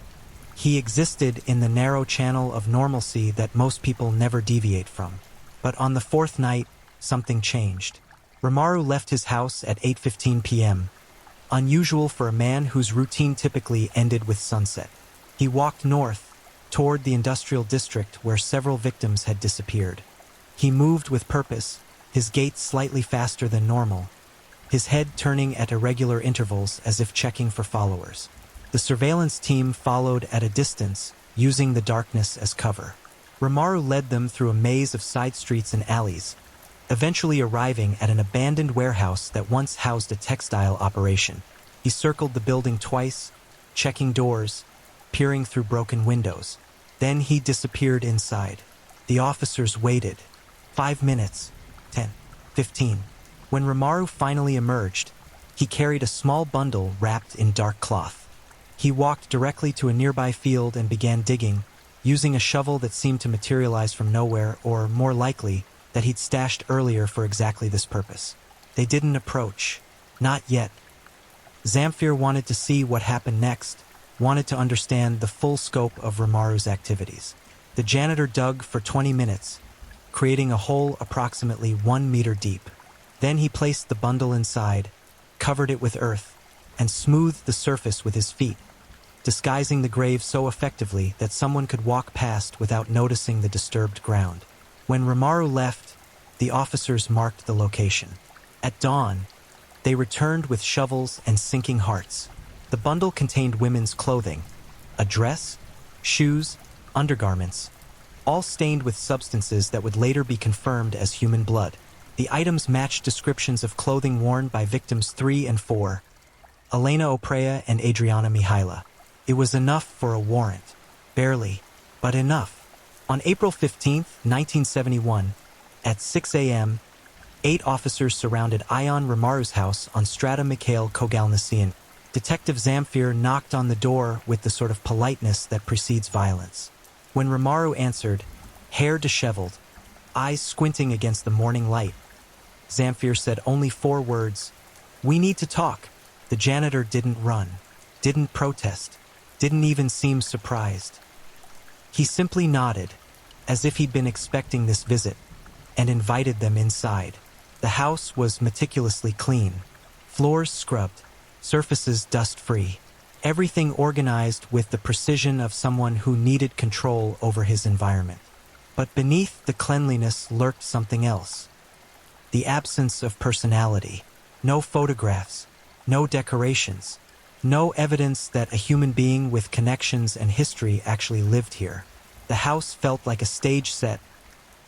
Speaker 1: He existed in the narrow channel of normalcy that most people never deviate from. But on the 4th night, something changed. Ramaru left his house at 8:15 p.m., unusual for a man whose routine typically ended with sunset. He walked north, toward the industrial district where several victims had disappeared. He moved with purpose, his gait slightly faster than normal, his head turning at irregular intervals as if checking for followers. The surveillance team followed at a distance, using the darkness as cover. Ramaru led them through a maze of side streets and alleys, eventually arriving at an abandoned warehouse that once housed a textile operation. He circled the building twice, checking doors, peering through broken windows. Then he disappeared inside. The officers waited. 5 minutes, 10, 15. When Ramaru finally emerged, he carried a small bundle wrapped in dark cloth. He walked directly to a nearby field and began digging, using a shovel that seemed to materialize from nowhere, or, more likely, that he'd stashed earlier for exactly this purpose. They didn't approach. Not yet. Zamfir wanted to see what happened next, wanted to understand the full scope of Rimaru's activities. The janitor dug for 20 minutes, creating a hole approximately 1 meter deep. Then he placed the bundle inside, covered it with earth, and smoothed the surface with his feet, disguising the grave so effectively that someone could walk past without noticing the disturbed ground. When Rimaru left, the officers marked the location. At dawn, they returned with shovels and sinking hearts. The bundle contained women's clothing, a dress, shoes, undergarments, all stained with substances that would later be confirmed as human blood. The items matched descriptions of clothing worn by victims 3 and 4, Elena Oprea and Adriana Mihaila. It was enough for a warrant. Barely, but enough. On April 15, 1971, at 6 a.m., 8 officers surrounded Ion Rimaru's house on Strata Mikhail Kogalnasian. Detective Zamfir knocked on the door with the sort of politeness that precedes violence. When Rimaru answered, hair disheveled, eyes squinting against the morning light, Zamfir said only 4 words, "We need to talk." The janitor didn't run, didn't protest, didn't even seem surprised. He simply nodded, as if he'd been expecting this visit, and invited them inside. The house was meticulously clean, floors scrubbed, surfaces dust-free, everything organized with the precision of someone who needed control over his environment. But beneath the cleanliness lurked something else. The absence of personality. No photographs, no decorations, no evidence that a human being with connections and history actually lived here. The house felt like a stage set,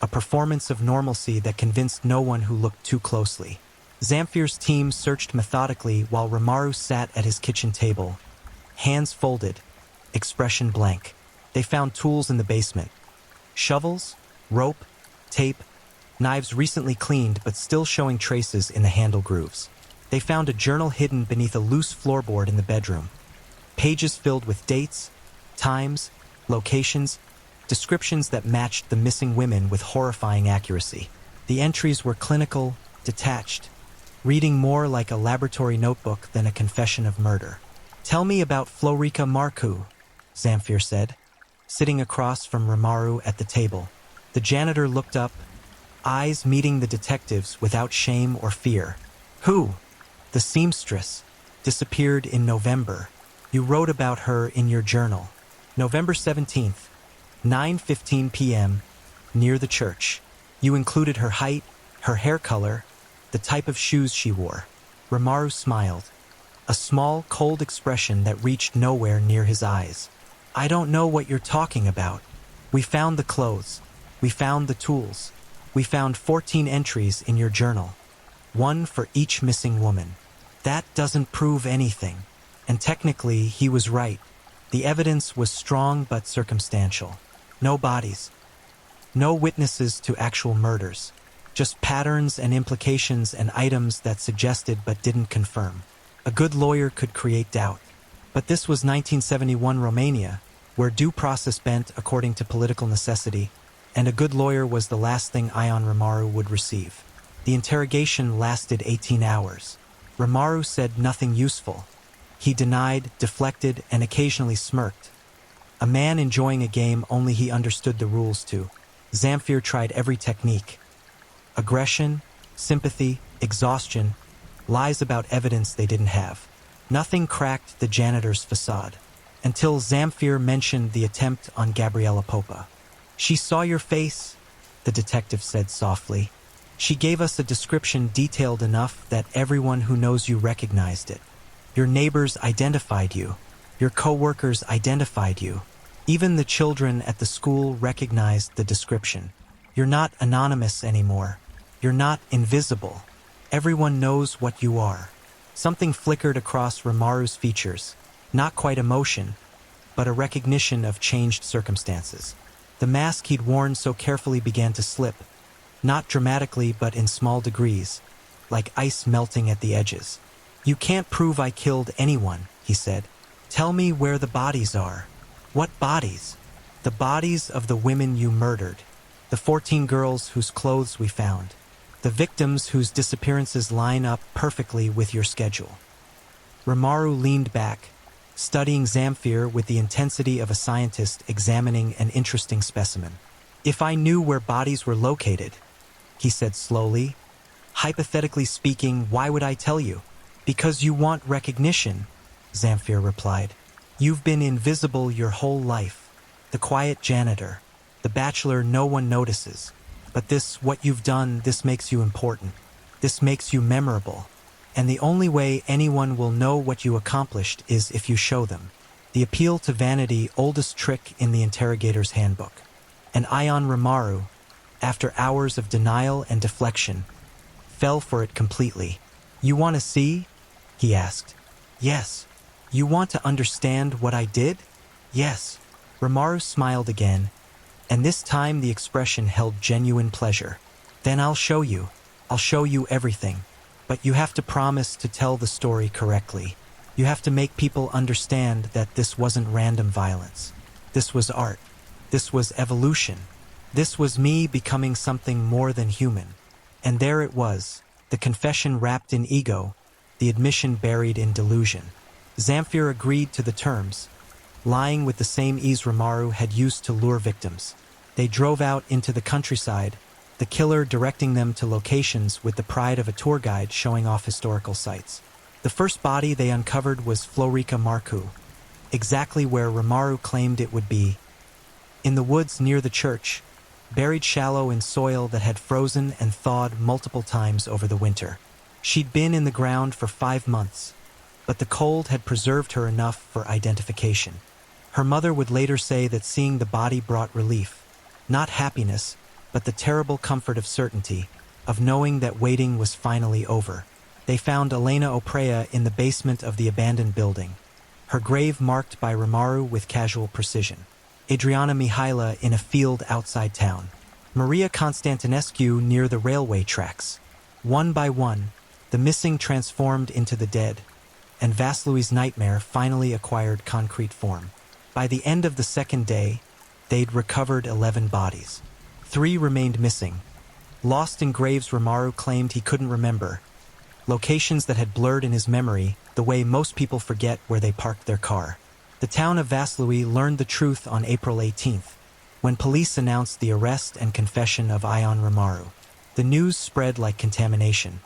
Speaker 1: a performance of normalcy that convinced no one who looked too closely. Zamfir's team searched methodically while Rimaru sat at his kitchen table, hands folded, expression blank. They found tools in the basement. Shovels, rope, tape, knives recently cleaned but still showing traces in the handle grooves. They found a journal hidden beneath a loose floorboard in the bedroom. Pages filled with dates, times, locations, descriptions that matched the missing women with horrifying accuracy. The entries were clinical, detached, reading more like a laboratory notebook than a confession of murder. "Tell me about Florica Marcu," Zamfir said, sitting across from Rimaru at the table. The janitor looked up, eyes meeting the detectives without shame or fear. "Who?" "The seamstress. Disappeared in November. You wrote about her in your journal. November 17th, 9:15 p.m., near the church. You included her height, her hair color, the type of shoes she wore." Rimaru smiled, a small, cold expression that reached nowhere near his eyes. "I don't know what you're talking about. We found the clothes. We found the tools. We found 14 entries in your journal. 1 for each missing woman. That doesn't prove anything." And technically, he was right. The evidence was strong but circumstantial. No bodies. No witnesses to actual murders. Just patterns and implications and items that suggested but didn't confirm. A good lawyer could create doubt. But this was 1971 Romania, where due process bent according to political necessity, and a good lawyer was the last thing Ion Rimaru would receive. The interrogation lasted 18 hours. Rimaru said nothing useful. He denied, deflected, and occasionally smirked. A man enjoying a game only he understood the rules to. Zamfir tried every technique. Aggression, sympathy, exhaustion, lies about evidence they didn't have. Nothing cracked the janitor's facade. Until Zamfir mentioned the attempt on Gabriela Popa. "She saw your face," the detective said softly. "She gave us a description detailed enough that everyone who knows you recognized it. Your neighbors identified you. Your co-workers identified you. Even the children at the school recognized the description. You're not anonymous anymore. You're not invisible. Everyone knows what you are." Something flickered across Rimaru's features. Not quite emotion, but a recognition of changed circumstances. The mask he'd worn so carefully began to slip, not dramatically but in small degrees, like ice melting at the edges. "You can't prove I killed anyone," he said. "Tell me where the bodies are." "What bodies?" The bodies of the women you murdered, the 14 girls whose clothes we found, the victims whose disappearances line up perfectly with your schedule. Rimuru leaned back, studying Zamfir with the intensity of a scientist examining an interesting specimen. If I knew where bodies were located, he said slowly, hypothetically speaking, why would I tell you? Because you want recognition, Zamfir replied. You've been invisible your whole life. The quiet janitor, the bachelor no one notices. But this, what you've done, this makes you important. This makes you memorable. And the only way anyone will know what you accomplished is if you show them. The appeal to vanity, oldest trick in the interrogator's handbook. And Ion Rimaru, after hours of denial and deflection, fell for it completely. You want to see? He asked. Yes. You want to understand what I did? Yes. Rimaru smiled again, and this time the expression held genuine pleasure. Then I'll show you. I'll show you everything. But you have to promise to tell the story correctly. You have to make people understand that this wasn't random violence. This was art. This was evolution. This was me becoming something more than human. And there it was, the confession wrapped in ego, the admission buried in delusion. Zamfir agreed to the terms, lying with the same ease Rimaru had used to lure victims. They drove out into the countryside, the killer directing them to locations with the pride of a tour guide showing off historical sites. The first body they uncovered was Florica Marcu, exactly where Rimaru claimed it would be. In the woods near the church, buried shallow in soil that had frozen and thawed multiple times over the winter. She'd been in the ground for 5 months, but the cold had preserved her enough for identification. Her mother would later say that seeing the body brought relief, not happiness, but the terrible comfort of certainty, of knowing that waiting was finally over. They found Elena Oprea in the basement of the abandoned building, her grave marked by Rimaru with casual precision. Adriana Mihaila in a field outside town. Maria Constantinescu near the railway tracks. One by one, the missing transformed into the dead, and Vaslui's nightmare finally acquired concrete form. By the end of the second day, they'd recovered 11 bodies. 3 remained missing. Lost in graves Rimaru claimed he couldn't remember. Locations that had blurred in his memory, the way most people forget where they parked their car. The town of Vaslui learned the truth on April 18th, when police announced the arrest and confession of Ion Rimaru. The news spread like contamination.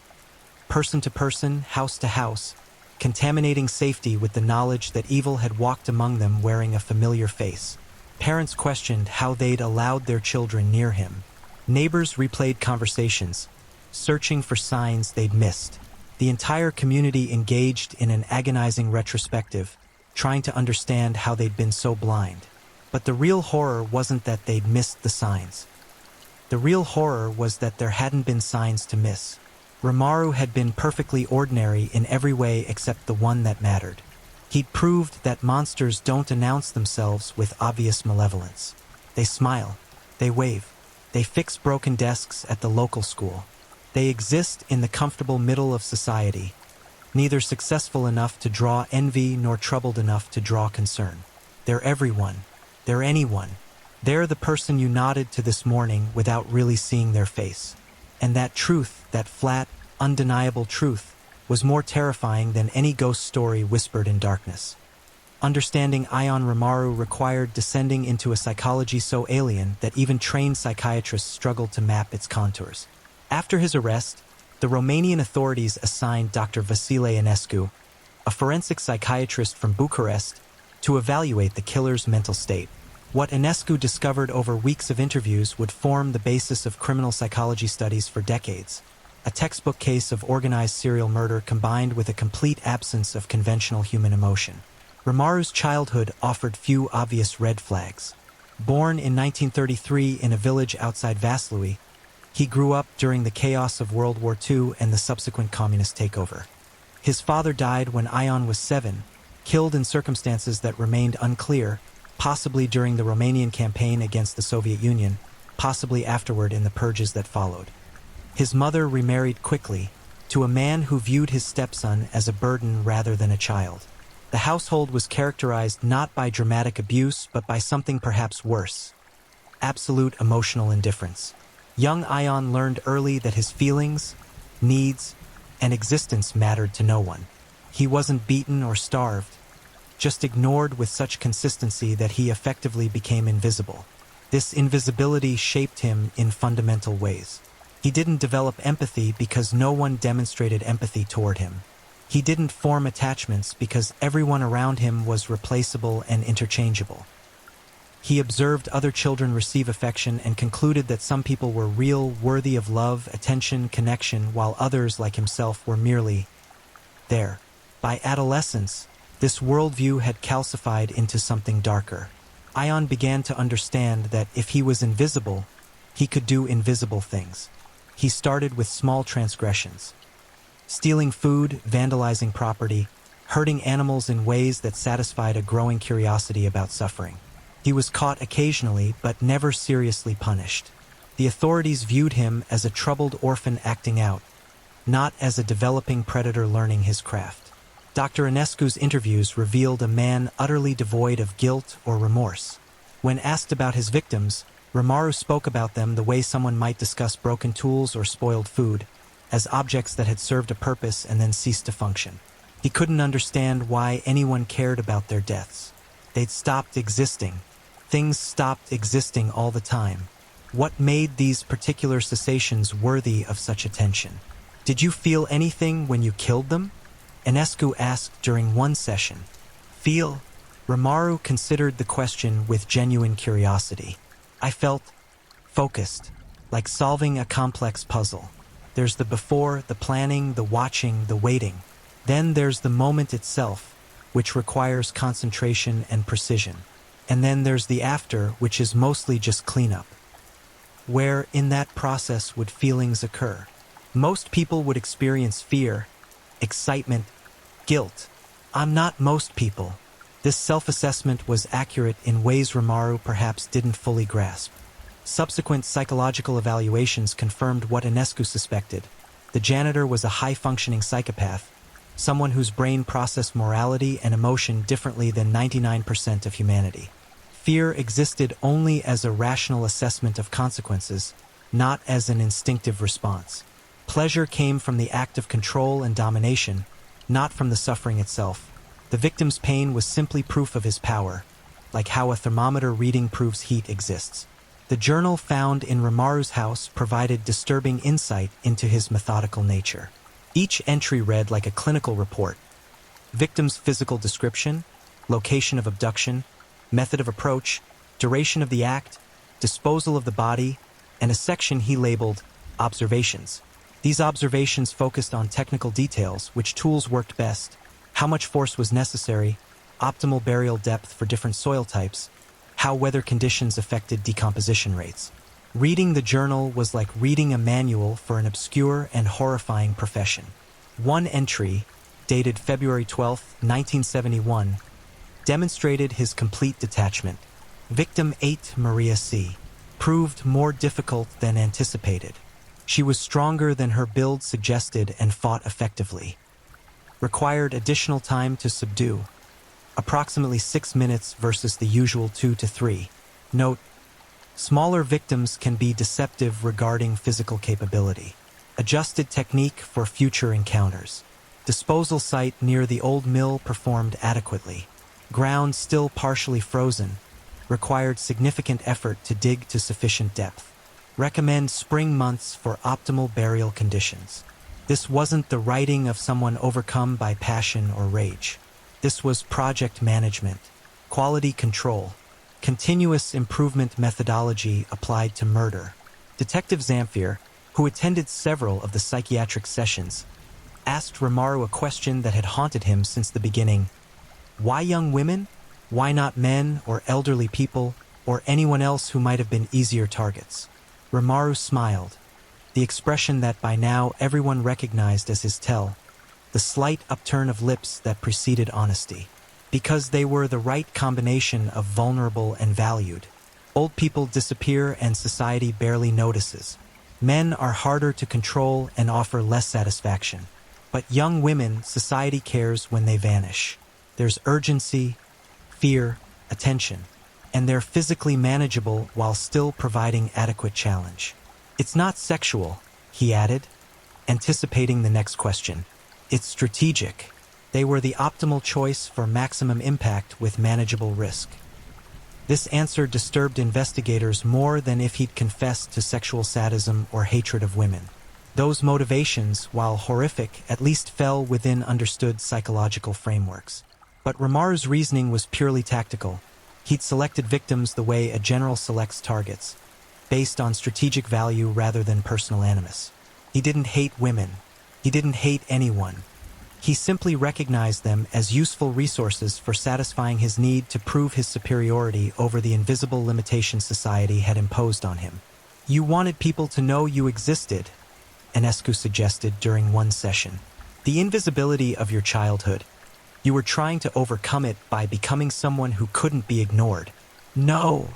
Speaker 1: Person to person, house to house, contaminating safety with the knowledge that evil had walked among them wearing a familiar face. Parents questioned how they'd allowed their children near him. Neighbors replayed conversations, searching for signs they'd missed. The entire community engaged in an agonizing retrospective, trying to understand how they'd been so blind. But the real horror wasn't that they'd missed the signs. The real horror was that there hadn't been signs to miss. Rimaru had been perfectly ordinary in every way except the one that mattered. He'd proved that monsters don't announce themselves with obvious malevolence. They smile, they wave, they fix broken desks at the local school. They exist in the comfortable middle of society, neither successful enough to draw envy nor troubled enough to draw concern. They're everyone. They're anyone. They're the person you nodded to this morning without really seeing their face. And that truth, that flat, undeniable truth, was more terrifying than any ghost story whispered in darkness. Understanding Ion Rimaru required descending into a psychology so alien that even trained psychiatrists struggled to map its contours. After his arrest, the Romanian authorities assigned Dr. Vasile Enescu, a forensic psychiatrist from Bucharest, to evaluate the killer's mental state. What Enescu discovered over weeks of interviews would form the basis of criminal psychology studies for decades. A textbook case of organized serial murder combined with a complete absence of conventional human emotion. Rimaru's childhood offered few obvious red flags. Born in 1933 in a village outside Vaslui, he grew up during the chaos of World War II and the subsequent communist takeover. His father died when Ion was 7, killed in circumstances that remained unclear, possibly during the Romanian campaign against the Soviet Union, possibly afterward in the purges that followed. His mother remarried quickly, to a man who viewed his stepson as a burden rather than a child. The household was characterized not by dramatic abuse, but by something perhaps worse: absolute emotional indifference. Young Ion learned early that his feelings, needs, and existence mattered to no one. He wasn't beaten or starved, just ignored with such consistency that he effectively became invisible. This invisibility shaped him in fundamental ways. He didn't develop empathy because no one demonstrated empathy toward him. He didn't form attachments because everyone around him was replaceable and interchangeable. He observed other children receive affection and concluded that some people were real, worthy of love, attention, connection, while others, like himself, were merely there. By adolescence, this worldview had calcified into something darker. Ion began to understand that if he was invisible, he could do invisible things. He started with small transgressions: stealing food, vandalizing property, hurting animals in ways that satisfied a growing curiosity about suffering. He was caught occasionally, but never seriously punished. The authorities viewed him as a troubled orphan acting out, not as a developing predator learning his craft. Dr. Ionescu's interviews revealed a man utterly devoid of guilt or remorse. When asked about his victims, Rimuru spoke about them the way someone might discuss broken tools or spoiled food, as objects that had served a purpose and then ceased to function. He couldn't understand why anyone cared about their deaths. They'd stopped existing. Things stopped existing all the time. What made these particular cessations worthy of such attention? "Did you feel anything when you killed them?" Ionescu asked during one session. "Feel?" Rimuru considered the question with genuine curiosity. "I felt focused, like solving a complex puzzle. There's the before, the planning, the watching, the waiting. Then there's the moment itself, which requires concentration and precision. And then there's the after, which is mostly just cleanup." Where in that process would feelings occur? Most people would experience fear, excitement, guilt. I'm not most people. This self-assessment was accurate in ways Rimuru perhaps didn't fully grasp. Subsequent psychological evaluations confirmed what Ionescu suspected. The janitor was a high-functioning psychopath, someone whose brain processed morality and emotion differently than 99% of humanity. Fear existed only as a rational assessment of consequences, not as an instinctive response. Pleasure came from the act of control and domination, not from the suffering itself. The victim's pain was simply proof of his power, like how a thermometer reading proves heat exists. The journal found in Rimuru's house provided disturbing insight into his methodical nature. Each entry read like a clinical report: victim's physical description, location of abduction, method of approach, duration of the act, disposal of the body, and a section he labeled observations. These observations focused on technical details: which tools worked best, how much force was necessary, optimal burial depth for different soil types, how weather conditions affected decomposition rates. Reading the journal was like reading a manual for an obscure and horrifying profession. One entry, dated February 12, 1971, demonstrated his complete detachment. Victim 8, Maria C., proved more difficult than anticipated. She was stronger than her build suggested and fought effectively. Required additional time to subdue, approximately 6 minutes versus the usual 2 to 3. Note: smaller victims can be deceptive regarding physical capability. Adjusted technique for future encounters. Disposal site near the old mill performed adequately. Ground still partially frozen. Required significant effort to dig to sufficient depth. Recommend spring months for optimal burial conditions. This wasn't the writing of someone overcome by passion or rage. This was project management, quality control, continuous improvement methodology applied to murder. Detective Zamfir, who attended several of the psychiatric sessions, asked Rimuru a question that had haunted him since the beginning: why young women? Why not men or elderly people or anyone else who might have been easier targets? Rimuru smiled, the expression that by now everyone recognized as his tell, the slight upturn of lips that preceded honesty. Because they were the right combination of vulnerable and valued. Old people disappear and society barely notices. Men are harder to control and offer less satisfaction. But young women, society cares when they vanish. There's urgency, fear, attention, and they're physically manageable while still providing adequate challenge. It's not sexual, he added, anticipating the next question. It's strategic. They were the optimal choice for maximum impact with manageable risk. This answer disturbed investigators more than if he'd confessed to sexual sadism or hatred of women. Those motivations, while horrific, at least fell within understood psychological frameworks. But Ramaru's reasoning was purely tactical. He'd selected victims the way a general selects targets, based on strategic value rather than personal animus. He didn't hate women. He didn't hate anyone. He simply recognized them as useful resources for satisfying his need to prove his superiority over the invisible limitations society had imposed on him. You wanted people to know you existed, Enescu suggested during one session. The invisibility of your childhood. You were trying to overcome it by becoming someone who couldn't be ignored. No,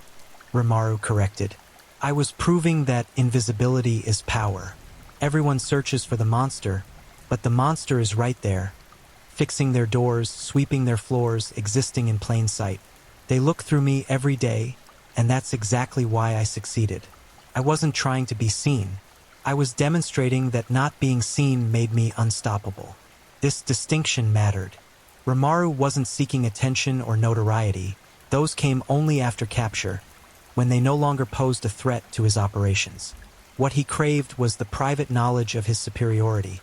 Speaker 1: Ramaru corrected. I was proving that invisibility is power. Everyone searches for the monster, but the monster is right there, fixing their doors, sweeping their floors, existing in plain sight. They look through me every day, and that's exactly why I succeeded. I wasn't trying to be seen. I was demonstrating that not being seen made me unstoppable. This distinction mattered. Ramaru wasn't seeking attention or notoriety. Those came only after capture, when they no longer posed a threat to his operations. What he craved was the private knowledge of his superiority,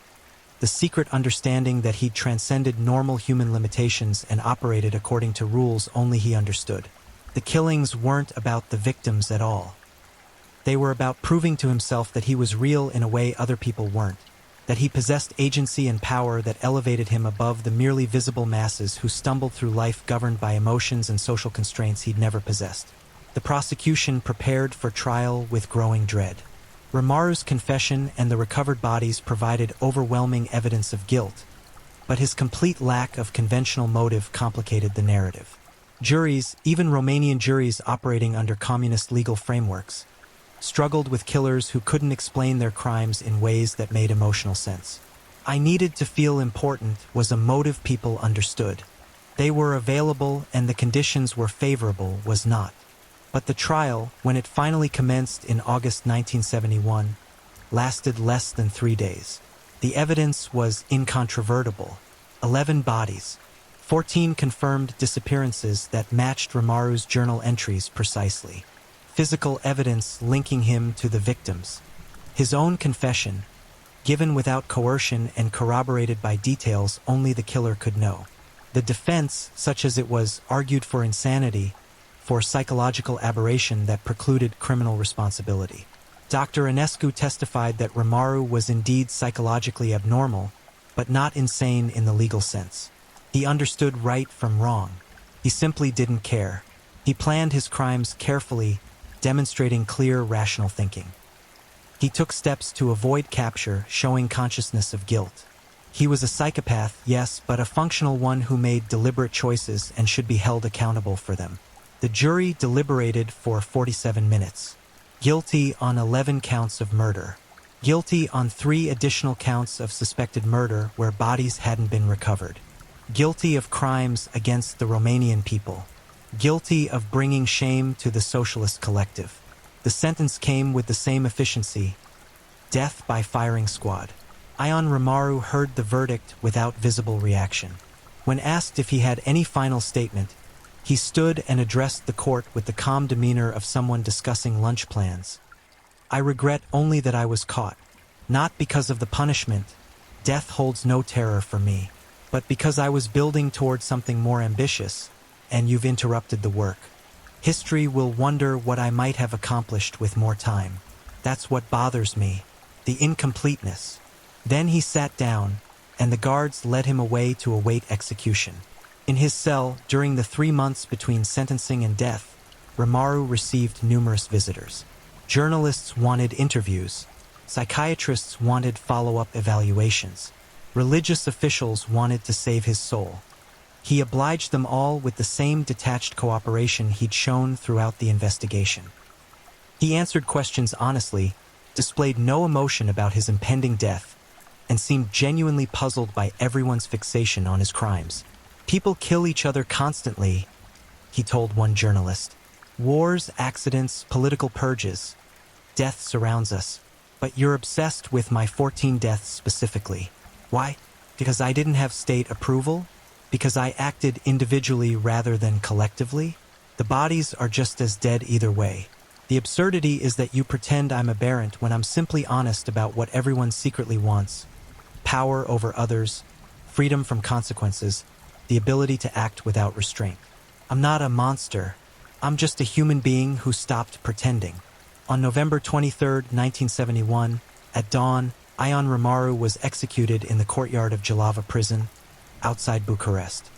Speaker 1: the secret understanding that he'd transcended normal human limitations and operated according to rules only he understood. The killings weren't about the victims at all. They were about proving to himself that he was real in a way other people weren't, that he possessed agency and power that elevated him above the merely visible masses who stumbled through life governed by emotions and social constraints he'd never possessed. The prosecution prepared for trial with growing dread. Ramaru's confession and the recovered bodies provided overwhelming evidence of guilt, but his complete lack of conventional motive complicated the narrative. Juries, even Romanian juries operating under communist legal frameworks, struggled with killers who couldn't explain their crimes in ways that made emotional sense. I needed to feel important was a motive people understood. They were available and the conditions were favorable was not. But the trial, when it finally commenced in August 1971, lasted less than 3 days. The evidence was incontrovertible. 11 bodies, 14 confirmed disappearances that matched Ramaru's journal entries precisely. Physical evidence linking him to the victims. His own confession, given without coercion and corroborated by details only the killer could know. The defense, such as it was, argued for insanity, for psychological aberration that precluded criminal responsibility. Dr. Enescu testified that Ramaru was indeed psychologically abnormal, but not insane in the legal sense. He understood right from wrong. He simply didn't care. He planned his crimes carefully, demonstrating clear, rational thinking. He took steps to avoid capture, showing consciousness of guilt. He was a psychopath, yes, but a functional one who made deliberate choices and should be held accountable for them. The jury deliberated for 47 minutes. Guilty on 11 counts of murder. Guilty on 3 additional counts of suspected murder where bodies hadn't been recovered. Guilty of crimes against the Romanian people. Guilty of bringing shame to the socialist collective. The sentence came with the same efficiency: death by firing squad. Ion Ramaru heard the verdict without visible reaction. When asked if he had any final statement, he stood and addressed the court with the calm demeanor of someone discussing lunch plans. I regret only that I was caught, not because of the punishment. Death holds no terror for me, but because I was building towards something more ambitious, and you've interrupted the work. History will wonder what I might have accomplished with more time. That's what bothers me, the incompleteness. Then he sat down, and the guards led him away to await execution. In his cell, during the 3 months between sentencing and death, Ramaru received numerous visitors. Journalists wanted interviews. Psychiatrists wanted follow-up evaluations. Religious officials wanted to save his soul. He obliged them all with the same detached cooperation he'd shown throughout the investigation. He answered questions honestly, displayed no emotion about his impending death, and seemed genuinely puzzled by everyone's fixation on his crimes. People kill each other constantly, he told one journalist. Wars, accidents, political purges. Death surrounds us. But you're obsessed with my 14 deaths specifically. Why? Because I didn't have state approval? Because I acted individually rather than collectively? The bodies are just as dead either way. The absurdity is that you pretend I'm aberrant when I'm simply honest about what everyone secretly wants. Power over others, freedom from consequences, the ability to act without restraint. I'm not a monster. I'm just a human being who stopped pretending. On November 23, 1971, at dawn, Ion Romaru was executed in the courtyard of Jalava prison, outside Bucharest.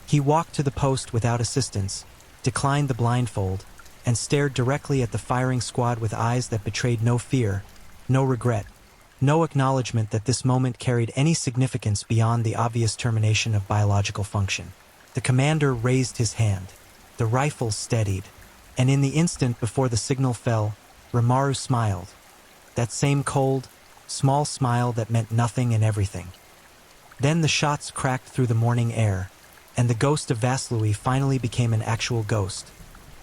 Speaker 1: He walked to the post without assistance, declined the blindfold, and stared directly at the firing squad with eyes that betrayed no fear, no regret, no acknowledgement that this moment carried any significance beyond the obvious termination of biological function. The commander raised his hand. The rifle steadied, and in the instant before the signal fell, Romaru smiled. That same cold, small smile that meant nothing and everything. Then the shots cracked through the morning air, and the ghost of Vaslui finally became an actual ghost,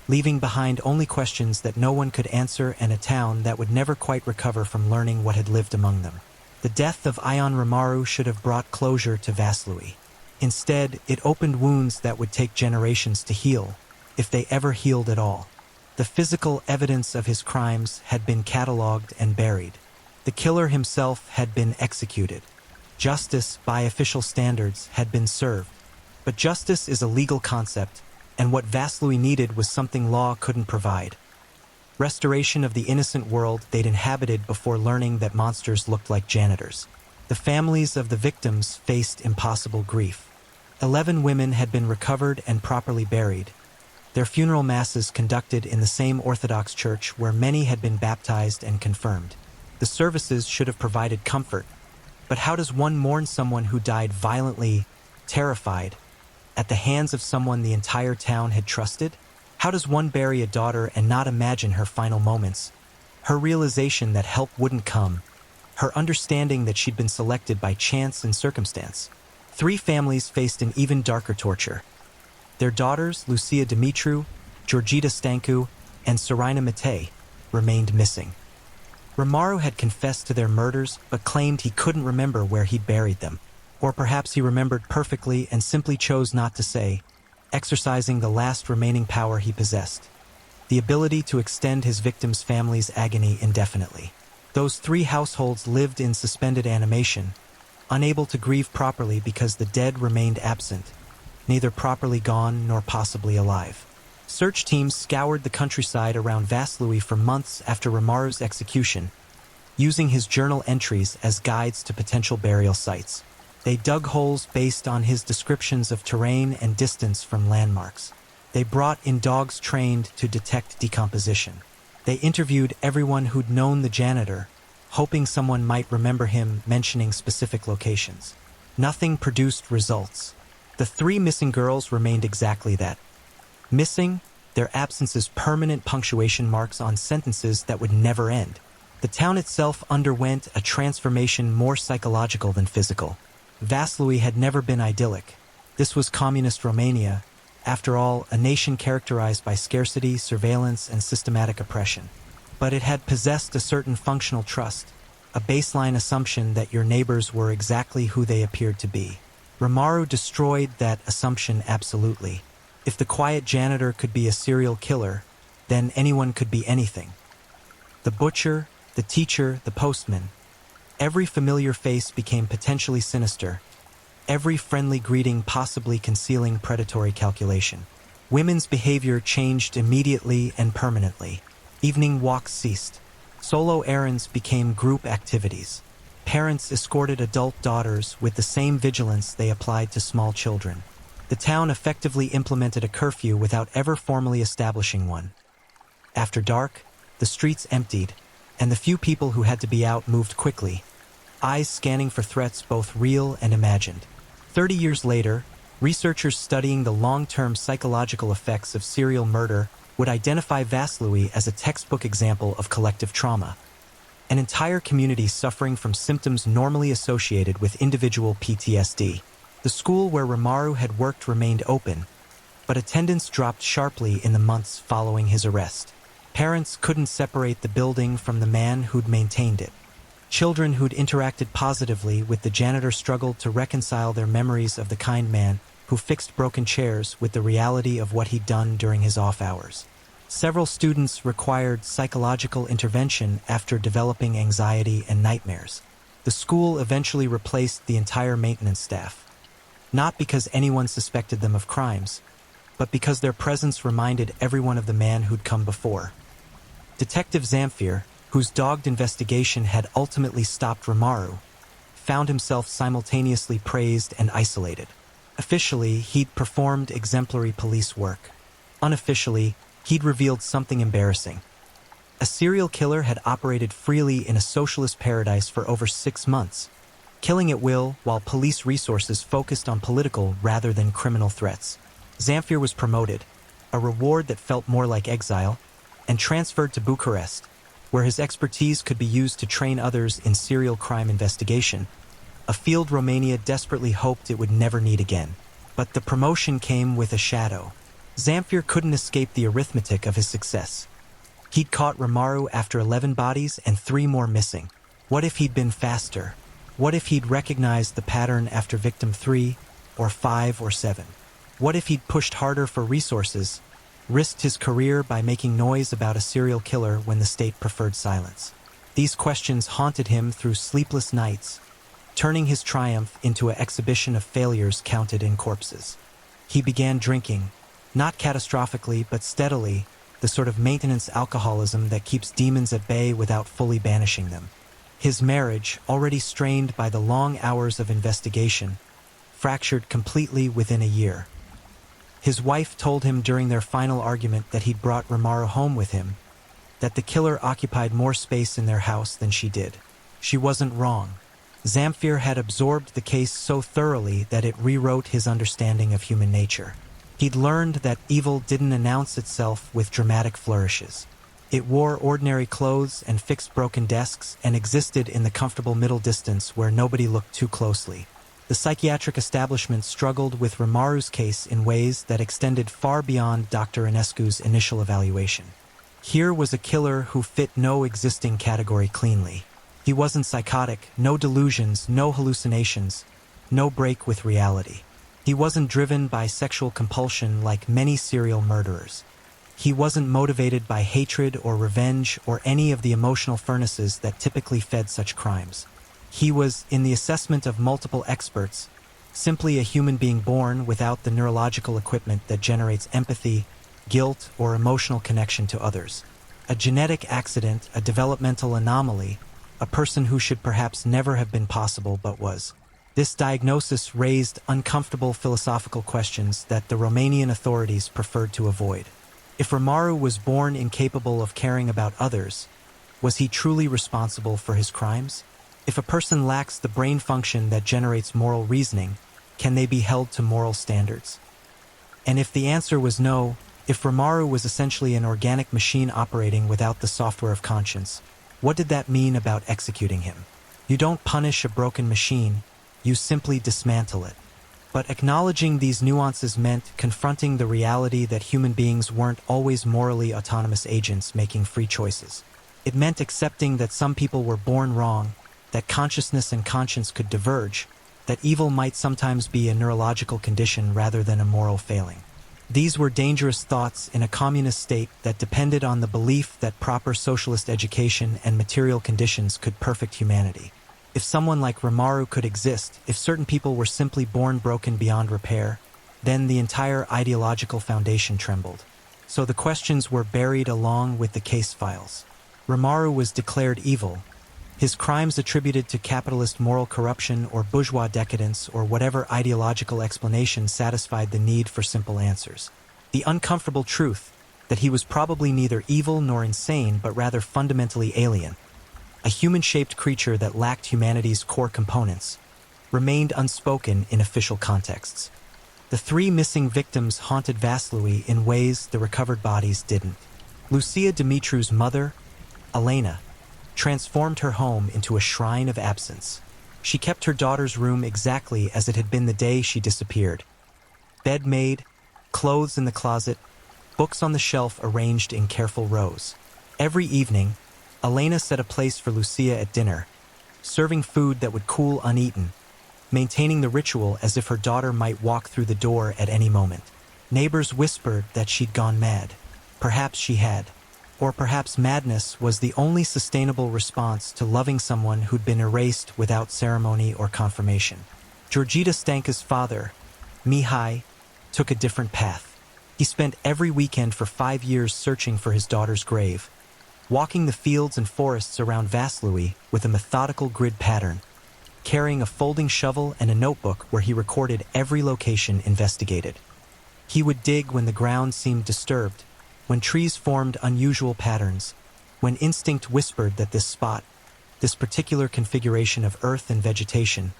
Speaker 1: leaving behind only questions that no one could answer and a town that would never quite recover from learning what had lived among them. The death of Ion Romaru should have brought closure to Vaslui. Instead, it opened wounds that would take generations to heal, if they ever healed at all. The physical evidence of his crimes had been catalogued and buried. The killer himself had been executed. Justice, by official standards, had been served. But justice is a legal concept, and what Vaslui needed was something law couldn't provide. Restoration of the innocent world they'd inhabited before learning that monsters looked like janitors. The families of the victims faced impossible grief. 11 women had been recovered and properly buried, their funeral masses conducted in the same Orthodox church where many had been baptized and confirmed. The services should have provided comfort, but how does one mourn someone who died violently, terrified, at the hands of someone the entire town had trusted? How does one bury a daughter and not imagine her final moments, her realization that help wouldn't come, her understanding that she'd been selected by chance and circumstance? 3 families faced an even darker torture. Their daughters, Lucia Dumitru, Georgita Stancu, and Sorina Matei, remained missing. Romaru had confessed to their murders but claimed he couldn't remember where he'd buried them. Or perhaps he remembered perfectly and simply chose not to say, exercising the last remaining power he possessed, the ability to extend his victims' families' agony indefinitely. Those 3 households lived in suspended animation, unable to grieve properly because the dead remained absent, neither properly gone nor possibly alive. Search teams scoured the countryside around Vaslui for months after Romaru's execution, using his journal entries as guides to potential burial sites. They dug holes based on his descriptions of terrain and distance from landmarks. They brought in dogs trained to detect decomposition. They interviewed everyone who'd known the janitor, hoping someone might remember him mentioning specific locations. Nothing produced results. The 3 missing girls remained exactly that. Missing, their absences permanent punctuation marks on sentences that would never end. The town itself underwent a transformation more psychological than physical. Vaslui had never been idyllic. This was communist Romania, after all, a nation characterized by scarcity, surveillance, and systematic oppression. But it had possessed a certain functional trust, a baseline assumption that your neighbors were exactly who they appeared to be. Romaru destroyed that assumption absolutely. If the quiet janitor could be a serial killer, then anyone could be anything. The butcher, the teacher, the postman. Every familiar face became potentially sinister, every friendly greeting possibly concealing predatory calculation. Women's behavior changed immediately and permanently. Evening walks ceased. Solo errands became group activities. Parents escorted adult daughters with the same vigilance they applied to small children. The town effectively implemented a curfew without ever formally establishing one. After dark, the streets emptied, and the few people who had to be out moved quickly, eyes scanning for threats both real and imagined. 30 years later, researchers studying the long-term psychological effects of serial murder would identify Vaslui as a textbook example of collective trauma. An entire community suffering from symptoms normally associated with individual PTSD. The school where Rimaru had worked remained open, but attendance dropped sharply in the months following his arrest. Parents couldn't separate the building from the man who'd maintained it. Children who'd interacted positively with the janitor struggled to reconcile their memories of the kind man who fixed broken chairs with the reality of what he'd done during his off hours. Several students required psychological intervention after developing anxiety and nightmares. The school eventually replaced the entire maintenance staff. Not because anyone suspected them of crimes, but because their presence reminded everyone of the man who'd come before. Detective Zamfir, whose dogged investigation had ultimately stopped Rimaru, found himself simultaneously praised and isolated. Officially, he'd performed exemplary police work. Unofficially, he'd revealed something embarrassing. A serial killer had operated freely in a socialist paradise for over 6 months, killing at will while police resources focused on political rather than criminal threats. Zamfir was promoted, a reward that felt more like exile, and transferred to Bucharest, where his expertise could be used to train others in serial crime investigation, a field Romania desperately hoped it would never need again. But the promotion came with a shadow. Zamfir couldn't escape the arithmetic of his success. He'd caught Rimaru after 11 bodies and 3 more missing. What if he'd been faster? What if he'd recognized the pattern after victim 3, or 5, or 7? What if he'd pushed harder for resources, risked his career by making noise about a serial killer when the state preferred silence? These questions haunted him through sleepless nights, turning his triumph into an exhibition of failures counted in corpses. He began drinking, not catastrophically but steadily, the sort of maintenance alcoholism that keeps demons at bay without fully banishing them. His marriage, already strained by the long hours of investigation, fractured completely within a year. His wife told him during their final argument that he'd brought Rimaru home with him, that the killer occupied more space in their house than she did. She wasn't wrong. Zamfir had absorbed the case so thoroughly that it rewrote his understanding of human nature. He'd learned that evil didn't announce itself with dramatic flourishes. It wore ordinary clothes and fixed broken desks and existed in the comfortable middle distance where nobody looked too closely. The psychiatric establishment struggled with Rimaru's case in ways that extended far beyond Dr. Enescu's initial evaluation. Here was a killer who fit no existing category cleanly. He wasn't psychotic, no delusions, no hallucinations, no break with reality. He wasn't driven by sexual compulsion like many serial murderers. He wasn't motivated by hatred or revenge or any of the emotional furnaces that typically fed such crimes. He was, in the assessment of multiple experts, simply a human being born without the neurological equipment that generates empathy, guilt, or emotional connection to others. A genetic accident, a developmental anomaly, a person who should perhaps never have been possible but was. This diagnosis raised uncomfortable philosophical questions that the Romanian authorities preferred to avoid. If Rimaru was born incapable of caring about others, was he truly responsible for his crimes? If a person lacks the brain function that generates moral reasoning, can they be held to moral standards? And if the answer was no, if Rimaru was essentially an organic machine operating without the software of conscience, what did that mean about executing him? You don't punish a broken machine, you simply dismantle it. But acknowledging these nuances meant confronting the reality that human beings weren't always morally autonomous agents making free choices. It meant accepting that some people were born wrong, that consciousness and conscience could diverge, that evil might sometimes be a neurological condition rather than a moral failing. These were dangerous thoughts in a communist state that depended on the belief that proper socialist education and material conditions could perfect humanity. If someone like Rimaru could exist, if certain people were simply born broken beyond repair, then the entire ideological foundation trembled. So the questions were buried along with the case files. Rimaru was declared evil, his crimes attributed to capitalist moral corruption or bourgeois decadence or whatever ideological explanation satisfied the need for simple answers. The uncomfortable truth that he was probably neither evil nor insane but rather fundamentally alien, a human-shaped creature that lacked humanity's core components, remained unspoken in official contexts. The 3 missing victims haunted Vaslui in ways the recovered bodies didn't. Lucia Dumitriu's mother, Elena, transformed her home into a shrine of absence. She kept her daughter's room exactly as it had been the day she disappeared. Bed made, clothes in the closet, books on the shelf arranged in careful rows. Every evening, Elena set a place for Lucia at dinner, serving food that would cool uneaten, maintaining the ritual as if her daughter might walk through the door at any moment. Neighbors whispered that she'd gone mad. Perhaps she had. Or perhaps madness was the only sustainable response to loving someone who'd been erased without ceremony or confirmation. Georgita Stanka's father, Mihai, took a different path. He spent every weekend for 5 years searching for his daughter's grave, walking the fields and forests around Vaslui with a methodical grid pattern, carrying a folding shovel and a notebook where he recorded every location investigated. He would dig when the ground seemed disturbed, when trees formed unusual patterns, when instinct whispered that this spot, this particular configuration of earth and vegetation,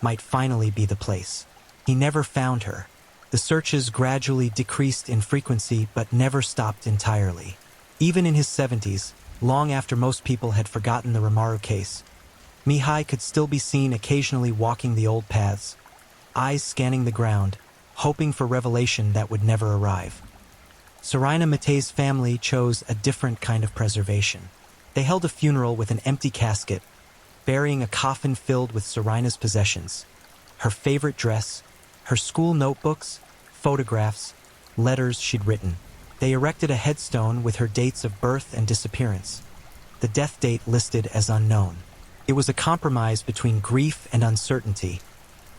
Speaker 1: might finally be the place. He never found her. The searches gradually decreased in frequency but never stopped entirely. Even in his 70s, long after most people had forgotten the Romaru case, Mihai could still be seen occasionally walking the old paths, eyes scanning the ground, hoping for revelation that would never arrive. Sorina Matei's family chose a different kind of preservation. They held a funeral with an empty casket, burying a coffin filled with Sorina's possessions, her favorite dress, her school notebooks, photographs, letters she'd written. They erected a headstone with her dates of birth and disappearance, the death date listed as unknown. It was a compromise between grief and uncertainty,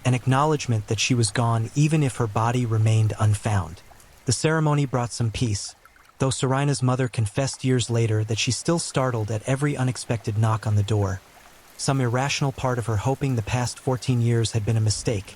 Speaker 1: an acknowledgement that she was gone even if her body remained unfound. The ceremony brought some peace, though Sorina's mother confessed years later that she's still startled at every unexpected knock on the door, some irrational part of her hoping the past 14 years had been a mistake,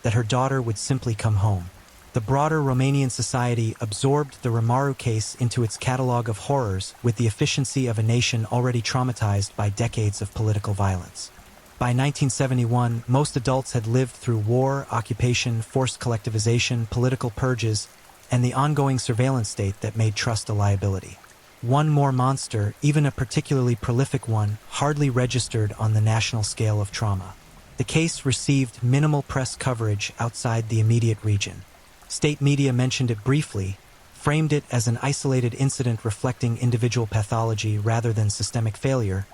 Speaker 1: that her daughter would simply come home. The broader Romanian society absorbed the Romaru case into its catalog of horrors with the efficiency of a nation already traumatized by decades of political violence. By 1971, most adults had lived through war, occupation, forced collectivization, political purges, and the ongoing surveillance state that made trust a liability. One more monster, even a particularly prolific one, hardly registered on the national scale of trauma. The case received minimal press coverage outside the immediate region. State media mentioned it briefly, framed it as an isolated incident reflecting individual pathology rather than systemic failure,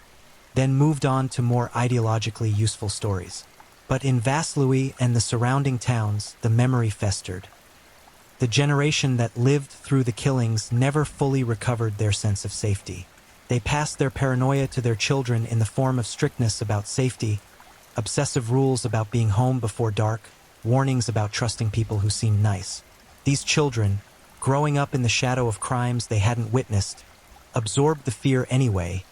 Speaker 1: then moved on to more ideologically useful stories. But in Vaslui and the surrounding towns, the memory festered. The generation that lived through the killings never fully recovered their sense of safety. They passed their paranoia to their children in the form of strictness about safety, obsessive rules about being home before dark, warnings about trusting people who seemed nice. These children, growing up in the shadow of crimes they hadn't witnessed, absorbed the fear anyway,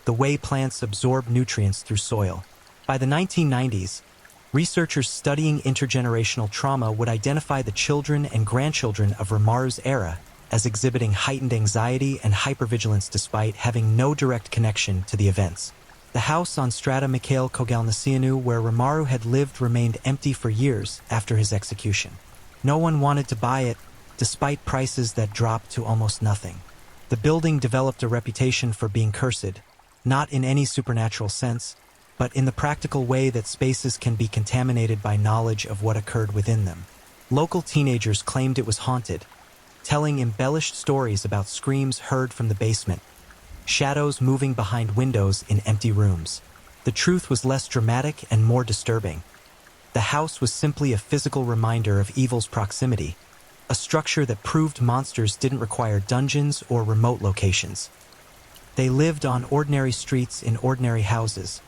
Speaker 1: the way plants absorb nutrients through soil. By the 1990s, researchers studying intergenerational trauma would identify the children and grandchildren of Romaru's era as exhibiting heightened anxiety and hypervigilance despite having no direct connection to the events. The house on Strada Mikhail Kogalnasianu where Romaru had lived remained empty for years after his execution. No one wanted to buy it, despite prices that dropped to almost nothing. The building developed a reputation for being cursed, not in any supernatural sense, but in the practical way that spaces can be contaminated by knowledge of what occurred within them. Local teenagers claimed it was haunted, telling embellished stories about screams heard from the basement, shadows moving behind windows in empty rooms. The truth was less dramatic and more disturbing. The house was simply a physical reminder of evil's proximity, a structure that proved monsters didn't require dungeons or remote locations. They lived on ordinary streets in ordinary houses,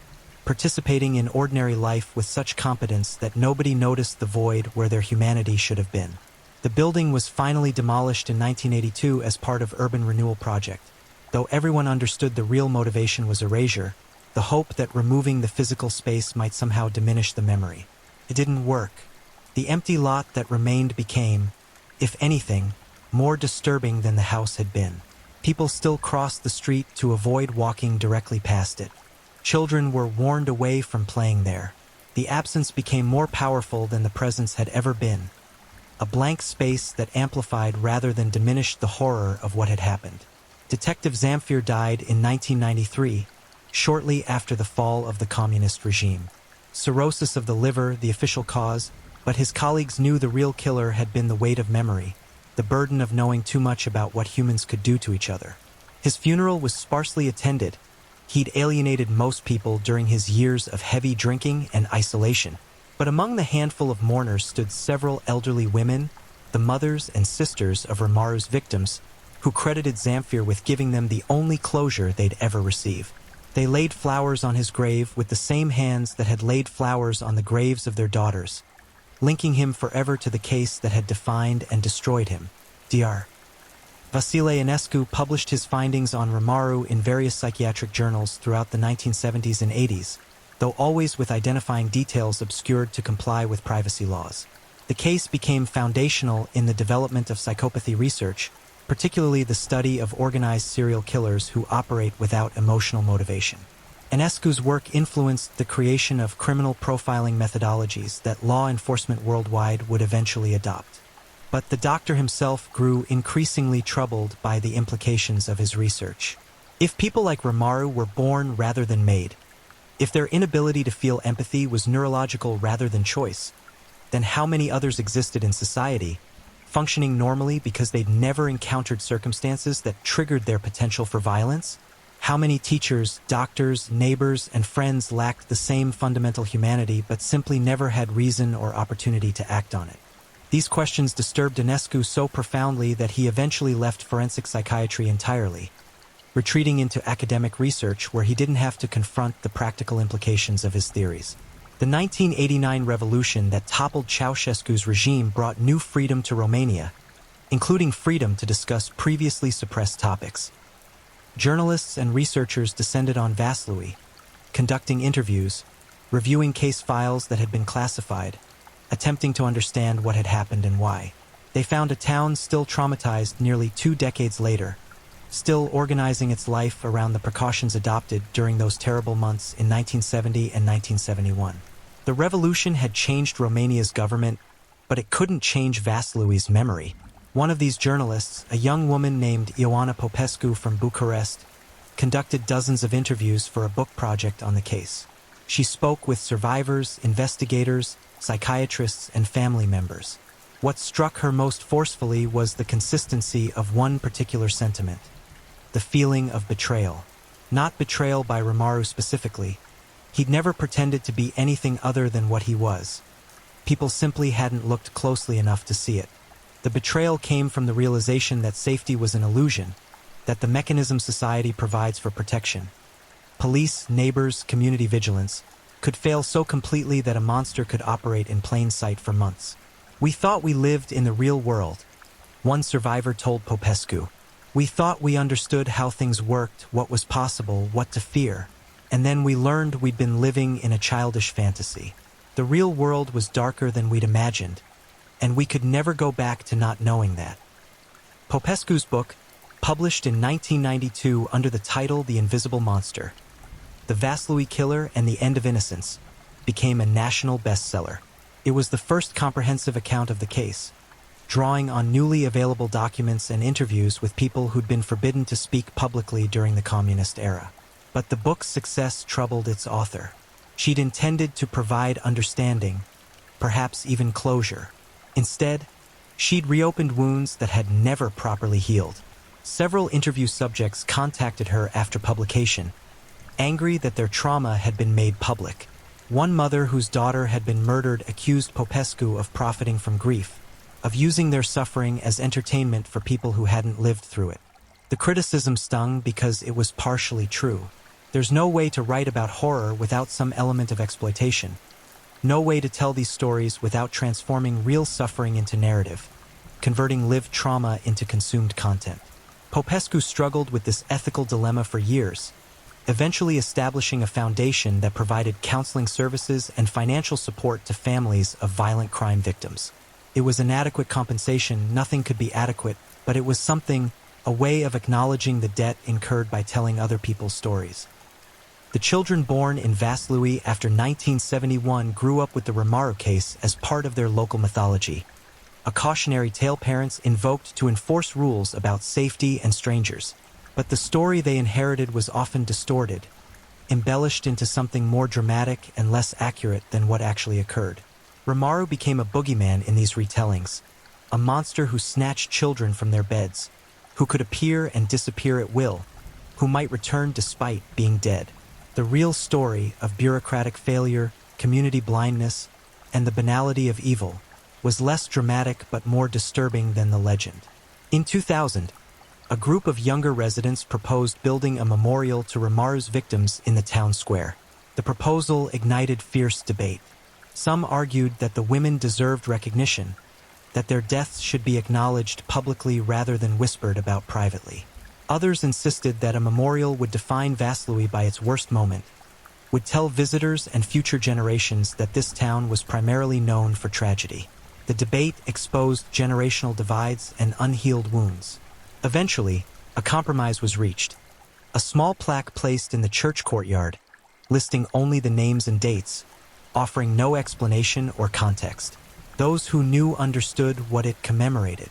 Speaker 1: participating in ordinary life with such competence that nobody noticed the void where their humanity should have been. The building was finally demolished in 1982 as part of Urban Renewal Project. Though everyone understood the real motivation was erasure, the hope that removing the physical space might somehow diminish the memory. It didn't work. The empty lot that remained became, if anything, more disturbing than the house had been. People still crossed the street to avoid walking directly past it. Children were warned away from playing there. The absence became more powerful than the presence had ever been. A blank space that amplified rather than diminished the horror of what had happened. Detective Zamfir died in 1993, shortly after the fall of the communist regime. cirrhosis of the liver, the official cause, but his colleagues knew the real killer had been the weight of memory, the burden of knowing too much about what humans could do to each other. His funeral was sparsely attended. He'd alienated most people during his years of heavy drinking and isolation. But among the handful of mourners stood several elderly women, the mothers and sisters of Rimaru's victims, who credited Zamfir with giving them the only closure they'd ever receive. They laid flowers on his grave with the same hands that had laid flowers on the graves of their daughters, linking him forever to the case that had defined and destroyed him. Dr. Vasile Ionescu published his findings on Rimaru in various psychiatric journals throughout the 1970s and 80s, though always with identifying details obscured to comply with privacy laws. The case became foundational in the development of psychopathy research, particularly the study of organized serial killers who operate without emotional motivation. Ionescu's work influenced the creation of criminal profiling methodologies that law enforcement worldwide would eventually adopt. But the doctor himself grew increasingly troubled by the implications of his research. If people like Rimaru were born rather than made, if their inability to feel empathy was neurological rather than choice, then how many others existed in society, functioning normally because they'd never encountered circumstances that triggered their potential for violence? How many teachers, doctors, neighbors, and friends lacked the same fundamental humanity but simply never had reason or opportunity to act on it? These questions disturbed Ionescu so profoundly that he eventually left forensic psychiatry entirely, retreating into academic research where he didn't have to confront the practical implications of his theories. The 1989 revolution that toppled Ceausescu's regime brought new freedom to Romania, including freedom to discuss previously suppressed topics. Journalists and researchers descended on Vaslui, conducting interviews, reviewing case files that had been classified, attempting to understand what had happened and why. They found a town still traumatized nearly 2 decades later, still organizing its life around the precautions adopted during those terrible months in 1970 and 1971. The revolution had changed Romania's government, but it couldn't change Vaslui's memory. One of these journalists, a young woman named Ioana Popescu from Bucharest, conducted dozens of interviews for a book project on the case. She spoke with survivors, investigators, psychiatrists, and family members. What struck her most forcefully was the consistency of one particular sentiment: the feeling of betrayal. Not betrayal by Rimaru specifically. He'd never pretended to be anything other than what he was. People simply hadn't looked closely enough to see it. The betrayal came from the realization that safety was an illusion, that the mechanism society provides for protection, police, neighbors, community vigilance, could fail so completely that a monster could operate in plain sight for months. "We thought we lived in the real world," one survivor told Popescu. "We thought we understood how things worked, what was possible, what to fear. And then we learned we'd been living in a childish fantasy. The real world was darker than we'd imagined, and we could never go back to not knowing that." Popescu's book, published in 1992 under the title The Invisible Monster, The Vaslui Killer and the End of Innocence, became a national bestseller. It was the first comprehensive account of the case, drawing on newly available documents and interviews with people who'd been forbidden to speak publicly during the communist era. But the book's success troubled its author. She'd intended to provide understanding, perhaps even closure. Instead, she'd reopened wounds that had never properly healed. Several interview subjects contacted her after publication, angry that their trauma had been made public. One mother whose daughter had been murdered accused Popescu of profiting from grief, of using their suffering as entertainment for people who hadn't lived through it. The criticism stung because it was partially true. There's no way to write about horror without some element of exploitation. No way to tell these stories without transforming real suffering into narrative, converting lived trauma into consumed content. Popescu struggled with this ethical dilemma for years, eventually establishing a foundation that provided counseling services and financial support to families of violent crime victims. It was inadequate compensation, nothing could be adequate, but it was something, a way of acknowledging the debt incurred by telling other people's stories. The children born in Vaslui after 1971 grew up with the Rimaru case as part of their local mythology, a cautionary tale parents invoked to enforce rules about safety and strangers. But the story they inherited was often distorted, embellished into something more dramatic and less accurate than what actually occurred. Rimuru became a boogeyman in these retellings, a monster who snatched children from their beds, who could appear and disappear at will, who might return despite being dead. The real story of bureaucratic failure, community blindness, and the banality of evil was less dramatic but more disturbing than the legend. In 2000, a group of younger residents proposed building a memorial to Rimuru's victims in the town square. The proposal ignited fierce debate. Some argued that the women deserved recognition, that their deaths should be acknowledged publicly rather than whispered about privately. Others insisted that a memorial would define Vaslui by its worst moment, would tell visitors and future generations that this town was primarily known for tragedy. The debate exposed generational divides and unhealed wounds. Eventually, a compromise was reached. A small plaque placed in the church courtyard, listing only the names and dates, offering no explanation or context. Those who knew understood what it commemorated.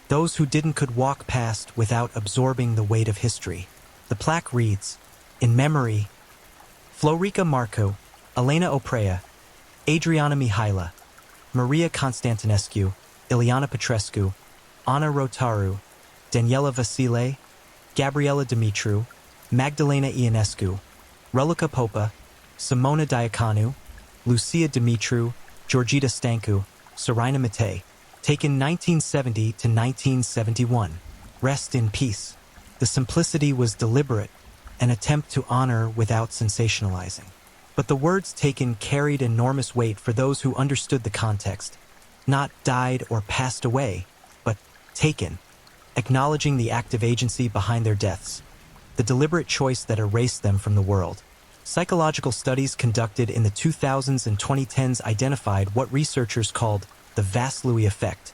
Speaker 1: Those who didn't could walk past without absorbing the weight of history. The plaque reads, "In memory, Florica Marco, Elena Oprea, Adriana Mihaila, Maria Constantinescu, Ileana Petrescu, Anna Rotaru, Daniela Vasile, Gabriela Dumitru, Magdalena Ionescu, Reluca Popa, Simona Diaconu, Lucia Dumitru, Georgita Stancu, Sarina Matei, taken 1970 to 1971. Rest in peace. The simplicity was deliberate, an attempt to honor without sensationalizing. But the words taken carried enormous weight for those who understood the context. Not died or passed away, but taken, acknowledging the active agency behind their deaths, the deliberate choice that erased them from the world. Psychological studies conducted in the 2000s and 2010s identified what researchers called the Vaslui effect,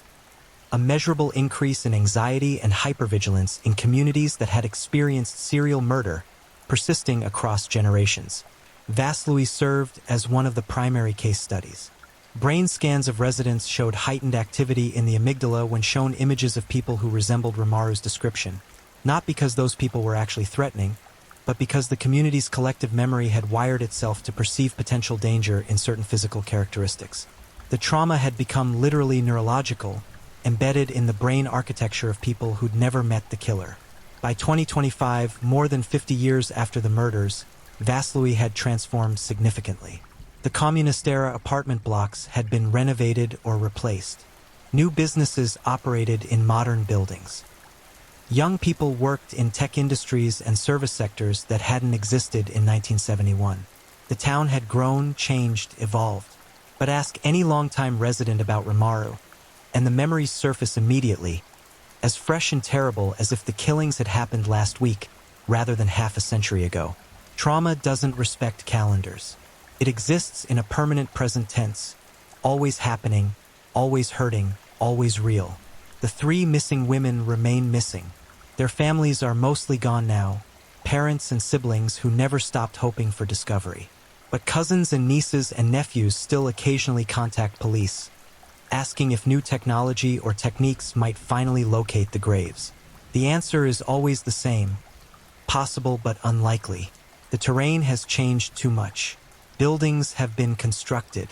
Speaker 1: a measurable increase in anxiety and hypervigilance in communities that had experienced serial murder persisting across generations. Vaslui served as one of the primary case studies. Brain scans of residents showed heightened activity in the amygdala when shown images of people who resembled Rimuru's description, not because those people were actually threatening, but because the community's collective memory had wired itself to perceive potential danger in certain physical characteristics. The trauma had become literally neurological, embedded in the brain architecture of people who'd never met the killer. By 2025, more than 50 years after the murders, Vaslui had transformed significantly. The communist-era apartment blocks had been renovated or replaced. New businesses operated in modern buildings. Young people worked in tech industries and service sectors that hadn't existed in 1971. The town had grown, changed, evolved. But ask any longtime resident about Rimuru, and the memories surface immediately, as fresh and terrible as if the killings had happened last week, rather than half a century ago. Trauma doesn't respect calendars. It exists in a permanent present tense, always happening, always hurting, always real. The 3 missing women remain missing. Their families are mostly gone now, parents and siblings who never stopped hoping for discovery. But cousins and nieces and nephews still occasionally contact police, asking if new technology or techniques might finally locate the graves. The answer is always the same: possible but unlikely. The terrain has changed too much. Buildings have been constructed.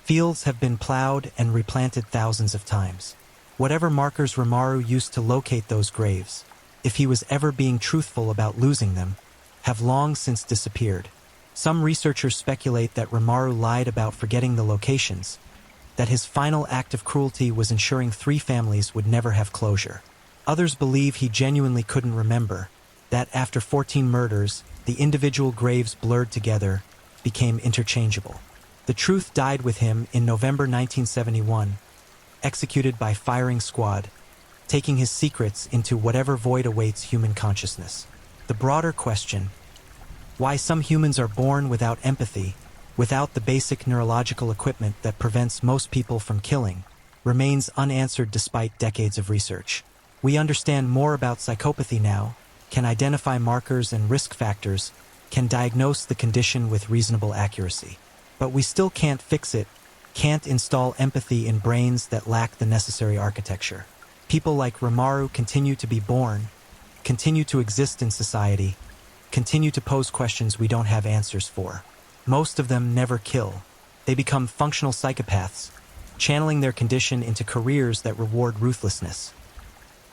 Speaker 1: Fields have been plowed and replanted thousands of times. Whatever markers Rimuru used to locate those graves, if he was ever being truthful about losing them, have long since disappeared. Some researchers speculate that Rimuru lied about forgetting the locations, that his final act of cruelty was ensuring 3 families would never have closure. Others believe he genuinely couldn't remember, that after 14 murders, the individual graves blurred together, became interchangeable. The truth died with him in November 1971, executed by firing squad, taking his secrets into whatever void awaits human consciousness. The broader question, why some humans are born without empathy, without the basic neurological equipment that prevents most people from killing, remains unanswered despite decades of research. We understand more about psychopathy now, can identify markers and risk factors, can diagnose the condition with reasonable accuracy. But we still can't fix it, can't install empathy in brains that lack the necessary architecture. People like Rimuru continue to be born, continue to exist in society, continue to pose questions we don't have answers for. Most of them never kill. They become functional psychopaths, channeling their condition into careers that reward ruthlessness.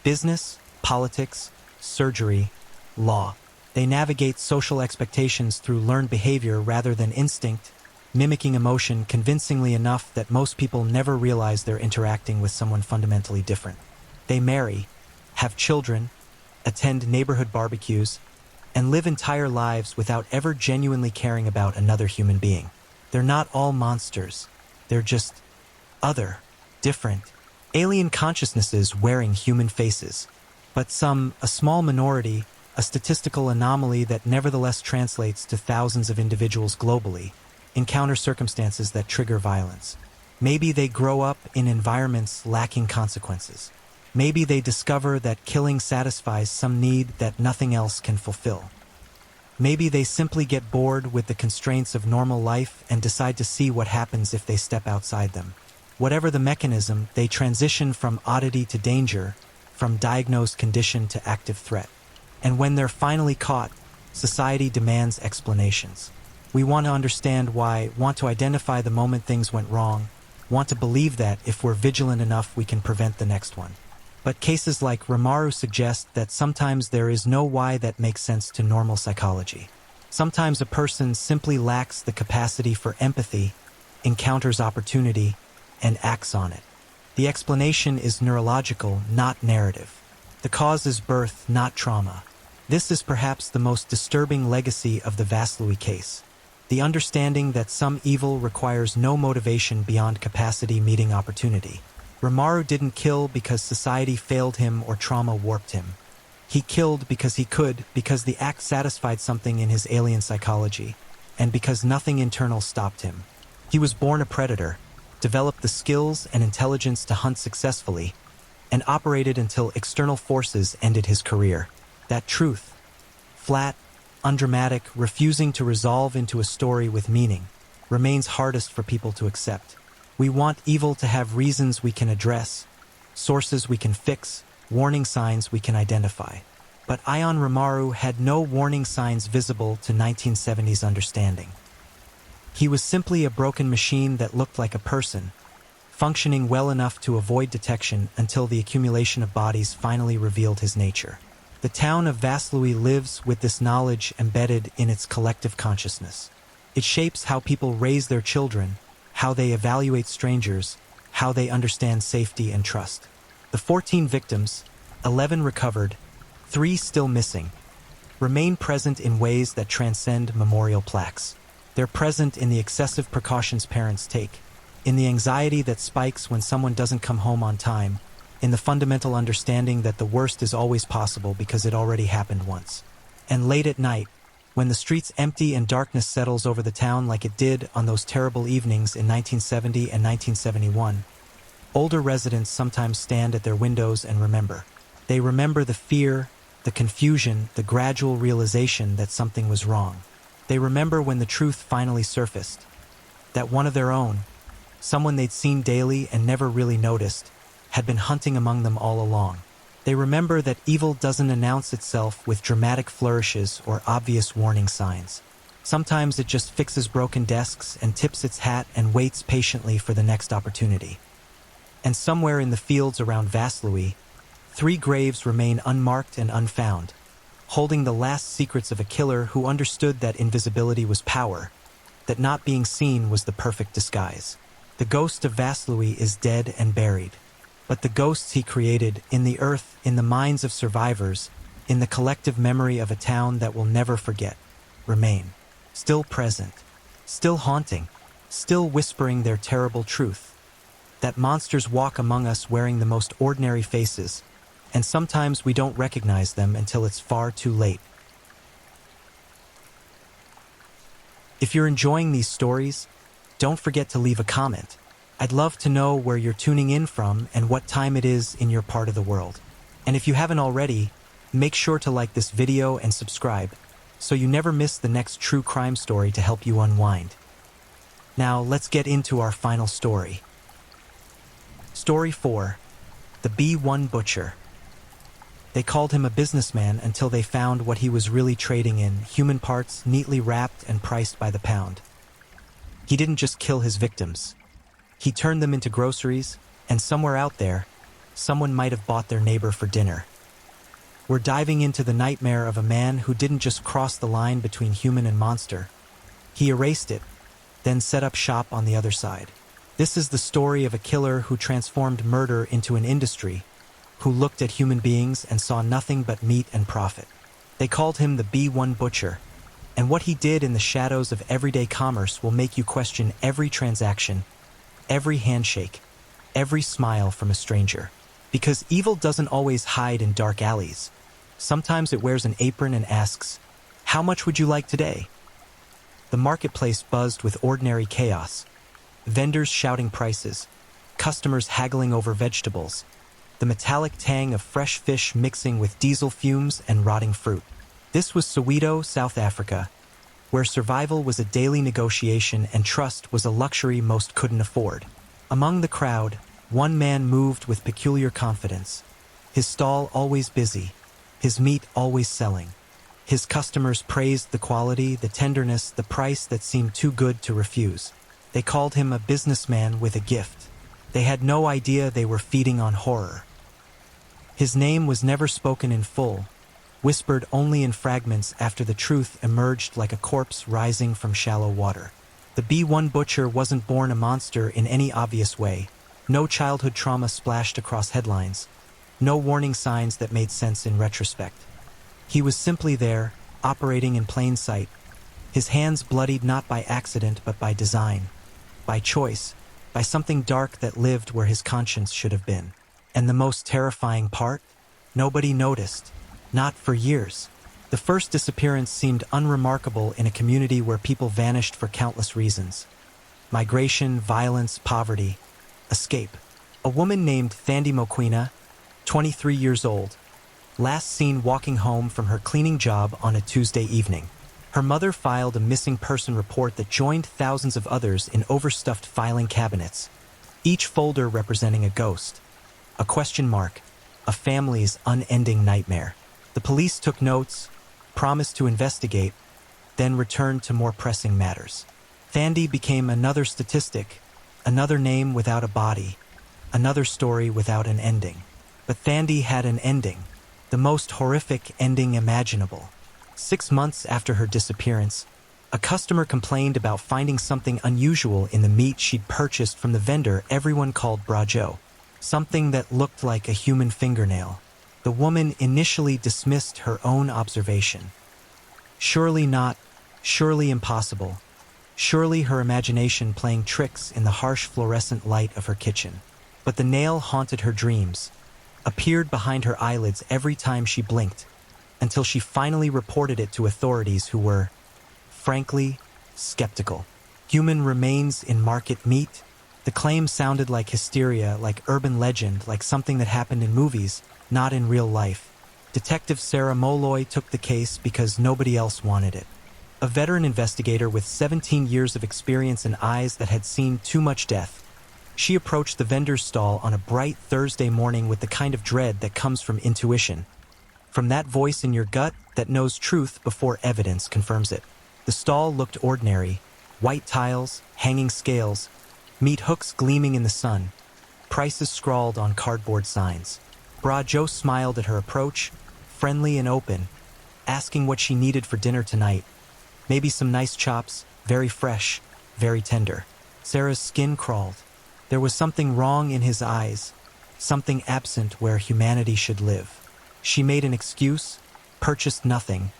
Speaker 1: Business, politics, surgery, law. They navigate social expectations through learned behavior rather than instinct, mimicking emotion convincingly enough that most people never realize they're interacting with someone fundamentally different. They marry, have children, attend neighborhood barbecues, and live entire lives without ever genuinely caring about another human being. They're not all monsters. They're just other, different, alien consciousnesses wearing human faces. But some, a small minority, a statistical anomaly that nevertheless translates to thousands of individuals globally, encounter circumstances that trigger violence. Maybe they grow up in environments lacking consequences. Maybe they discover that killing satisfies some need that nothing else can fulfill. Maybe they simply get bored with the constraints of normal life and decide to see what happens if they step outside them. Whatever the mechanism, they transition from oddity to danger, from diagnosed condition to active threat. And when they're finally caught, society demands explanations. We want to understand why, want to identify the moment things went wrong, want to believe that if we're vigilant enough we can prevent the next one. But cases like Rimaru suggest that sometimes there is no why that makes sense to normal psychology. Sometimes a person simply lacks the capacity for empathy, encounters opportunity, and acts on it. The explanation is neurological, not narrative. The cause is birth, not trauma. This is perhaps the most disturbing legacy of the Vaslui case. The understanding that some evil requires no motivation beyond capacity meeting opportunity. Rimaru didn't kill because society failed him or trauma warped him. He killed because he could, because the act satisfied something in his alien psychology, and because nothing internal stopped him. He was born a predator, developed the skills and intelligence to hunt successfully, and operated until external forces ended his career. That truth, flat, undramatic, refusing to resolve into a story with meaning, remains hardest for people to accept. We want evil to have reasons we can address, sources we can fix, warning signs we can identify. But Ion Rimaru had no warning signs visible to 1970s understanding. He was simply a broken machine that looked like a person, functioning well enough to avoid detection until the accumulation of bodies finally revealed his nature. The town of Vaslui lives with this knowledge embedded in its collective consciousness. It shapes how people raise their children, how they evaluate strangers, how they understand safety and trust. The 14 victims, 11 recovered, 3 still missing, remain present in ways that transcend memorial plaques. They're present in the excessive precautions parents take, in the anxiety that spikes when someone doesn't come home on time, in the fundamental understanding that the worst is always possible because it already happened once. And late at night, when the streets empty and darkness settles over the town like it did on those terrible evenings in 1970 and 1971, older residents sometimes stand at their windows and remember. They remember the fear, the confusion, the gradual realization that something was wrong. They remember when the truth finally surfaced, that one of their own, someone they'd seen daily and never really noticed, had been hunting among them all along. They remember that evil doesn't announce itself with dramatic flourishes or obvious warning signs. Sometimes it just fixes broken desks and tips its hat and waits patiently for the next opportunity. And somewhere in the fields around Vaslui, 3 graves remain unmarked and unfound, holding the last secrets of a killer who understood that invisibility was power, that not being seen was the perfect disguise. The ghost of Vaslui is dead and buried. But the ghosts he created, in the earth, in the minds of survivors, in the collective memory of a town that will never forget, remain. Still present, still haunting, still whispering their terrible truth. That monsters walk among us wearing the most ordinary faces, and sometimes we don't recognize them until it's far too late. If you're enjoying these stories, don't forget to leave a comment. I'd love to know where you're tuning in from and what time it is in your part of the world. And if you haven't already, make sure to like this video and subscribe so you never miss the next true crime story to help you unwind. Now, let's get into our final story. Story 4. The B1 Butcher. They called him a businessman until they found what he was really trading in: human parts neatly wrapped and priced by the pound. He didn't just kill his victims. He turned them into groceries, and somewhere out there, someone might have bought their neighbor for dinner. We're diving into the nightmare of a man who didn't just cross the line between human and monster. He erased it, then set up shop on the other side. This is the story of a killer who transformed murder into an industry, who looked at human beings and saw nothing but meat and profit. They called him the B1 Butcher, and what he did in the shadows of everyday commerce will make you question every transaction, every handshake, every smile from a stranger. Because evil doesn't always hide in dark alleys. Sometimes it wears an apron and asks, "How much would you like today?" The marketplace buzzed with ordinary chaos. Vendors shouting prices, customers haggling over vegetables, the metallic tang of fresh fish mixing with diesel fumes and rotting fruit. This was Soweto, South Africa, where survival was a daily negotiation and trust was a luxury most couldn't afford. Among the crowd, one man moved with peculiar confidence. His stall always busy, his meat always selling. His customers praised the quality, the tenderness, the price that seemed too good to refuse. They called him a businessman with a gift. They had no idea they were feeding on horror. His name was never spoken in full, whispered only in fragments after the truth emerged like a corpse rising from shallow water. The B1 Butcher wasn't born a monster in any obvious way. No childhood trauma splashed across headlines. No warning signs that made sense in retrospect. He was simply there, operating in plain sight. His hands bloodied not by accident but by design, by choice, by something dark that lived where his conscience should have been. And the most terrifying part? Nobody noticed. Not for years. The first disappearance seemed unremarkable in a community where people vanished for countless reasons. Migration, violence, poverty, escape. A woman named Thandi Mokoena, 23 years old, last seen walking home from her cleaning job on a Tuesday evening. Her mother filed a missing person report that joined thousands of others in overstuffed filing cabinets, each folder representing a ghost, a question mark, a family's unending nightmare. The police took notes, promised to investigate, then returned to more pressing matters. Thandi became another statistic, another name without a body, another story without an ending. But Thandi had an ending, the most horrific ending imaginable. 6 months after her disappearance, a customer complained about finding something unusual in the meat she'd purchased from the vendor everyone called Bra Joe. Something that looked like a human fingernail. The woman initially dismissed her own observation. Surely not, surely impossible. Surely her imagination playing tricks in the harsh fluorescent light of her kitchen. But the nail haunted her dreams, appeared behind her eyelids every time she blinked, until she finally reported it to authorities who were, frankly, skeptical. Human remains in market meat? The claim sounded like hysteria, like urban legend, like something that happened in movies, not in real life. Detective Sarah Molloy took the case because nobody else wanted it. A veteran investigator with 17 years of experience and eyes that had seen too much death. She approached the vendor's stall on a bright Thursday morning with the kind of dread that comes from intuition. From that voice in your gut that knows truth before evidence confirms it. The stall looked ordinary. White tiles, hanging scales, meat hooks gleaming in the sun, prices scrawled on cardboard signs. Bra Joe smiled at her approach, friendly and open, asking what she needed for dinner tonight. Maybe some nice chops, very fresh, very tender. Sarah's skin crawled. There was something wrong in his eyes, something absent where humanity should live. She made an excuse, purchased nothing,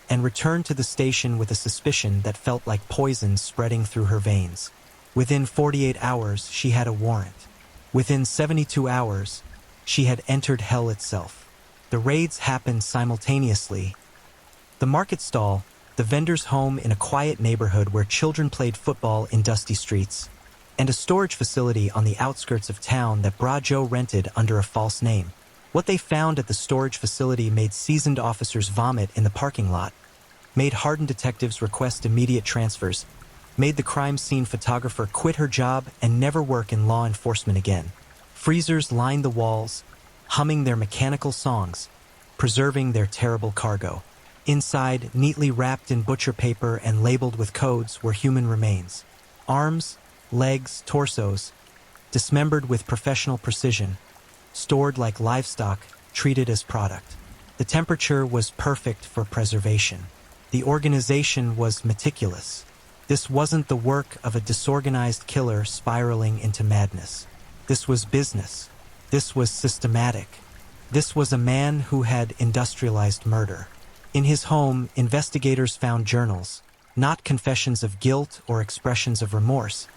Speaker 1: and returned to the station with a suspicion that felt like poison spreading through her veins. Within 48 hours, she had a warrant. Within 72 hours, she had entered hell itself. The raids happened simultaneously. The market stall, the vendor's home in a quiet neighborhood where children played football in dusty streets, and a storage facility on the outskirts of town that Bra Joe rented under a false name. What they found at the storage facility made seasoned officers vomit in the parking lot, made hardened detectives request immediate transfers, made the crime scene photographer quit her job and never work in law enforcement again. Freezers lined the walls, humming their mechanical songs, preserving their terrible cargo. Inside, neatly wrapped in butcher paper and labeled with codes, were human remains. Arms, legs, torsos, dismembered with professional precision, stored like livestock, treated as product. The temperature was perfect for preservation. The organization was meticulous. This wasn't the work of a disorganized killer spiraling into madness. This was business. This was systematic. This was a man who had industrialized murder. In his home, investigators found journals, not confessions of guilt or expressions of remorse,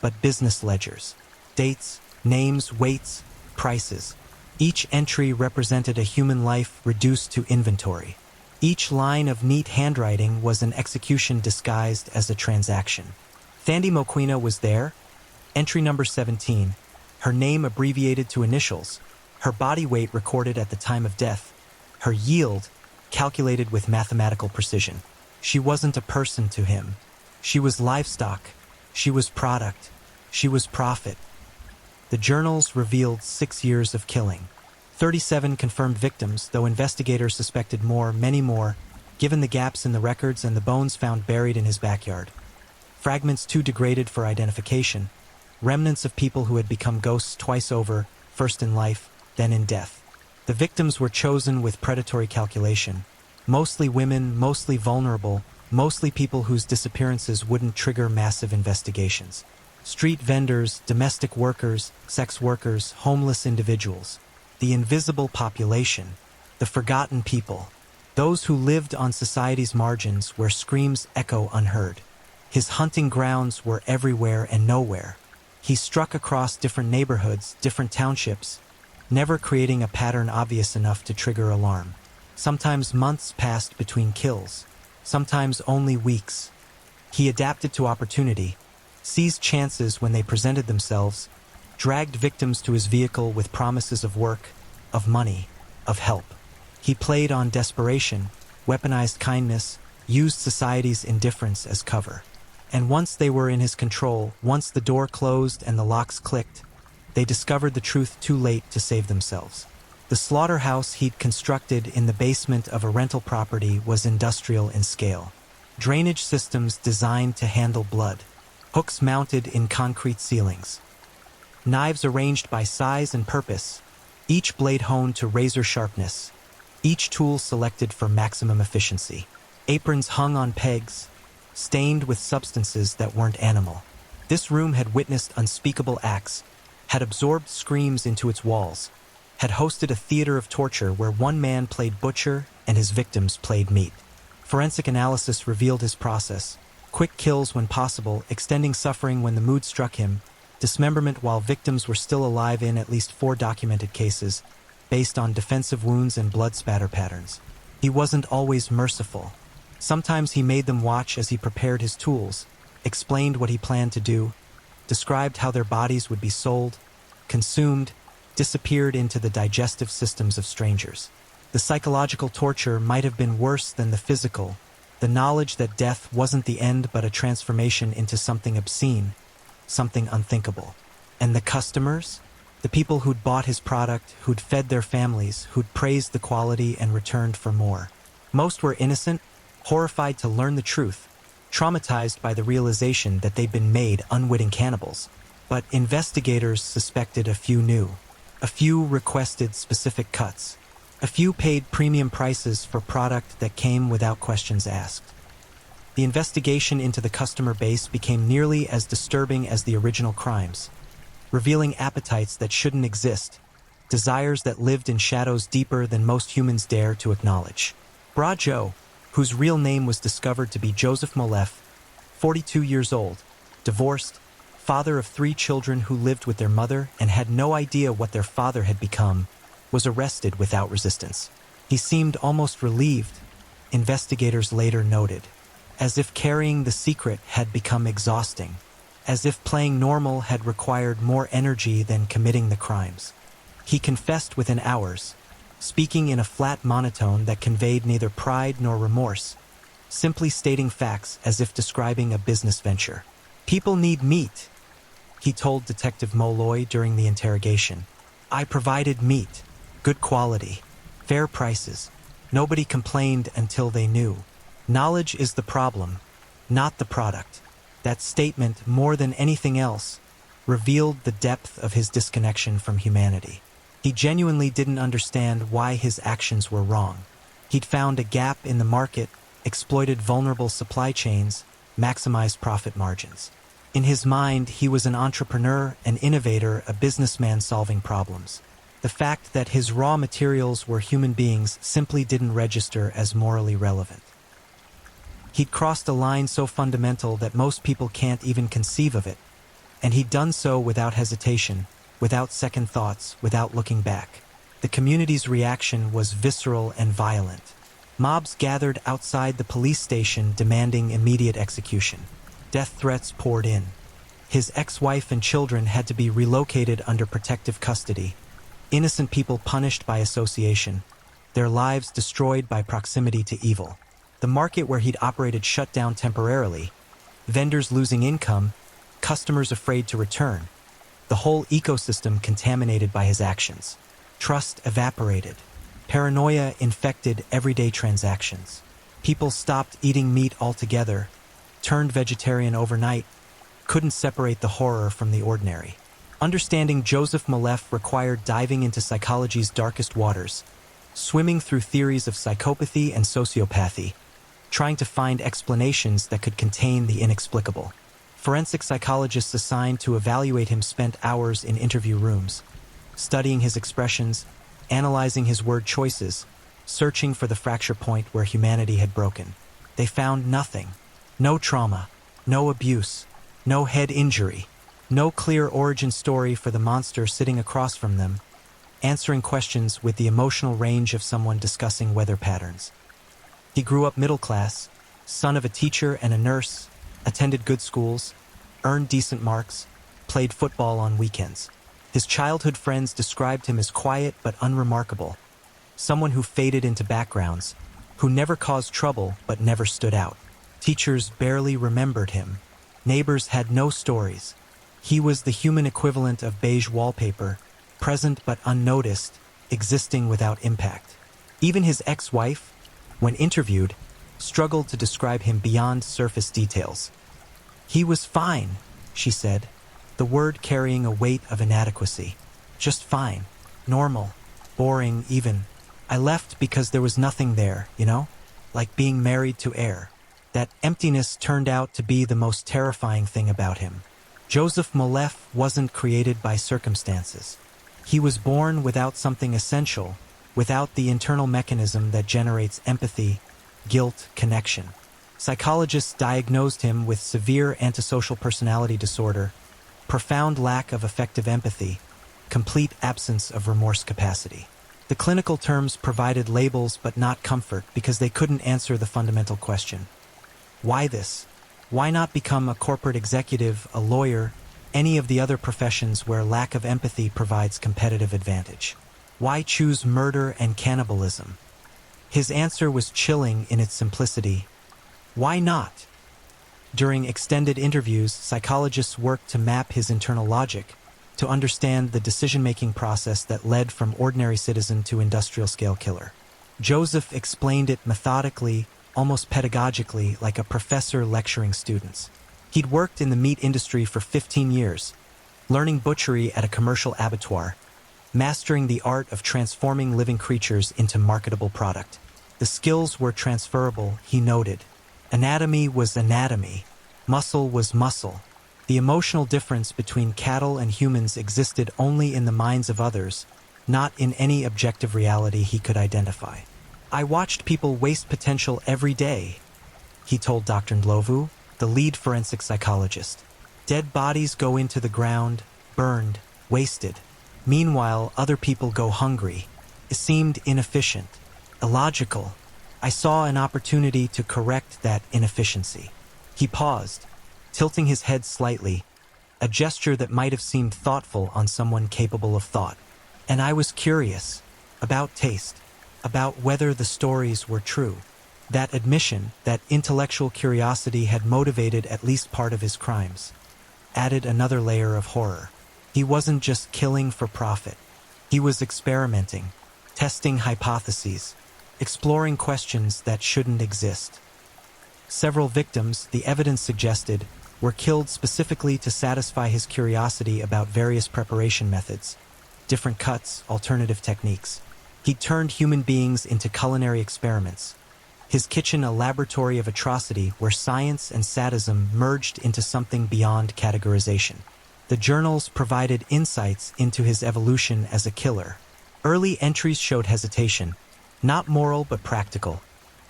Speaker 1: but business ledgers. Dates, names, weights, prices. Each entry represented a human life reduced to inventory. Each line of neat handwriting was an execution disguised as a transaction. Thandi Mokwena was there, entry number 17, her name abbreviated to initials, her body weight recorded at the time of death, her yield calculated with mathematical precision. She wasn't a person to him. She was livestock. She was product. She was profit. The journals revealed 6 years of killing. 37 confirmed victims, though investigators suspected more, many more, given the gaps in the records and the bones found buried in his backyard. Fragments too degraded for identification, remnants of people who had become ghosts twice over, first in life, then in death. The victims were chosen with predatory calculation. Mostly women, mostly vulnerable, mostly people whose disappearances wouldn't trigger massive investigations. Street vendors, domestic workers, sex workers, homeless individuals. The invisible population, the forgotten people, those who lived on society's margins where screams echo unheard. His hunting grounds were everywhere and nowhere. He struck across different neighborhoods, different townships, never creating a pattern obvious enough to trigger alarm. Sometimes months passed between kills, sometimes only weeks. He adapted to opportunity, seized chances when they presented themselves, dragged victims to his vehicle with promises of work, of money, of help. He played on desperation, weaponized kindness, used society's indifference as cover. And once they were in his control, once the door closed and the locks clicked, they discovered the truth too late to save themselves. The slaughterhouse he'd constructed in the basement of a rental property was industrial in scale. Drainage systems designed to handle blood. Hooks mounted in concrete ceilings. Knives arranged by size and purpose, each blade honed to razor sharpness, each tool selected for maximum efficiency. Aprons hung on pegs, stained with substances that weren't animal. This room had witnessed unspeakable acts, had absorbed screams into its walls, had hosted a theater of torture where one man played butcher and his victims played meat. Forensic analysis revealed his process: quick kills when possible, extending suffering when the mood struck him, dismemberment while victims were still alive in at least 4 documented cases, based on defensive wounds and blood spatter patterns. He wasn't always merciful. Sometimes he made them watch as he prepared his tools, explained what he planned to do, described how their bodies would be sold, consumed, disappeared into the digestive systems of strangers. The psychological torture might have been worse than the physical, the knowledge that death wasn't the end but a transformation into something obscene, something unthinkable. And the customers? The people who'd bought his product, who'd fed their families, who'd praised the quality and returned for more. Most were innocent, horrified to learn the truth, traumatized by the realization that they'd been made unwitting cannibals. But investigators suspected a few knew. A few requested specific cuts. A few paid premium prices for product that came without questions asked. The investigation into the customer base became nearly as disturbing as the original crimes, revealing appetites that shouldn't exist, desires that lived in shadows deeper than most humans dare to acknowledge. Bra Joe, whose real name was discovered to be Joseph Molef, 42 years old, divorced, father of 3 children who lived with their mother and had no idea what their father had become, was arrested without resistance. He seemed almost relieved, investigators later noted, as if carrying the secret had become exhausting, as if playing normal had required more energy than committing the crimes. He confessed within hours, speaking in a flat monotone that conveyed neither pride nor remorse, simply stating facts as if describing a business venture. "People need meat," he told Detective Molloy during the interrogation. "I provided meat, good quality, Fair prices. Nobody complained until they knew. Knowledge is the problem, not the product. That statement, more than anything else, revealed the depth of his disconnection from humanity. He genuinely didn't understand why his actions were wrong. He'd found a gap in the market, exploited vulnerable supply chains, maximized profit margins. In his mind, he was an entrepreneur, an innovator, a businessman solving problems. The fact that his raw materials were human beings simply didn't register as morally relevant. He'd crossed a line so fundamental that most people can't even conceive of it, and he'd done so without hesitation, without second thoughts, without looking back. The community's reaction was visceral and violent. Mobs gathered outside the police station demanding immediate execution. Death threats poured in. His ex-wife and children had to be relocated under protective custody. Innocent people punished by association, their lives destroyed by proximity to evil. The market where he'd operated shut down temporarily, vendors losing income, customers afraid to return. The whole ecosystem contaminated by his actions. Trust evaporated. Paranoia infected everyday transactions. People stopped eating meat altogether, turned vegetarian overnight, couldn't separate the horror from the ordinary. Understanding Joseph Malef required diving into psychology's darkest waters, swimming through theories of psychopathy and sociopathy, trying to find explanations that could contain the inexplicable. Forensic psychologists assigned to evaluate him spent hours in interview rooms, studying his expressions, analyzing his word choices, searching for the fracture point where humanity had broken. They found nothing. No trauma, no abuse, no head injury, no clear origin story for the monster sitting across from them, answering questions with the emotional range of someone discussing weather patterns. He grew up middle class, son of a teacher and a nurse, attended good schools, earned decent marks, played football on weekends. His childhood friends described him as quiet but unremarkable, someone who faded into backgrounds, who never caused trouble but never stood out. Teachers barely remembered him. Neighbors had no stories. He was the human equivalent of beige wallpaper, present but unnoticed, existing without impact. Even his ex-wife, when interviewed, struggled to describe him beyond surface details. He was fine, she said, the word carrying a weight of inadequacy. Just fine, normal, boring even. I left because there was nothing there, like being married to air. That emptiness turned out to be the most terrifying thing about him. Joseph Malef wasn't created by circumstances. He was born without something essential, without the internal mechanism that generates empathy, guilt, connection. Psychologists diagnosed him with severe antisocial personality disorder, profound lack of effective empathy, complete absence of remorse capacity. The clinical terms provided labels but not comfort because they couldn't answer the fundamental question. Why this? Why not become a corporate executive, a lawyer, any of the other professions where lack of empathy provides competitive advantage? Why choose murder and cannibalism? His answer was chilling in its simplicity. Why not? During extended interviews, psychologists worked to map his internal logic, to understand the decision-making process that led from ordinary citizen to industrial-scale killer. Joseph explained it methodically, almost pedagogically, like a professor lecturing students. He'd worked in the meat industry for 15 years, learning butchery at a commercial abattoir, mastering the art of transforming living creatures into marketable product. The skills were transferable, he noted. Anatomy was anatomy. Muscle was muscle. The emotional difference between cattle and humans existed only in the minds of others, not in any objective reality he could identify. I watched people waste potential every day, he told Dr. Ndlovu, the lead forensic psychologist. Dead bodies go into the ground, burned, wasted. Meanwhile, other people go hungry. It seemed inefficient, illogical. I saw an opportunity to correct that inefficiency. He paused, tilting his head slightly, a gesture that might have seemed thoughtful on someone capable of thought. And I was curious about taste, about whether the stories were true. That admission, that intellectual curiosity had motivated at least part of his crimes, added another layer of horror. He wasn't just killing for profit. He was experimenting, testing hypotheses, exploring questions that shouldn't exist. Several victims, the evidence suggested, were killed specifically to satisfy his curiosity about various preparation methods, different cuts, alternative techniques. He turned human beings into culinary experiments, his kitchen a laboratory of atrocity where science and sadism merged into something beyond categorization. The journals provided insights into his evolution as a killer. Early entries showed hesitation, not moral but practical,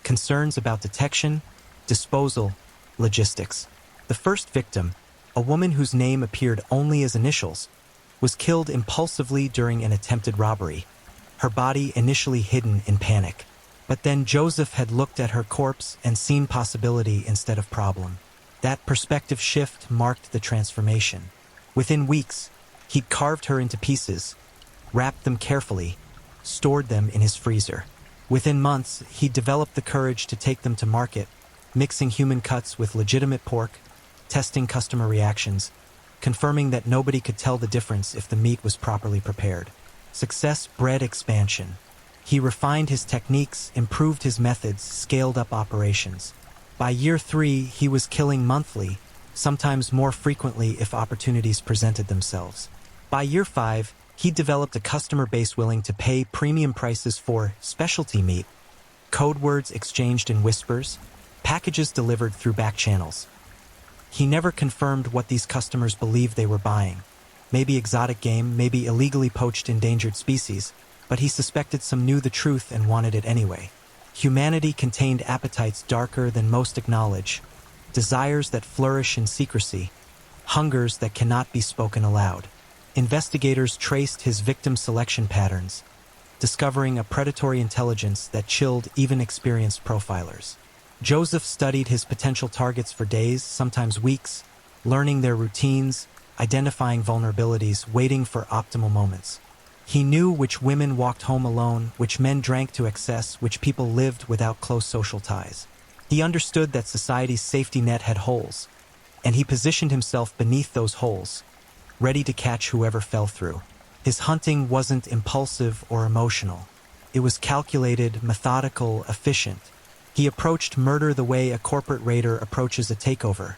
Speaker 1: concerns about detection, disposal, logistics. The first victim, a woman whose name appeared only as initials, was killed impulsively during an attempted robbery, her body initially hidden in panic. But then Joseph had looked at her corpse and seen possibility instead of problem. That perspective shift marked the transformation. Within weeks, he'd carved her into pieces, wrapped them carefully, stored them in his freezer. Within months, he'd developed the courage to take them to market, mixing human cuts with legitimate pork, testing customer reactions, confirming that nobody could tell the difference if the meat was properly prepared. Success bred expansion. He refined his techniques, improved his methods, scaled up operations. By year 3, he was killing monthly, sometimes more frequently if opportunities presented themselves. By year 5, he developed a customer base willing to pay premium prices for specialty meat, code words exchanged in whispers, packages delivered through back channels. He never confirmed what these customers believed they were buying. Maybe exotic game, maybe illegally poached endangered species, but he suspected some knew the truth and wanted it anyway. Humanity contained appetites darker than most acknowledge, desires that flourish in secrecy, hungers that cannot be spoken aloud. Investigators traced his victim selection patterns, discovering a predatory intelligence that chilled even experienced profilers. Joseph studied his potential targets for days, sometimes weeks, learning their routines, identifying vulnerabilities, waiting for optimal moments. He knew which women walked home alone, which men drank to excess, which people lived without close social ties. He understood that society's safety net had holes, and he positioned himself beneath those holes, ready to catch whoever fell through. His hunting wasn't impulsive or emotional. It was calculated, methodical, efficient. He approached murder the way a corporate raider approaches a takeover,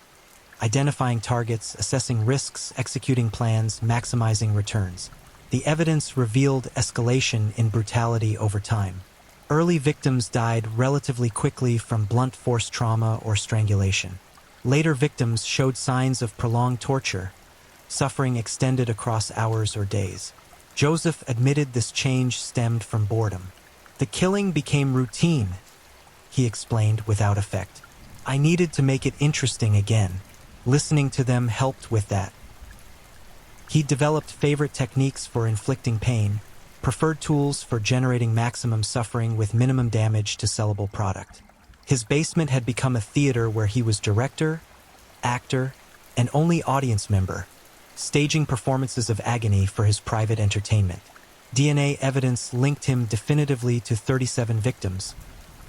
Speaker 1: identifying targets, assessing risks, executing plans, maximizing returns. The evidence revealed escalation in brutality over time. Early victims died relatively quickly from blunt force trauma or strangulation. Later victims showed signs of prolonged torture, suffering extended across hours or days. Joseph admitted this change stemmed from boredom. The killing became routine, he explained without effect. I needed to make it interesting again. Listening to them helped with that. He developed favorite techniques for inflicting pain, preferred tools for generating maximum suffering with minimum damage to sellable product. His basement had become a theater where he was director, actor, and only audience member, staging performances of agony for his private entertainment. DNA evidence linked him definitively to 37 victims,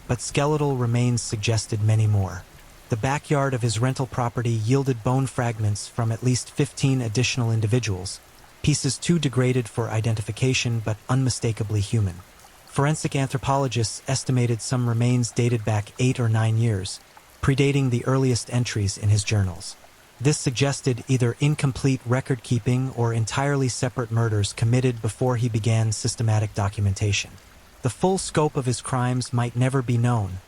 Speaker 1: but skeletal remains suggested many more. The backyard of his rental property yielded bone fragments from at least 15 additional individuals, pieces too degraded for identification but unmistakably human. Forensic anthropologists estimated some remains dated back 8 or 9 years, predating the earliest entries in his journals. This suggested either incomplete record-keeping or entirely separate murders committed before he began systematic documentation. The full scope of his crimes might never be known,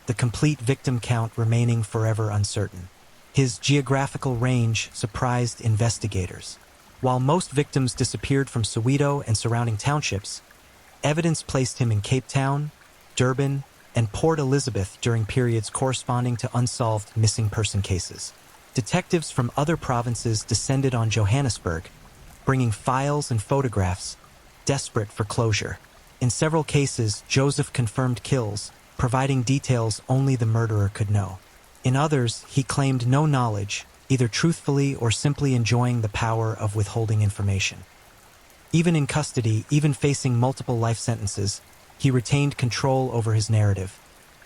Speaker 1: the complete victim count remaining forever uncertain. His geographical range surprised investigators. While most victims disappeared from Soweto and surrounding townships, evidence placed him in Cape Town, Durban, and Port Elizabeth during periods corresponding to unsolved missing person cases. Detectives from other provinces descended on Johannesburg, bringing files and photographs, desperate for closure. In several cases, Joseph confirmed kills, providing details only the murderer could know. In others, he claimed no knowledge, either truthfully or simply enjoying the power of withholding information. Even in custody, even facing multiple life sentences, he retained control over his narrative,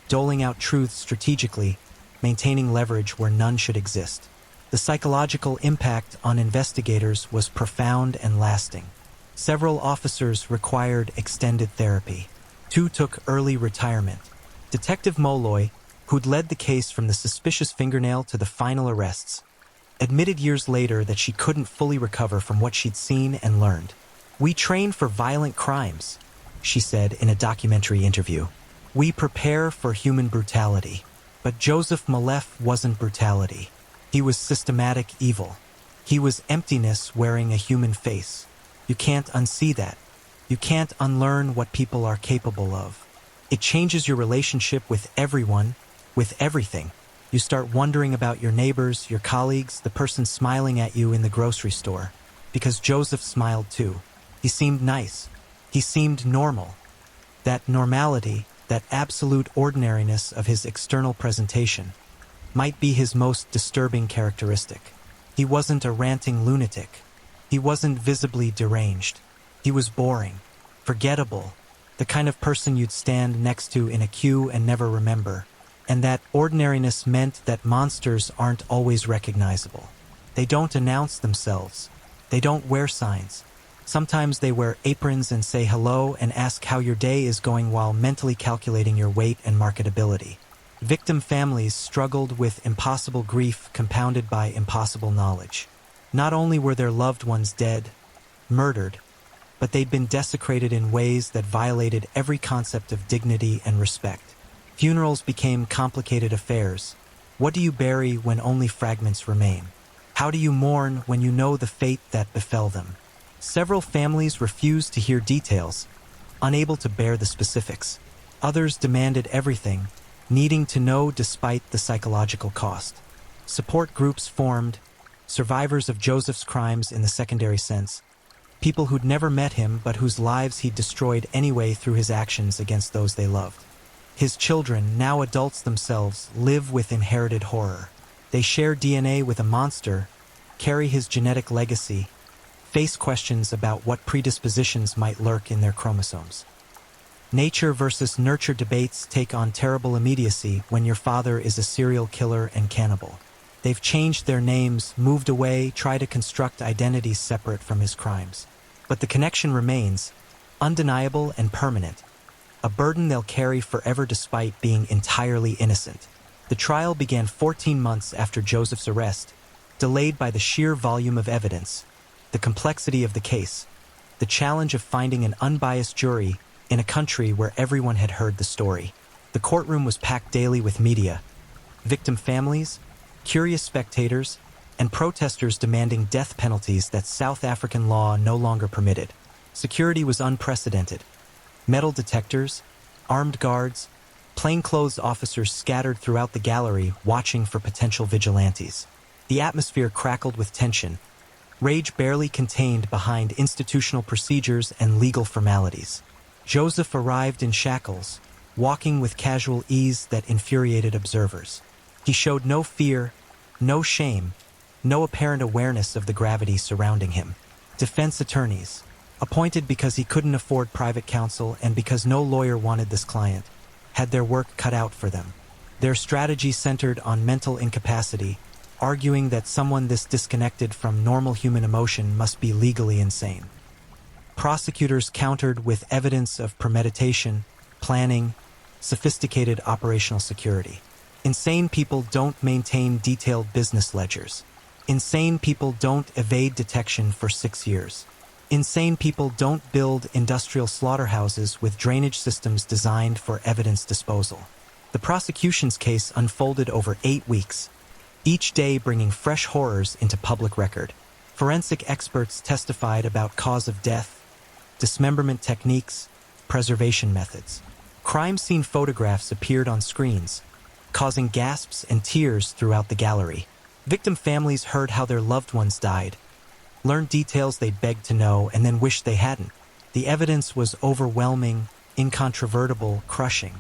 Speaker 1: doling out truths strategically, maintaining leverage where none should exist. The psychological impact on investigators was profound and lasting. Several officers required extended therapy. 2 took early retirement. Detective Molloy, who'd led the case from the suspicious fingernail to the final arrests, admitted years later that she couldn't fully recover from what she'd seen and learned. "We train for violent crimes," she said in a documentary interview. "We prepare for human brutality." But Joseph Malef wasn't brutality. He was systematic evil. He was emptiness wearing a human face. You can't unsee that. You can't unlearn what people are capable of. It changes your relationship with everyone, with everything. You start wondering about your neighbors, your colleagues, the person smiling at you in the grocery store. Because Joseph smiled too. He seemed nice. He seemed normal. That normality, that absolute ordinariness of his external presentation, might be his most disturbing characteristic. He wasn't a ranting lunatic. He wasn't visibly deranged. He was boring, forgettable, the kind of person you'd stand next to in a queue and never remember. And that ordinariness meant that monsters aren't always recognizable. They don't announce themselves. They don't wear signs. Sometimes they wear aprons and say hello and ask how your day is going while mentally calculating your weight and marketability. Victim families struggled with impossible grief compounded by impossible knowledge. Not only were their loved ones dead, murdered, but they'd been desecrated in ways that violated every concept of dignity and respect. Funerals became complicated affairs. What do you bury when only fragments remain? How do you mourn when you know the fate that befell them? Several families refused to hear details, unable to bear the specifics. Others demanded everything, needing to know despite the psychological cost. Support groups formed, survivors of Joseph's crimes in the secondary sense, people who'd never met him but whose lives he'd destroyed anyway through his actions against those they loved. His children, now adults themselves, live with inherited horror. They share DNA with a monster, carry his genetic legacy, face questions about what predispositions might lurk in their chromosomes. Nature versus nurture debates take on terrible immediacy when your father is a serial killer and cannibal. They've changed their names, moved away, tried to construct identities separate from his crimes. But the connection remains, undeniable and permanent, a burden they'll carry forever despite being entirely innocent. The trial began 14 months after Joseph's arrest, delayed by the sheer volume of evidence, the complexity of the case, the challenge of finding an unbiased jury in a country where everyone had heard the story. The courtroom was packed daily with media, victim families, curious spectators, and protesters demanding death penalties that South African law no longer permitted. Security was unprecedented. Metal detectors, armed guards, plainclothes officers scattered throughout the gallery watching for potential vigilantes. The atmosphere crackled with tension, rage barely contained behind institutional procedures and legal formalities. Joseph arrived in shackles, walking with casual ease that infuriated observers. He showed no fear, no shame, no apparent awareness of the gravity surrounding him. Defense attorneys, appointed because he couldn't afford private counsel and because no lawyer wanted this client, had their work cut out for them. Their strategy centered on mental incapacity, arguing that someone this disconnected from normal human emotion must be legally insane. Prosecutors countered with evidence of premeditation, planning, sophisticated operational security. Insane people don't maintain detailed business ledgers. Insane people don't evade detection for 6 years. Insane people don't build industrial slaughterhouses with drainage systems designed for evidence disposal. The prosecution's case unfolded over 8 weeks, each day bringing fresh horrors into public record. Forensic experts testified about cause of death, dismemberment techniques, preservation methods. Crime scene photographs appeared on screens, causing gasps and tears throughout the gallery. Victim families heard how their loved ones died, learned details they'd begged to know and then wished they hadn't. The evidence was overwhelming, incontrovertible, crushing.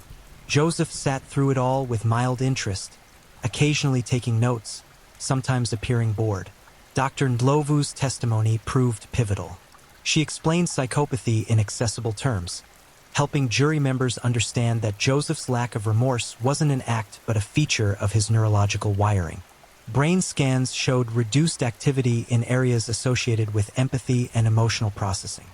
Speaker 1: Joseph sat through it all with mild interest, occasionally taking notes, sometimes appearing bored. Dr. Ndlovu's testimony proved pivotal. She explained psychopathy in accessible terms, helping jury members understand that Joseph's lack of remorse wasn't an act but a feature of his neurological wiring. Brain scans showed reduced activity in areas associated with empathy and emotional processing.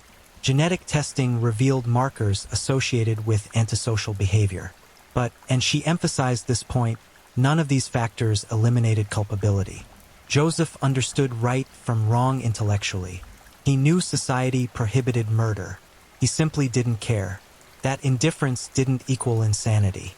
Speaker 1: Genetic testing revealed markers associated with antisocial behavior. But, and she emphasized this point, none of these factors eliminated culpability. Joseph understood right from wrong intellectually. He knew society prohibited murder. He simply didn't care. That indifference didn't equal insanity.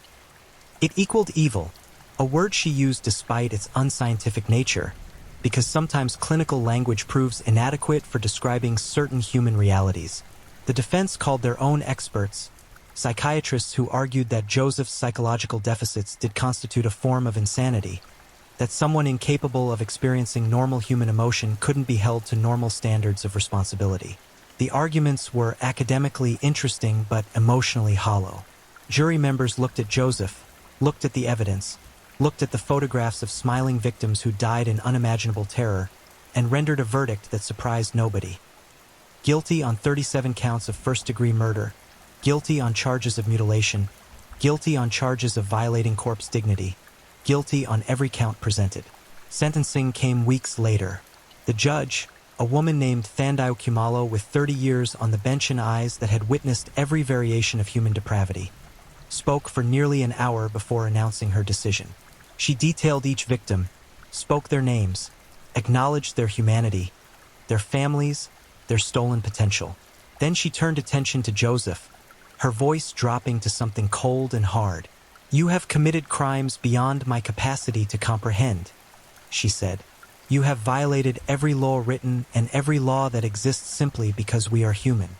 Speaker 1: It equaled evil, a word she used despite its unscientific nature, because sometimes clinical language proves inadequate for describing certain human realities. The defense called their own experts, psychiatrists who argued that Joseph's psychological deficits did constitute a form of insanity, that someone incapable of experiencing normal human emotion couldn't be held to normal standards of responsibility. The arguments were academically interesting but emotionally hollow. Jury members looked at Joseph, looked at the evidence, looked at the photographs of smiling victims who died in unimaginable terror, and rendered a verdict that surprised nobody. Guilty on 37 counts of first-degree murder, guilty on charges of mutilation, guilty on charges of violating corpse dignity, guilty on every count presented. Sentencing came weeks later. The judge, a woman named Thandai Kumalo with 30 years on the bench and eyes that had witnessed every variation of human depravity, spoke for nearly an hour before announcing her decision. She detailed each victim, spoke their names, acknowledged their humanity, their families, their stolen potential. Then she turned attention to Joseph, her voice dropping to something cold and hard. "You have committed crimes beyond my capacity to comprehend," she said. "You have violated every law written and every law that exists simply because we are human.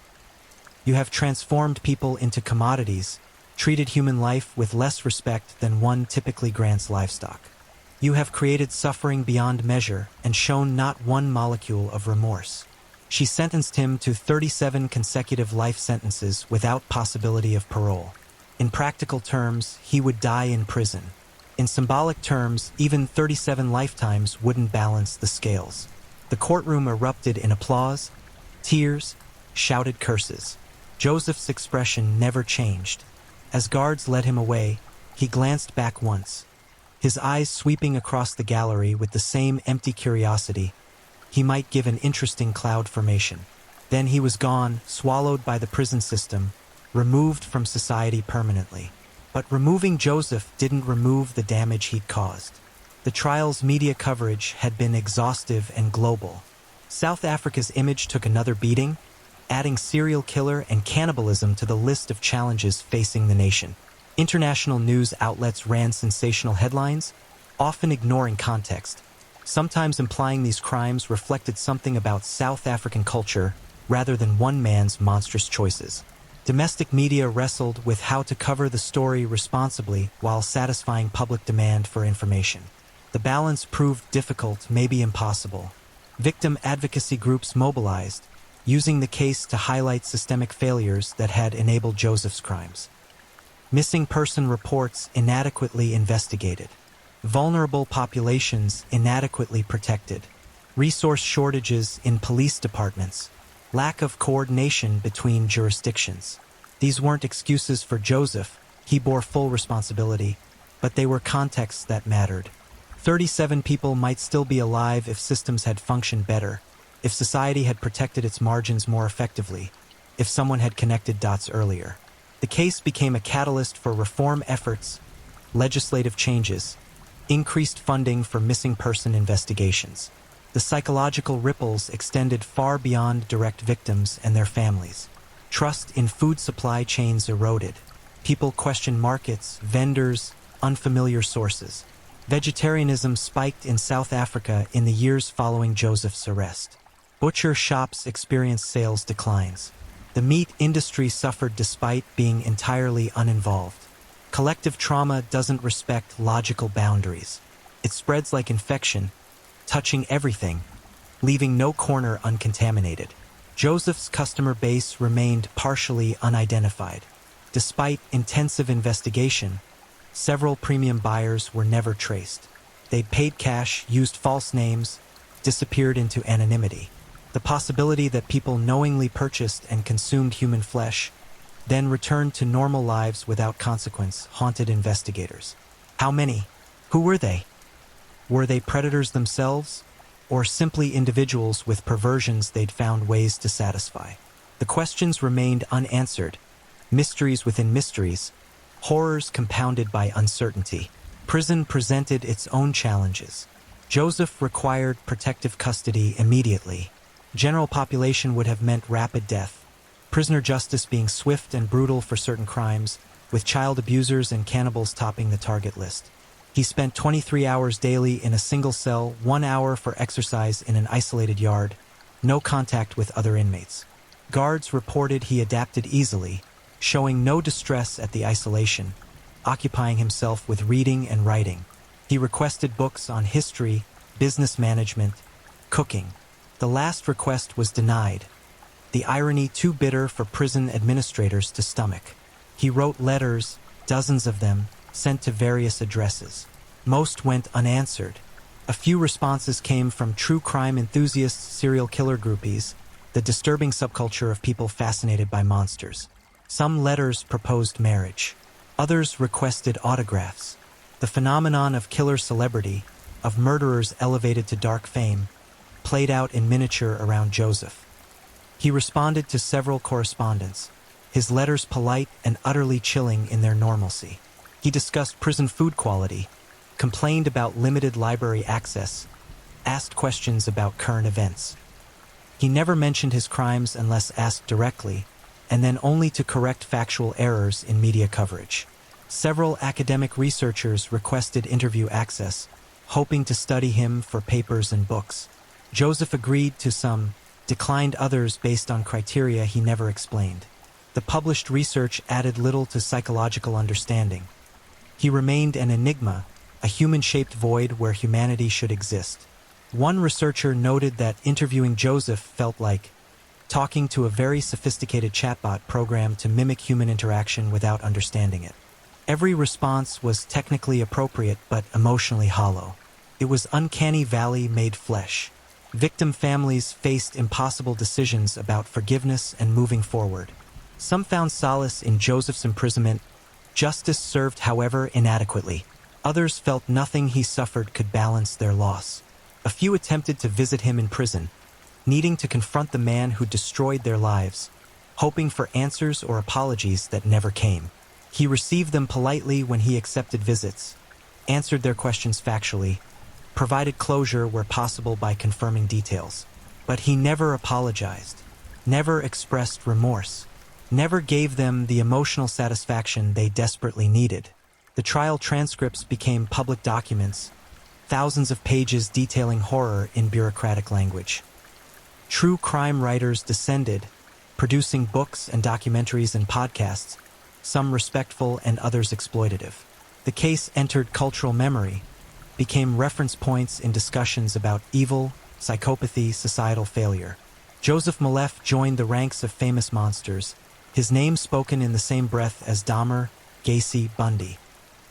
Speaker 1: You have transformed people into commodities, treated human life with less respect than one typically grants livestock. You have created suffering beyond measure and shown not one molecule of remorse." She sentenced him to 37 consecutive life sentences without possibility of parole. In practical terms, he would die in prison. In symbolic terms, even 37 lifetimes wouldn't balance the scales. The courtroom erupted in applause, tears, shouted curses. Joseph's expression never changed. As guards led him away, he glanced back once, his eyes sweeping across the gallery with the same empty curiosity. He might give an interesting cloud formation. Then he was gone, swallowed by the prison system, removed from society permanently. But removing Joseph didn't remove the damage he'd caused. The trial's media coverage had been exhaustive and global. South Africa's image took another beating, adding serial killer and cannibalism to the list of challenges facing the nation. International news outlets ran sensational headlines, often ignoring context, sometimes implying these crimes reflected something about South African culture rather than one man's monstrous choices. Domestic media wrestled with how to cover the story responsibly while satisfying public demand for information. The balance proved difficult, maybe impossible. Victim advocacy groups mobilized, using the case to highlight systemic failures that had enabled Joseph's crimes. Missing person reports inadequately investigated. Vulnerable populations inadequately protected. Resource shortages in police departments. Lack of coordination between jurisdictions. These weren't excuses for Joseph, he bore full responsibility, but they were contexts that mattered. 37 people might still be alive if systems had functioned better, if society had protected its margins more effectively, if someone had connected dots earlier. The case became a catalyst for reform efforts, legislative changes, increased funding for missing person investigations. The psychological ripples extended far beyond direct victims and their families. Trust in food supply chains eroded. People questioned markets, vendors, unfamiliar sources. Vegetarianism spiked in South Africa in the years following Joseph's arrest. Butcher shops experienced sales declines. The meat industry suffered despite being entirely uninvolved. Collective trauma doesn't respect logical boundaries. It spreads like infection, touching everything, leaving no corner uncontaminated. Joseph's customer base remained partially unidentified. Despite intensive investigation, several premium buyers were never traced. They'd paid cash, used false names, disappeared into anonymity. The possibility that people knowingly purchased and consumed human flesh, then returned to normal lives without consequence, haunted investigators. How many? Who were they? Were they predators themselves, or simply individuals with perversions they'd found ways to satisfy? The questions remained unanswered, mysteries within mysteries, horrors compounded by uncertainty. Prison presented its own challenges. Joseph required protective custody immediately. General population would have meant rapid death, prisoner justice being swift and brutal for certain crimes, with child abusers and cannibals topping the target list. He spent 23 hours daily in a single cell, 1 hour for exercise in an isolated yard, no contact with other inmates. Guards reported he adapted easily, showing no distress at the isolation, occupying himself with reading and writing. He requested books on history, business management, cooking. The last request was denied, the irony too bitter for prison administrators to stomach. He wrote letters, dozens of them, sent to various addresses. Most went unanswered. A few responses came from true crime enthusiasts, serial killer groupies, the disturbing subculture of people fascinated by monsters. Some letters proposed marriage. Others requested autographs. The phenomenon of killer celebrity, of murderers elevated to dark fame, played out in miniature around Joseph. He responded to several correspondents, his letters polite and utterly chilling in their normalcy. He discussed prison food quality, complained about limited library access, asked questions about current events. He never mentioned his crimes unless asked directly, and then only to correct factual errors in media coverage. Several academic researchers requested interview access, hoping to study him for papers and books. Joseph agreed to some, declined others based on criteria he never explained. The published research added little to psychological understanding. He remained an enigma, a human-shaped void where humanity should exist. One researcher noted that interviewing Joseph felt like talking to a very sophisticated chatbot programmed to mimic human interaction without understanding it. Every response was technically appropriate but emotionally hollow. It was uncanny valley made flesh. Victim families faced impossible decisions about forgiveness and moving forward. Some found solace in Joseph's imprisonment. Justice served, however, inadequately. Others felt nothing he suffered could balance their loss. A few attempted to visit him in prison, needing to confront the man who destroyed their lives, hoping for answers or apologies that never came. He received them politely when he accepted visits, answered their questions factually, provided closure where possible by confirming details. But he never apologized, never expressed remorse, never gave them the emotional satisfaction they desperately needed. The trial transcripts became public documents, thousands of pages detailing horror in bureaucratic language. True crime writers descended, producing books and documentaries and podcasts, some respectful and others exploitative. The case entered cultural memory, became reference points in discussions about evil, psychopathy, societal failure. Joseph Malef joined the ranks of famous monsters, his name spoken in the same breath as Dahmer, Gacy, Bundy.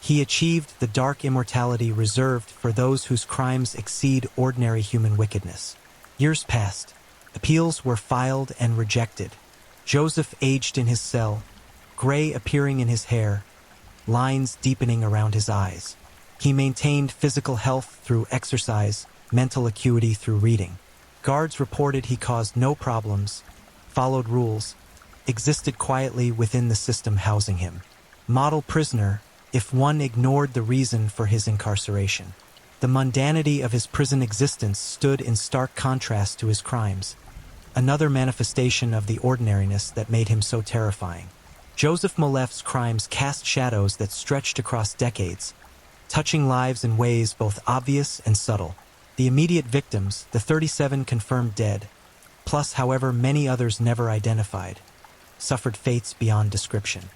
Speaker 1: He achieved the dark immortality reserved for those whose crimes exceed ordinary human wickedness. Years passed. Appeals were filed and rejected. Joseph aged in his cell, gray appearing in his hair, lines deepening around his eyes. He maintained physical health through exercise, mental acuity through reading. Guards reported he caused no problems, followed rules, existed quietly within the system housing him. Model prisoner, if one ignored the reason for his incarceration. The mundanity of his prison existence stood in stark contrast to his crimes, another manifestation of the ordinariness that made him so terrifying. Joseph Malef's crimes cast shadows that stretched across decades, touching lives in ways both obvious and subtle. The immediate victims, the 37 confirmed dead, plus however many others never identified, suffered fates beyond description.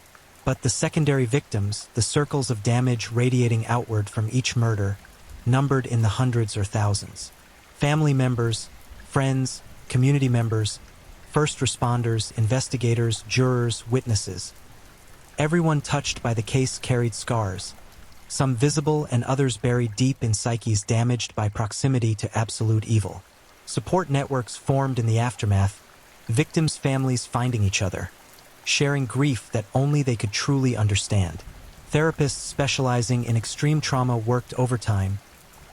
Speaker 1: But the secondary victims, the circles of damage radiating outward from each murder, numbered in the hundreds or thousands. Family members, friends, community members, first responders, investigators, jurors, witnesses. Everyone touched by the case carried scars, some visible and others buried deep in psyches damaged by proximity to absolute evil. Support networks formed in the aftermath, victims' families finding each other, sharing grief that only they could truly understand. Therapists specializing in extreme trauma worked overtime,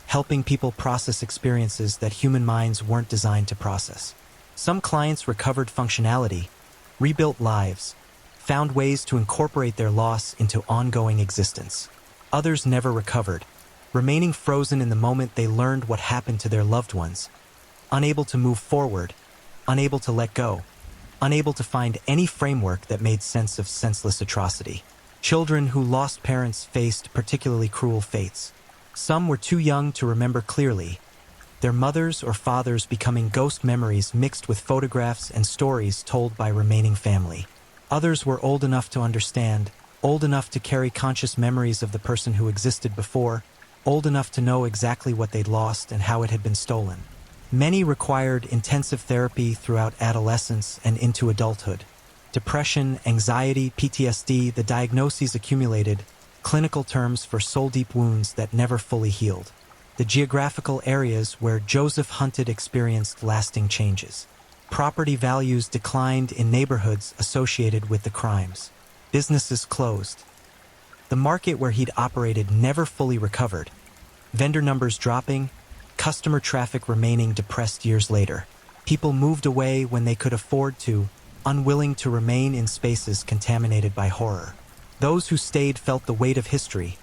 Speaker 1: helping people process experiences that human minds weren't designed to process. Some clients recovered functionality, rebuilt lives, found ways to incorporate their loss into ongoing existence. Others never recovered, remaining frozen in the moment they learned what happened to their loved ones, unable to move forward, unable to let go, unable to find any framework that made sense of senseless atrocity. Children who lost parents faced particularly cruel fates. Some were too young to remember clearly, their mothers or fathers becoming ghost memories mixed with photographs and stories told by remaining family. Others were old enough to understand, old enough to carry conscious memories of the person who existed before, old enough to know exactly what they'd lost and how it had been stolen. Many required intensive therapy throughout adolescence and into adulthood. Depression, anxiety, PTSD, the diagnoses accumulated, clinical terms for soul-deep wounds that never fully healed. The geographical areas where Joseph hunted experienced lasting changes. Property values declined in neighborhoods associated with the crimes. Businesses closed. The market where he'd operated never fully recovered. Vendor numbers dropping, customer traffic remaining depressed years later. People moved away when they could afford to, unwilling to remain in spaces contaminated by horror. Those who stayed felt the weight of history,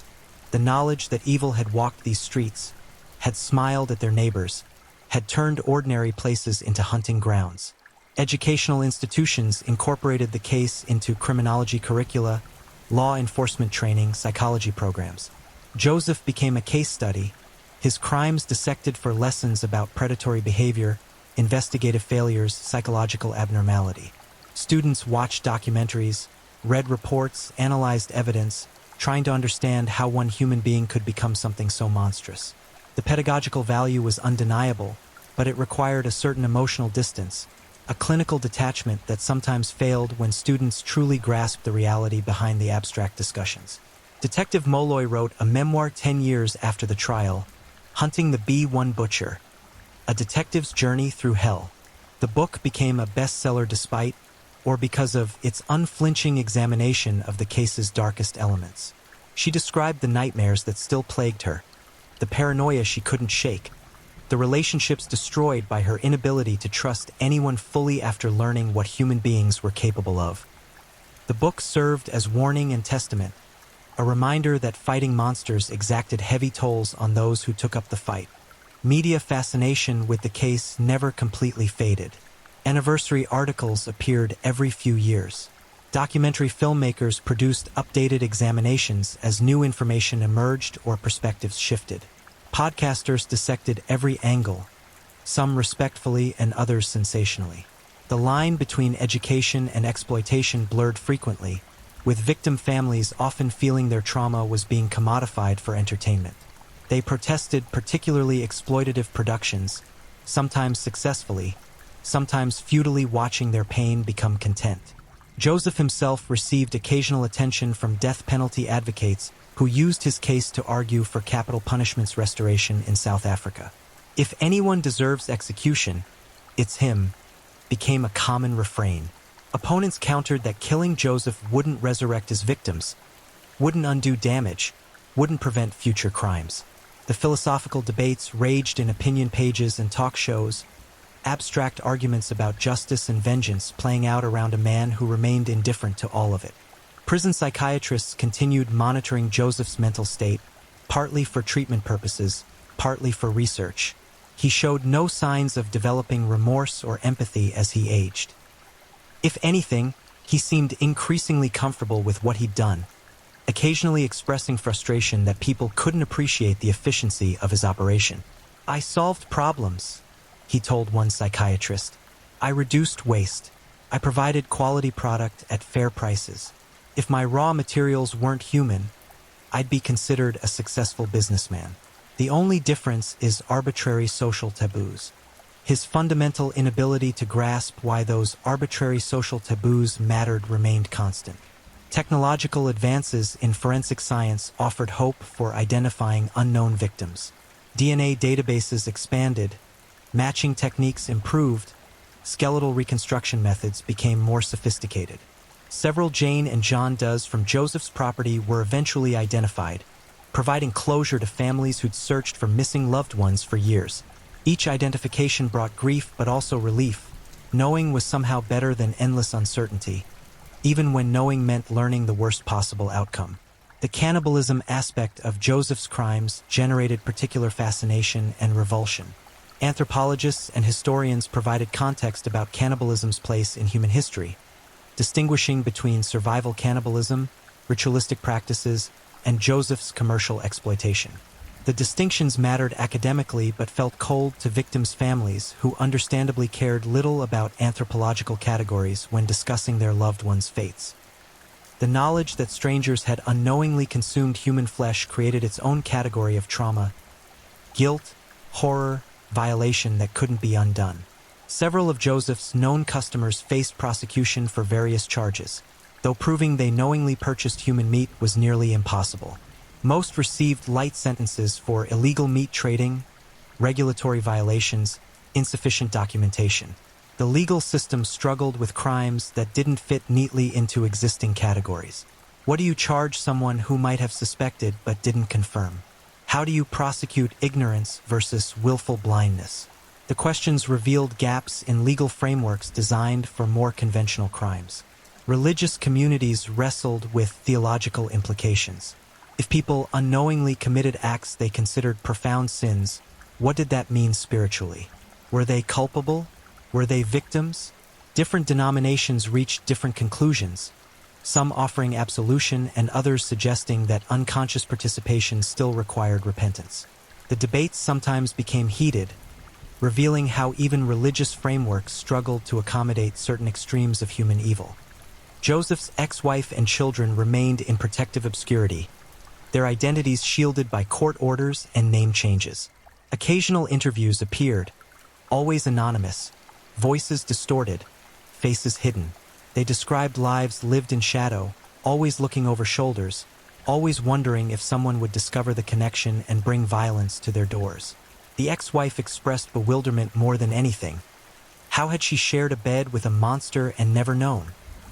Speaker 1: the knowledge that evil had walked these streets, had smiled at their neighbors, had turned ordinary places into hunting grounds. Educational institutions incorporated the case into criminology curricula, law enforcement training, psychology programs. Joseph became a case study, his crimes dissected for lessons about predatory behavior, investigative failures, psychological abnormality. Students watched documentaries, read reports, analyzed evidence, trying to understand how one human being could become something so monstrous. The pedagogical value was undeniable, but it required a certain emotional distance, a clinical detachment that sometimes failed when students truly grasped the reality behind the abstract discussions. Detective Molloy wrote a memoir 10 years after the trial, Hunting the B1 Butcher, A Detective's Journey Through Hell. The book became a bestseller despite, or because of, its unflinching examination of the case's darkest elements. She described the nightmares that still plagued her, the paranoia she couldn't shake, the relationships destroyed by her inability to trust anyone fully after learning what human beings were capable of. The book served as warning and testament, a reminder that fighting monsters exacted heavy tolls on those who took up the fight. Media fascination with the case never completely faded. Anniversary articles appeared every few years. Documentary filmmakers produced updated examinations as new information emerged or perspectives shifted. Podcasters dissected every angle, some respectfully and others sensationally. The line between education and exploitation blurred frequently, with victim families often feeling their trauma was being commodified for entertainment. They protested particularly exploitative productions, sometimes successfully, sometimes futilely watching their pain become content. Joseph himself received occasional attention from death penalty advocates who used his case to argue for capital punishment's restoration in South Africa. "If anyone deserves execution, it's him," became a common refrain. Opponents countered that killing Joseph wouldn't resurrect his victims, wouldn't undo damage, wouldn't prevent future crimes. The philosophical debates raged in opinion pages and talk shows, abstract arguments about justice and vengeance playing out around a man who remained indifferent to all of it. Prison psychiatrists continued monitoring Joseph's mental state, partly for treatment purposes, partly for research. He showed no signs of developing remorse or empathy as he aged. If anything, he seemed increasingly comfortable with what he'd done, occasionally expressing frustration that people couldn't appreciate the efficiency of his operation. "I solved problems," he told one psychiatrist. "I reduced waste. I provided quality product at fair prices. If my raw materials weren't human, I'd be considered a successful businessman. The only difference is arbitrary social taboos." His fundamental inability to grasp why those arbitrary social taboos mattered remained constant. Technological advances in forensic science offered hope for identifying unknown victims. DNA databases expanded, matching techniques improved, skeletal reconstruction methods became more sophisticated. Several Jane and John Does from Joseph's property were eventually identified, providing closure to families who'd searched for missing loved ones for years. Each identification brought grief but also relief, Knowing was somehow better than endless uncertainty, even when knowing meant learning the worst possible outcome. The cannibalism aspect of Joseph's crimes generated particular fascination and revulsion. Anthropologists and historians provided context about cannibalism's place in human history, distinguishing between survival cannibalism, ritualistic practices, and Joseph's commercial exploitation. The distinctions mattered academically but felt cold to victims' families who understandably cared little about anthropological categories when discussing their loved ones' fates. The knowledge that strangers had unknowingly consumed human flesh created its own category of trauma, guilt, horror, violation that couldn't be undone. Several of Joseph's known customers faced prosecution for various charges, though proving they knowingly purchased human meat was nearly impossible. Most received light sentences for illegal meat trading, regulatory violations, insufficient documentation. The legal system struggled with crimes that didn't fit neatly into existing categories. What do you charge someone who might have suspected but didn't confirm? How do you prosecute ignorance versus willful blindness? The questions revealed gaps in legal frameworks designed for more conventional crimes. Religious communities wrestled with theological implications. If people unknowingly committed acts they considered profound sins, what did that mean spiritually? Were they culpable? Were they victims? Different denominations reached different conclusions, some offering absolution and others suggesting that unconscious participation still required repentance. The debates sometimes became heated, revealing how even religious frameworks struggled to accommodate certain extremes of human evil. Joseph's ex-wife and children remained in protective obscurity, their identities shielded by court orders and name changes. Occasional interviews appeared, always anonymous, voices distorted, faces hidden. They described lives lived in shadow, always looking over shoulders, always wondering if someone would discover the connection and bring violence to their doors. The ex-wife expressed bewilderment more than anything. How had she shared a bed with a monster and never known?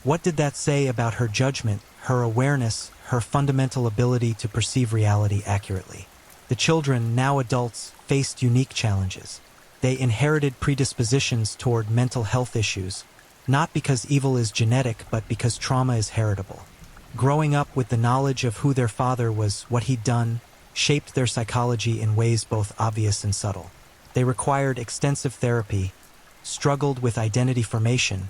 Speaker 1: What did that say about her judgment, her awareness, her fundamental ability to perceive reality accurately? The children, now adults, faced unique challenges. They inherited predispositions toward mental health issues, not because evil is genetic, but because trauma is heritable. Growing up with the knowledge of who their father was, what he'd done, shaped their psychology in ways both obvious and subtle. They required extensive therapy, struggled with identity formation,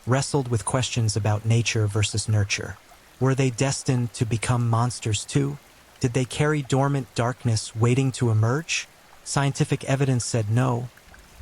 Speaker 1: wrestled with questions about nature versus nurture. Were they destined to become monsters too? Did they carry dormant darkness waiting to emerge? Scientific evidence said no,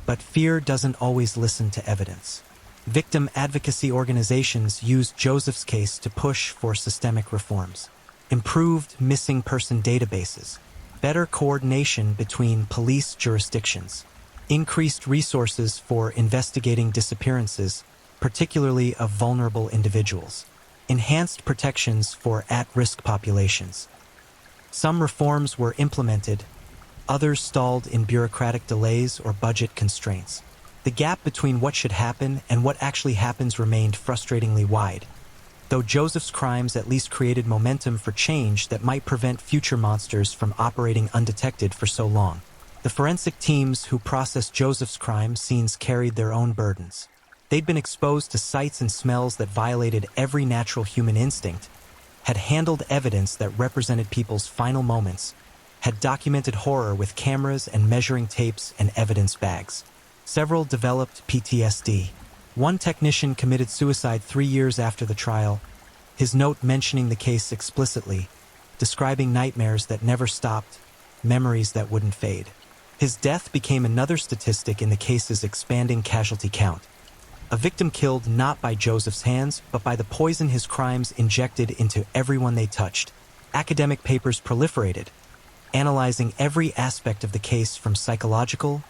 Speaker 1: but fear doesn't always listen to evidence. Victim advocacy organizations used Joseph's case to push for systemic reforms. Improved missing person databases, better coordination between police jurisdictions, increased resources for investigating disappearances, particularly of vulnerable individuals, enhanced protections for at-risk populations. Some reforms were implemented, others stalled in bureaucratic delays or budget constraints. The gap between what should happen and what actually happens remained frustratingly wide, though Joseph's crimes at least created momentum for change that might prevent future monsters from operating undetected for so long. The forensic teams who processed Joseph's crime scenes carried their own burdens. They'd been exposed to sights and smells that violated every natural human instinct, had handled evidence that represented people's final moments, had documented horror with cameras and measuring tapes and evidence bags. Several developed PTSD. One technician committed suicide 3 years after the trial, his note mentioning the case explicitly, describing nightmares that never stopped, memories that wouldn't fade. His death became another statistic in the case's expanding casualty count. A victim killed not by Joseph's hands, but by the poison his crimes injected into everyone they touched. Academic papers proliferated, analyzing every aspect of the case from psychological,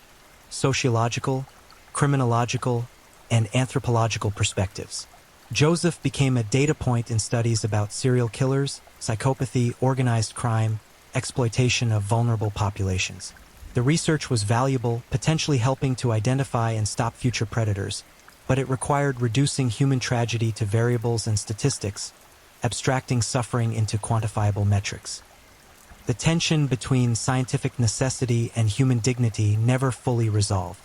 Speaker 1: sociological, criminological, and anthropological perspectives. Joseph became a data point in studies about serial killers, psychopathy, organized crime, exploitation of vulnerable populations. The research was valuable, potentially helping to identify and stop future predators, but it required reducing human tragedy to variables and statistics, abstracting suffering into quantifiable metrics. The tension between scientific necessity and human dignity never fully resolved.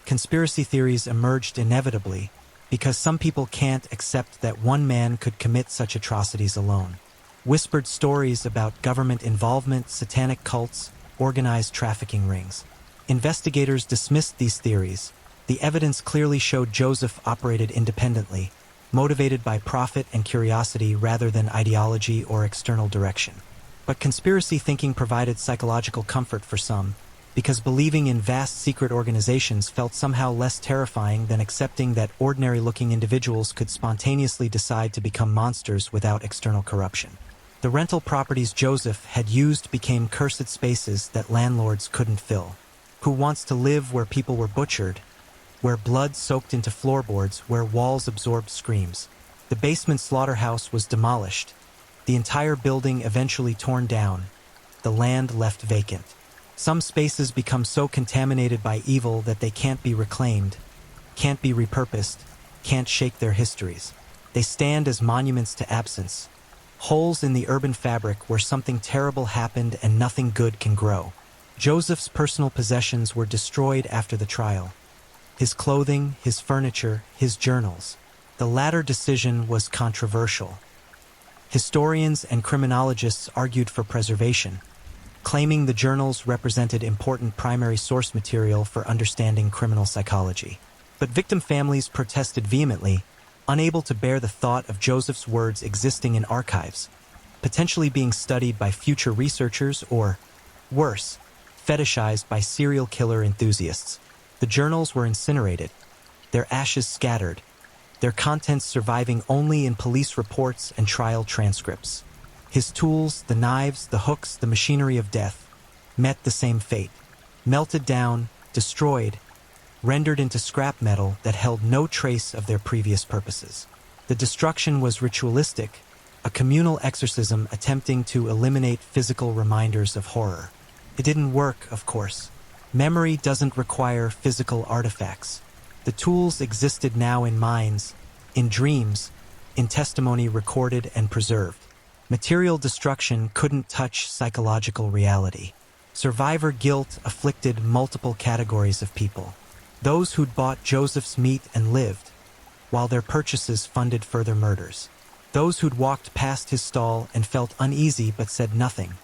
Speaker 1: Conspiracy theories emerged inevitably because some people can't accept that one man could commit such atrocities alone. Whispered stories about government involvement, satanic cults, organized trafficking rings. Investigators dismissed these theories. The evidence clearly showed Joseph operated independently, motivated by profit and curiosity rather than ideology or external direction. But conspiracy thinking provided psychological comfort for some, because believing in vast secret organizations felt somehow less terrifying than accepting that ordinary-looking individuals could spontaneously decide to become monsters without external corruption. The rental properties Joseph had used became cursed spaces that landlords couldn't fill. Who wants to live where people were butchered, where blood soaked into floorboards, where walls absorbed screams? The basement slaughterhouse was demolished, the entire building eventually torn down, the land left vacant. Some spaces become so contaminated by evil that they can't be reclaimed, can't be repurposed, can't shake their histories. They stand as monuments to absence, holes in the urban fabric where something terrible happened and nothing good can grow. Joseph's personal possessions were destroyed after the trial. His clothing, his furniture, his journals. The latter decision was controversial. Historians and criminologists argued for preservation, claiming the journals represented important primary source material for understanding criminal psychology. But victim families protested vehemently, unable to bear the thought of Joseph's words existing in archives, potentially being studied by future researchers or, worse, fetishized by serial killer enthusiasts. The journals were incinerated, their ashes scattered, their contents surviving only in police reports and trial transcripts. His tools, the knives, the hooks, the machinery of death, met the same fate. Melted down, destroyed, rendered into scrap metal that held no trace of their previous purposes. The destruction was ritualistic, a communal exorcism attempting to eliminate physical reminders of horror. It didn't work, of course. Memory doesn't require physical artifacts. The tools existed now in minds, in dreams, in testimony recorded and preserved. Material destruction couldn't touch psychological reality. Survivor guilt afflicted multiple categories of people. Those who'd bought Joseph's meat and lived, while their purchases funded further murders. Those who'd walked past his stall and felt uneasy but said nothing,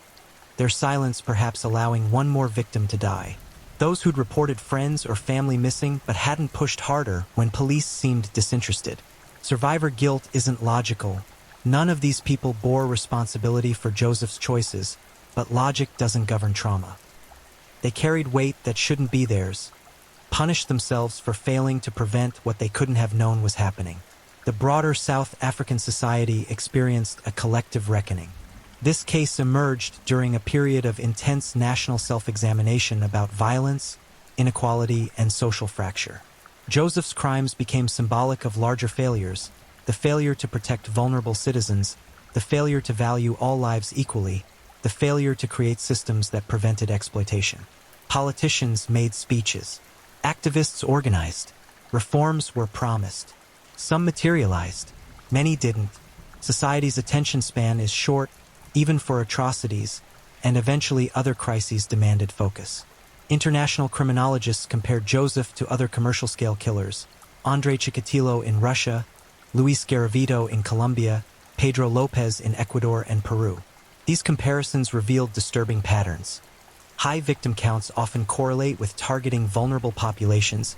Speaker 1: their silence perhaps allowing one more victim to die. Those who'd reported friends or family missing but hadn't pushed harder when police seemed disinterested. Survivor guilt isn't logical. None of these people bore responsibility for Joseph's choices, but logic doesn't govern trauma. They carried weight that shouldn't be theirs, punished themselves for failing to prevent what they couldn't have known was happening. The broader South African society experienced a collective reckoning. This case emerged during a period of intense national self-examination about violence, inequality, and social fracture. Joseph's crimes became symbolic of larger failures: the failure to protect vulnerable citizens, the failure to value all lives equally, the failure to create systems that prevented exploitation. Politicians made speeches. Activists organized. Reforms were promised. Some materialized. Many didn't. Society's attention span is short, even for atrocities, and eventually other crises demanded focus. International criminologists compared Joseph to other commercial-scale killers: Andrei Chikatilo in Russia, Luis Garavito in Colombia, Pedro Lopez in Ecuador and Peru. These comparisons revealed disturbing patterns. High victim counts often correlate with targeting vulnerable populations,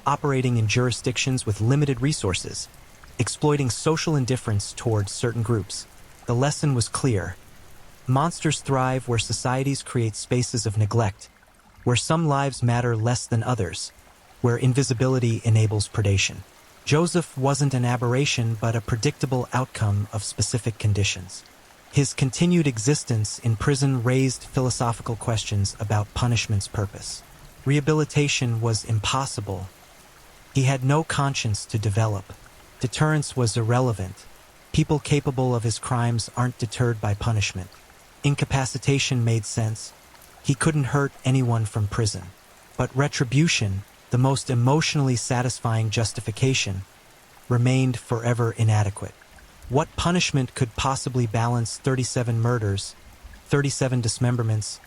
Speaker 1: operating in jurisdictions with limited resources, exploiting social indifference towards certain groups. The lesson was clear. Monsters thrive where societies create spaces of neglect, where some lives matter less than others, where invisibility enables predation. Joseph wasn't an aberration but a predictable outcome of specific conditions. His continued existence in prison raised philosophical questions about punishment's purpose. Rehabilitation was impossible. He had no conscience to develop. Deterrence was irrelevant. People capable of his crimes aren't deterred by punishment. Incapacitation made sense. He couldn't hurt anyone from prison. But retribution, the most emotionally satisfying justification, remained forever inadequate. What punishment could possibly balance 37 murders, 37 dismemberments,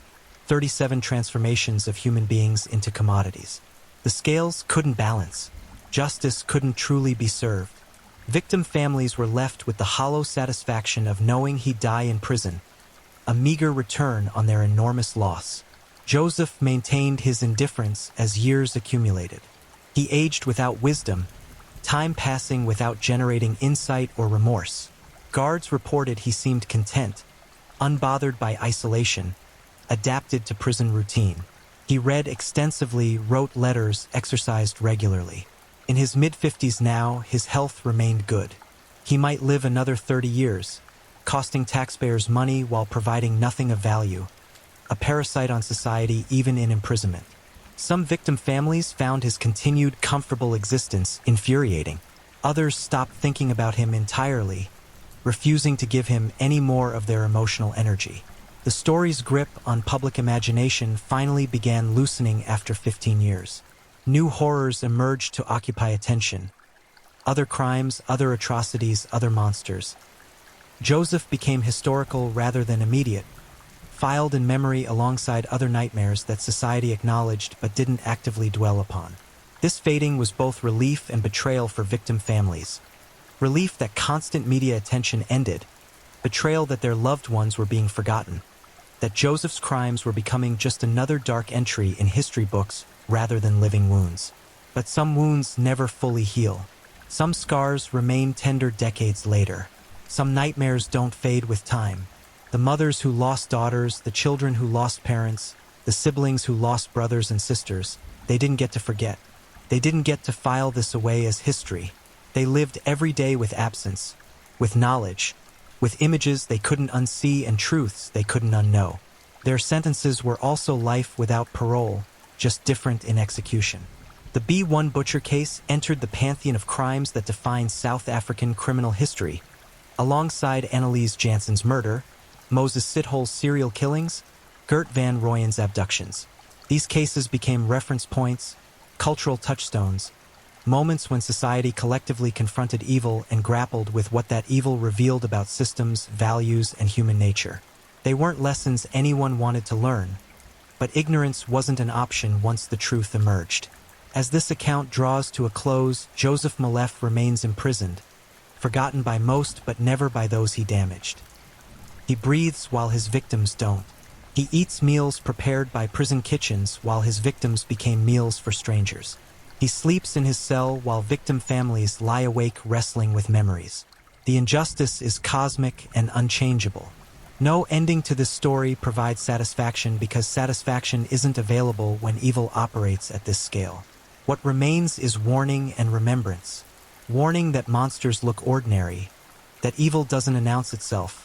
Speaker 1: 37 transformations of human beings into commodities? The scales couldn't balance. Justice couldn't truly be served. Victim families were left with the hollow satisfaction of knowing he'd die in prison, a meager return on their enormous loss. Joseph maintained his indifference as years accumulated. He aged without wisdom, time passing without generating insight or remorse. Guards reported he seemed content, unbothered by isolation, adapted to prison routine. He read extensively, wrote letters, exercised regularly. In his mid-50s now, his health remained good. He might live another 30 years, costing taxpayers money while providing nothing of value, a parasite on society even in imprisonment. Some victim families found his continued comfortable existence infuriating. Others stopped thinking about him entirely, refusing to give him any more of their emotional energy. The story's grip on public imagination finally began loosening after 15 years. New horrors emerged to occupy attention. Other crimes, other atrocities, other monsters. Joseph became historical rather than immediate, filed in memory alongside other nightmares that society acknowledged but didn't actively dwell upon. This fading was both relief and betrayal for victim families. Relief that constant media attention ended, betrayal that their loved ones were being forgotten, that Joseph's crimes were becoming just another dark entry in history books rather than living wounds. But some wounds never fully heal. Some scars remain tender decades later. Some nightmares don't fade with time. The mothers who lost daughters, the children who lost parents, the siblings who lost brothers and sisters, they didn't get to forget. They didn't get to file this away as history. They lived every day with absence, with knowledge, with images they couldn't unsee and truths they couldn't unknow. Their sentences were also life without parole, just different in execution. The B1 Butcher case entered the pantheon of crimes that define South African criminal history, alongside Annelies Jansen's murder, Moses Sithol's serial killings, Gert van Rooyen's abductions. These cases became reference points, cultural touchstones, moments when society collectively confronted evil and grappled with what that evil revealed about systems, values, and human nature. They weren't lessons anyone wanted to learn, but ignorance wasn't an option once the truth emerged. As this account draws to a close, Joseph Malef remains imprisoned, forgotten by most but never by those he damaged. He breathes while his victims don't. He eats meals prepared by prison kitchens while his victims became meals for strangers. He sleeps in his cell while victim families lie awake wrestling with memories. The injustice is cosmic and unchangeable. No ending to this story provides satisfaction because satisfaction isn't available when evil operates at this scale. What remains is warning and remembrance. Warning that monsters look ordinary, that evil doesn't announce itself,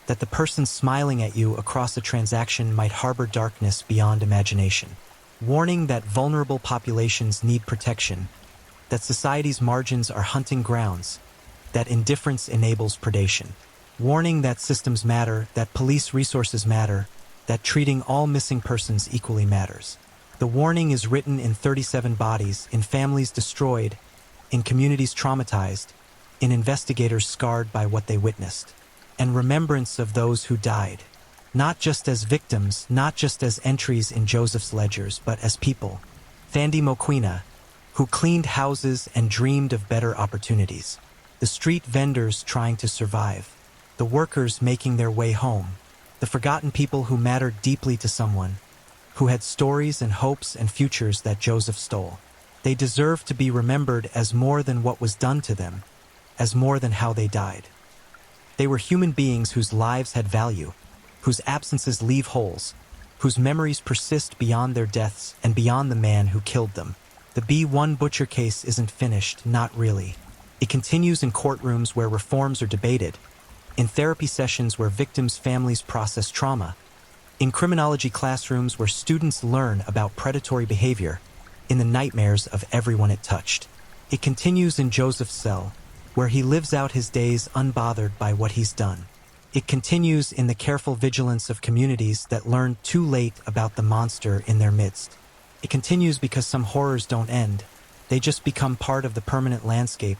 Speaker 1: that the person smiling at you across a transaction might harbor darkness beyond imagination. Warning that vulnerable populations need protection, that society's margins are hunting grounds, that indifference enables predation. Warning that systems matter, that police resources matter, that treating all missing persons equally matters. The warning is written in 37 bodies, in families destroyed, in communities traumatized, in investigators scarred by what they witnessed, and remembrance of those who died. Not just as victims, not just as entries in Joseph's ledgers, but as people. Thandi Mokoena, who cleaned houses and dreamed of better opportunities. The street vendors trying to survive. The workers making their way home. The forgotten people who mattered deeply to someone, who had stories and hopes and futures that Joseph stole. They deserve to be remembered as more than what was done to them, as more than how they died. They were human beings whose lives had value, whose absences leave holes, whose memories persist beyond their deaths and beyond the man who killed them. The B1 Butcher case isn't finished, not really. It continues in courtrooms where reforms are debated, in therapy sessions where victims' families process trauma, in criminology classrooms where students learn about predatory behavior, in the nightmares of everyone it touched. It continues in Joseph's cell, where he lives out his days unbothered by what he's done. It continues in the careful vigilance of communities that learned too late about the monster in their midst. It continues because some horrors don't end. They just become part of the permanent landscape,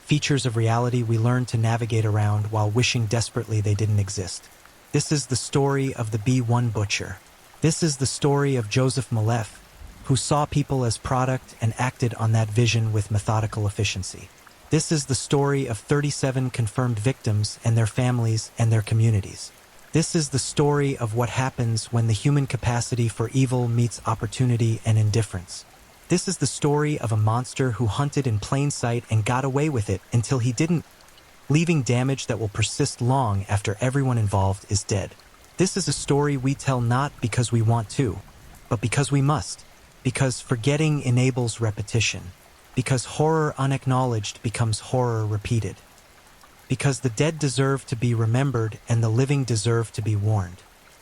Speaker 1: features of reality we learn to navigate around while wishing desperately they didn't exist. This is the story of the B1 Butcher. This is the story of Joseph Malef, who saw people as product and acted on that vision with methodical efficiency. This is the story of 37 confirmed victims and their families and their communities. This is the story of what happens when the human capacity for evil meets opportunity and indifference. This is the story of a monster who hunted in plain sight and got away with it until he didn't, leaving damage that will persist long after everyone involved is dead. This is a story we tell not because we want to, but because we must. Because forgetting enables repetition. Because horror unacknowledged becomes horror repeated. Because the dead deserve to be remembered and the living deserve to be warned.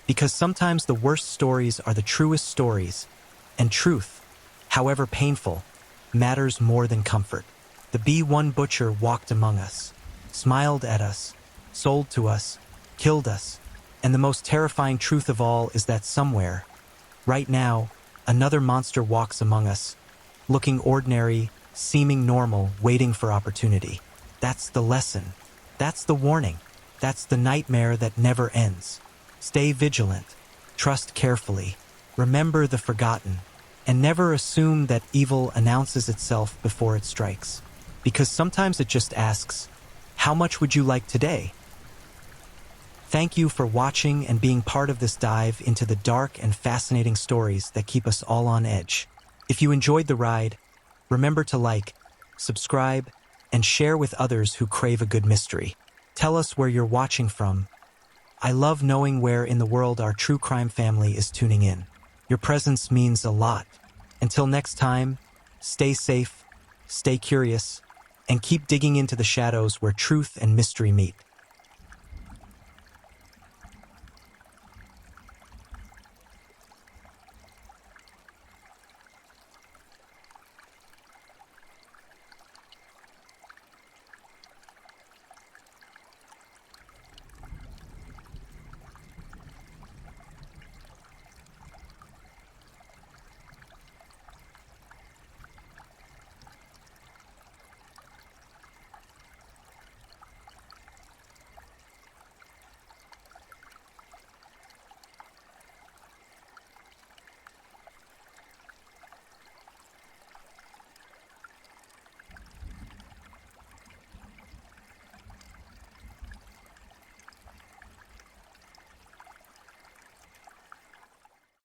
Speaker 1: Because sometimes the worst stories are the truest stories, and truth, however painful, matters more than comfort. The B1 butcher walked among us, smiled at us, sold to us, killed us, and the most terrifying truth of all is that somewhere, right now, another monster walks among us, looking ordinary, seeming normal, waiting for opportunity. That's the lesson. That's the warning. That's the nightmare that never ends. Stay vigilant. Trust carefully. Remember the forgotten. And never assume that evil announces itself before it strikes. Because sometimes it just asks, how much would you like today? Thank you for watching and being part of this dive into the dark and fascinating stories that keep us all on edge. If you enjoyed the ride, remember to like, subscribe, and share with others who crave a good mystery. Tell us where you're watching from. I love knowing where in the world our true crime family is tuning in. Your presence means a lot. Until next time, stay safe, stay curious, and keep digging into the shadows where truth and mystery meet.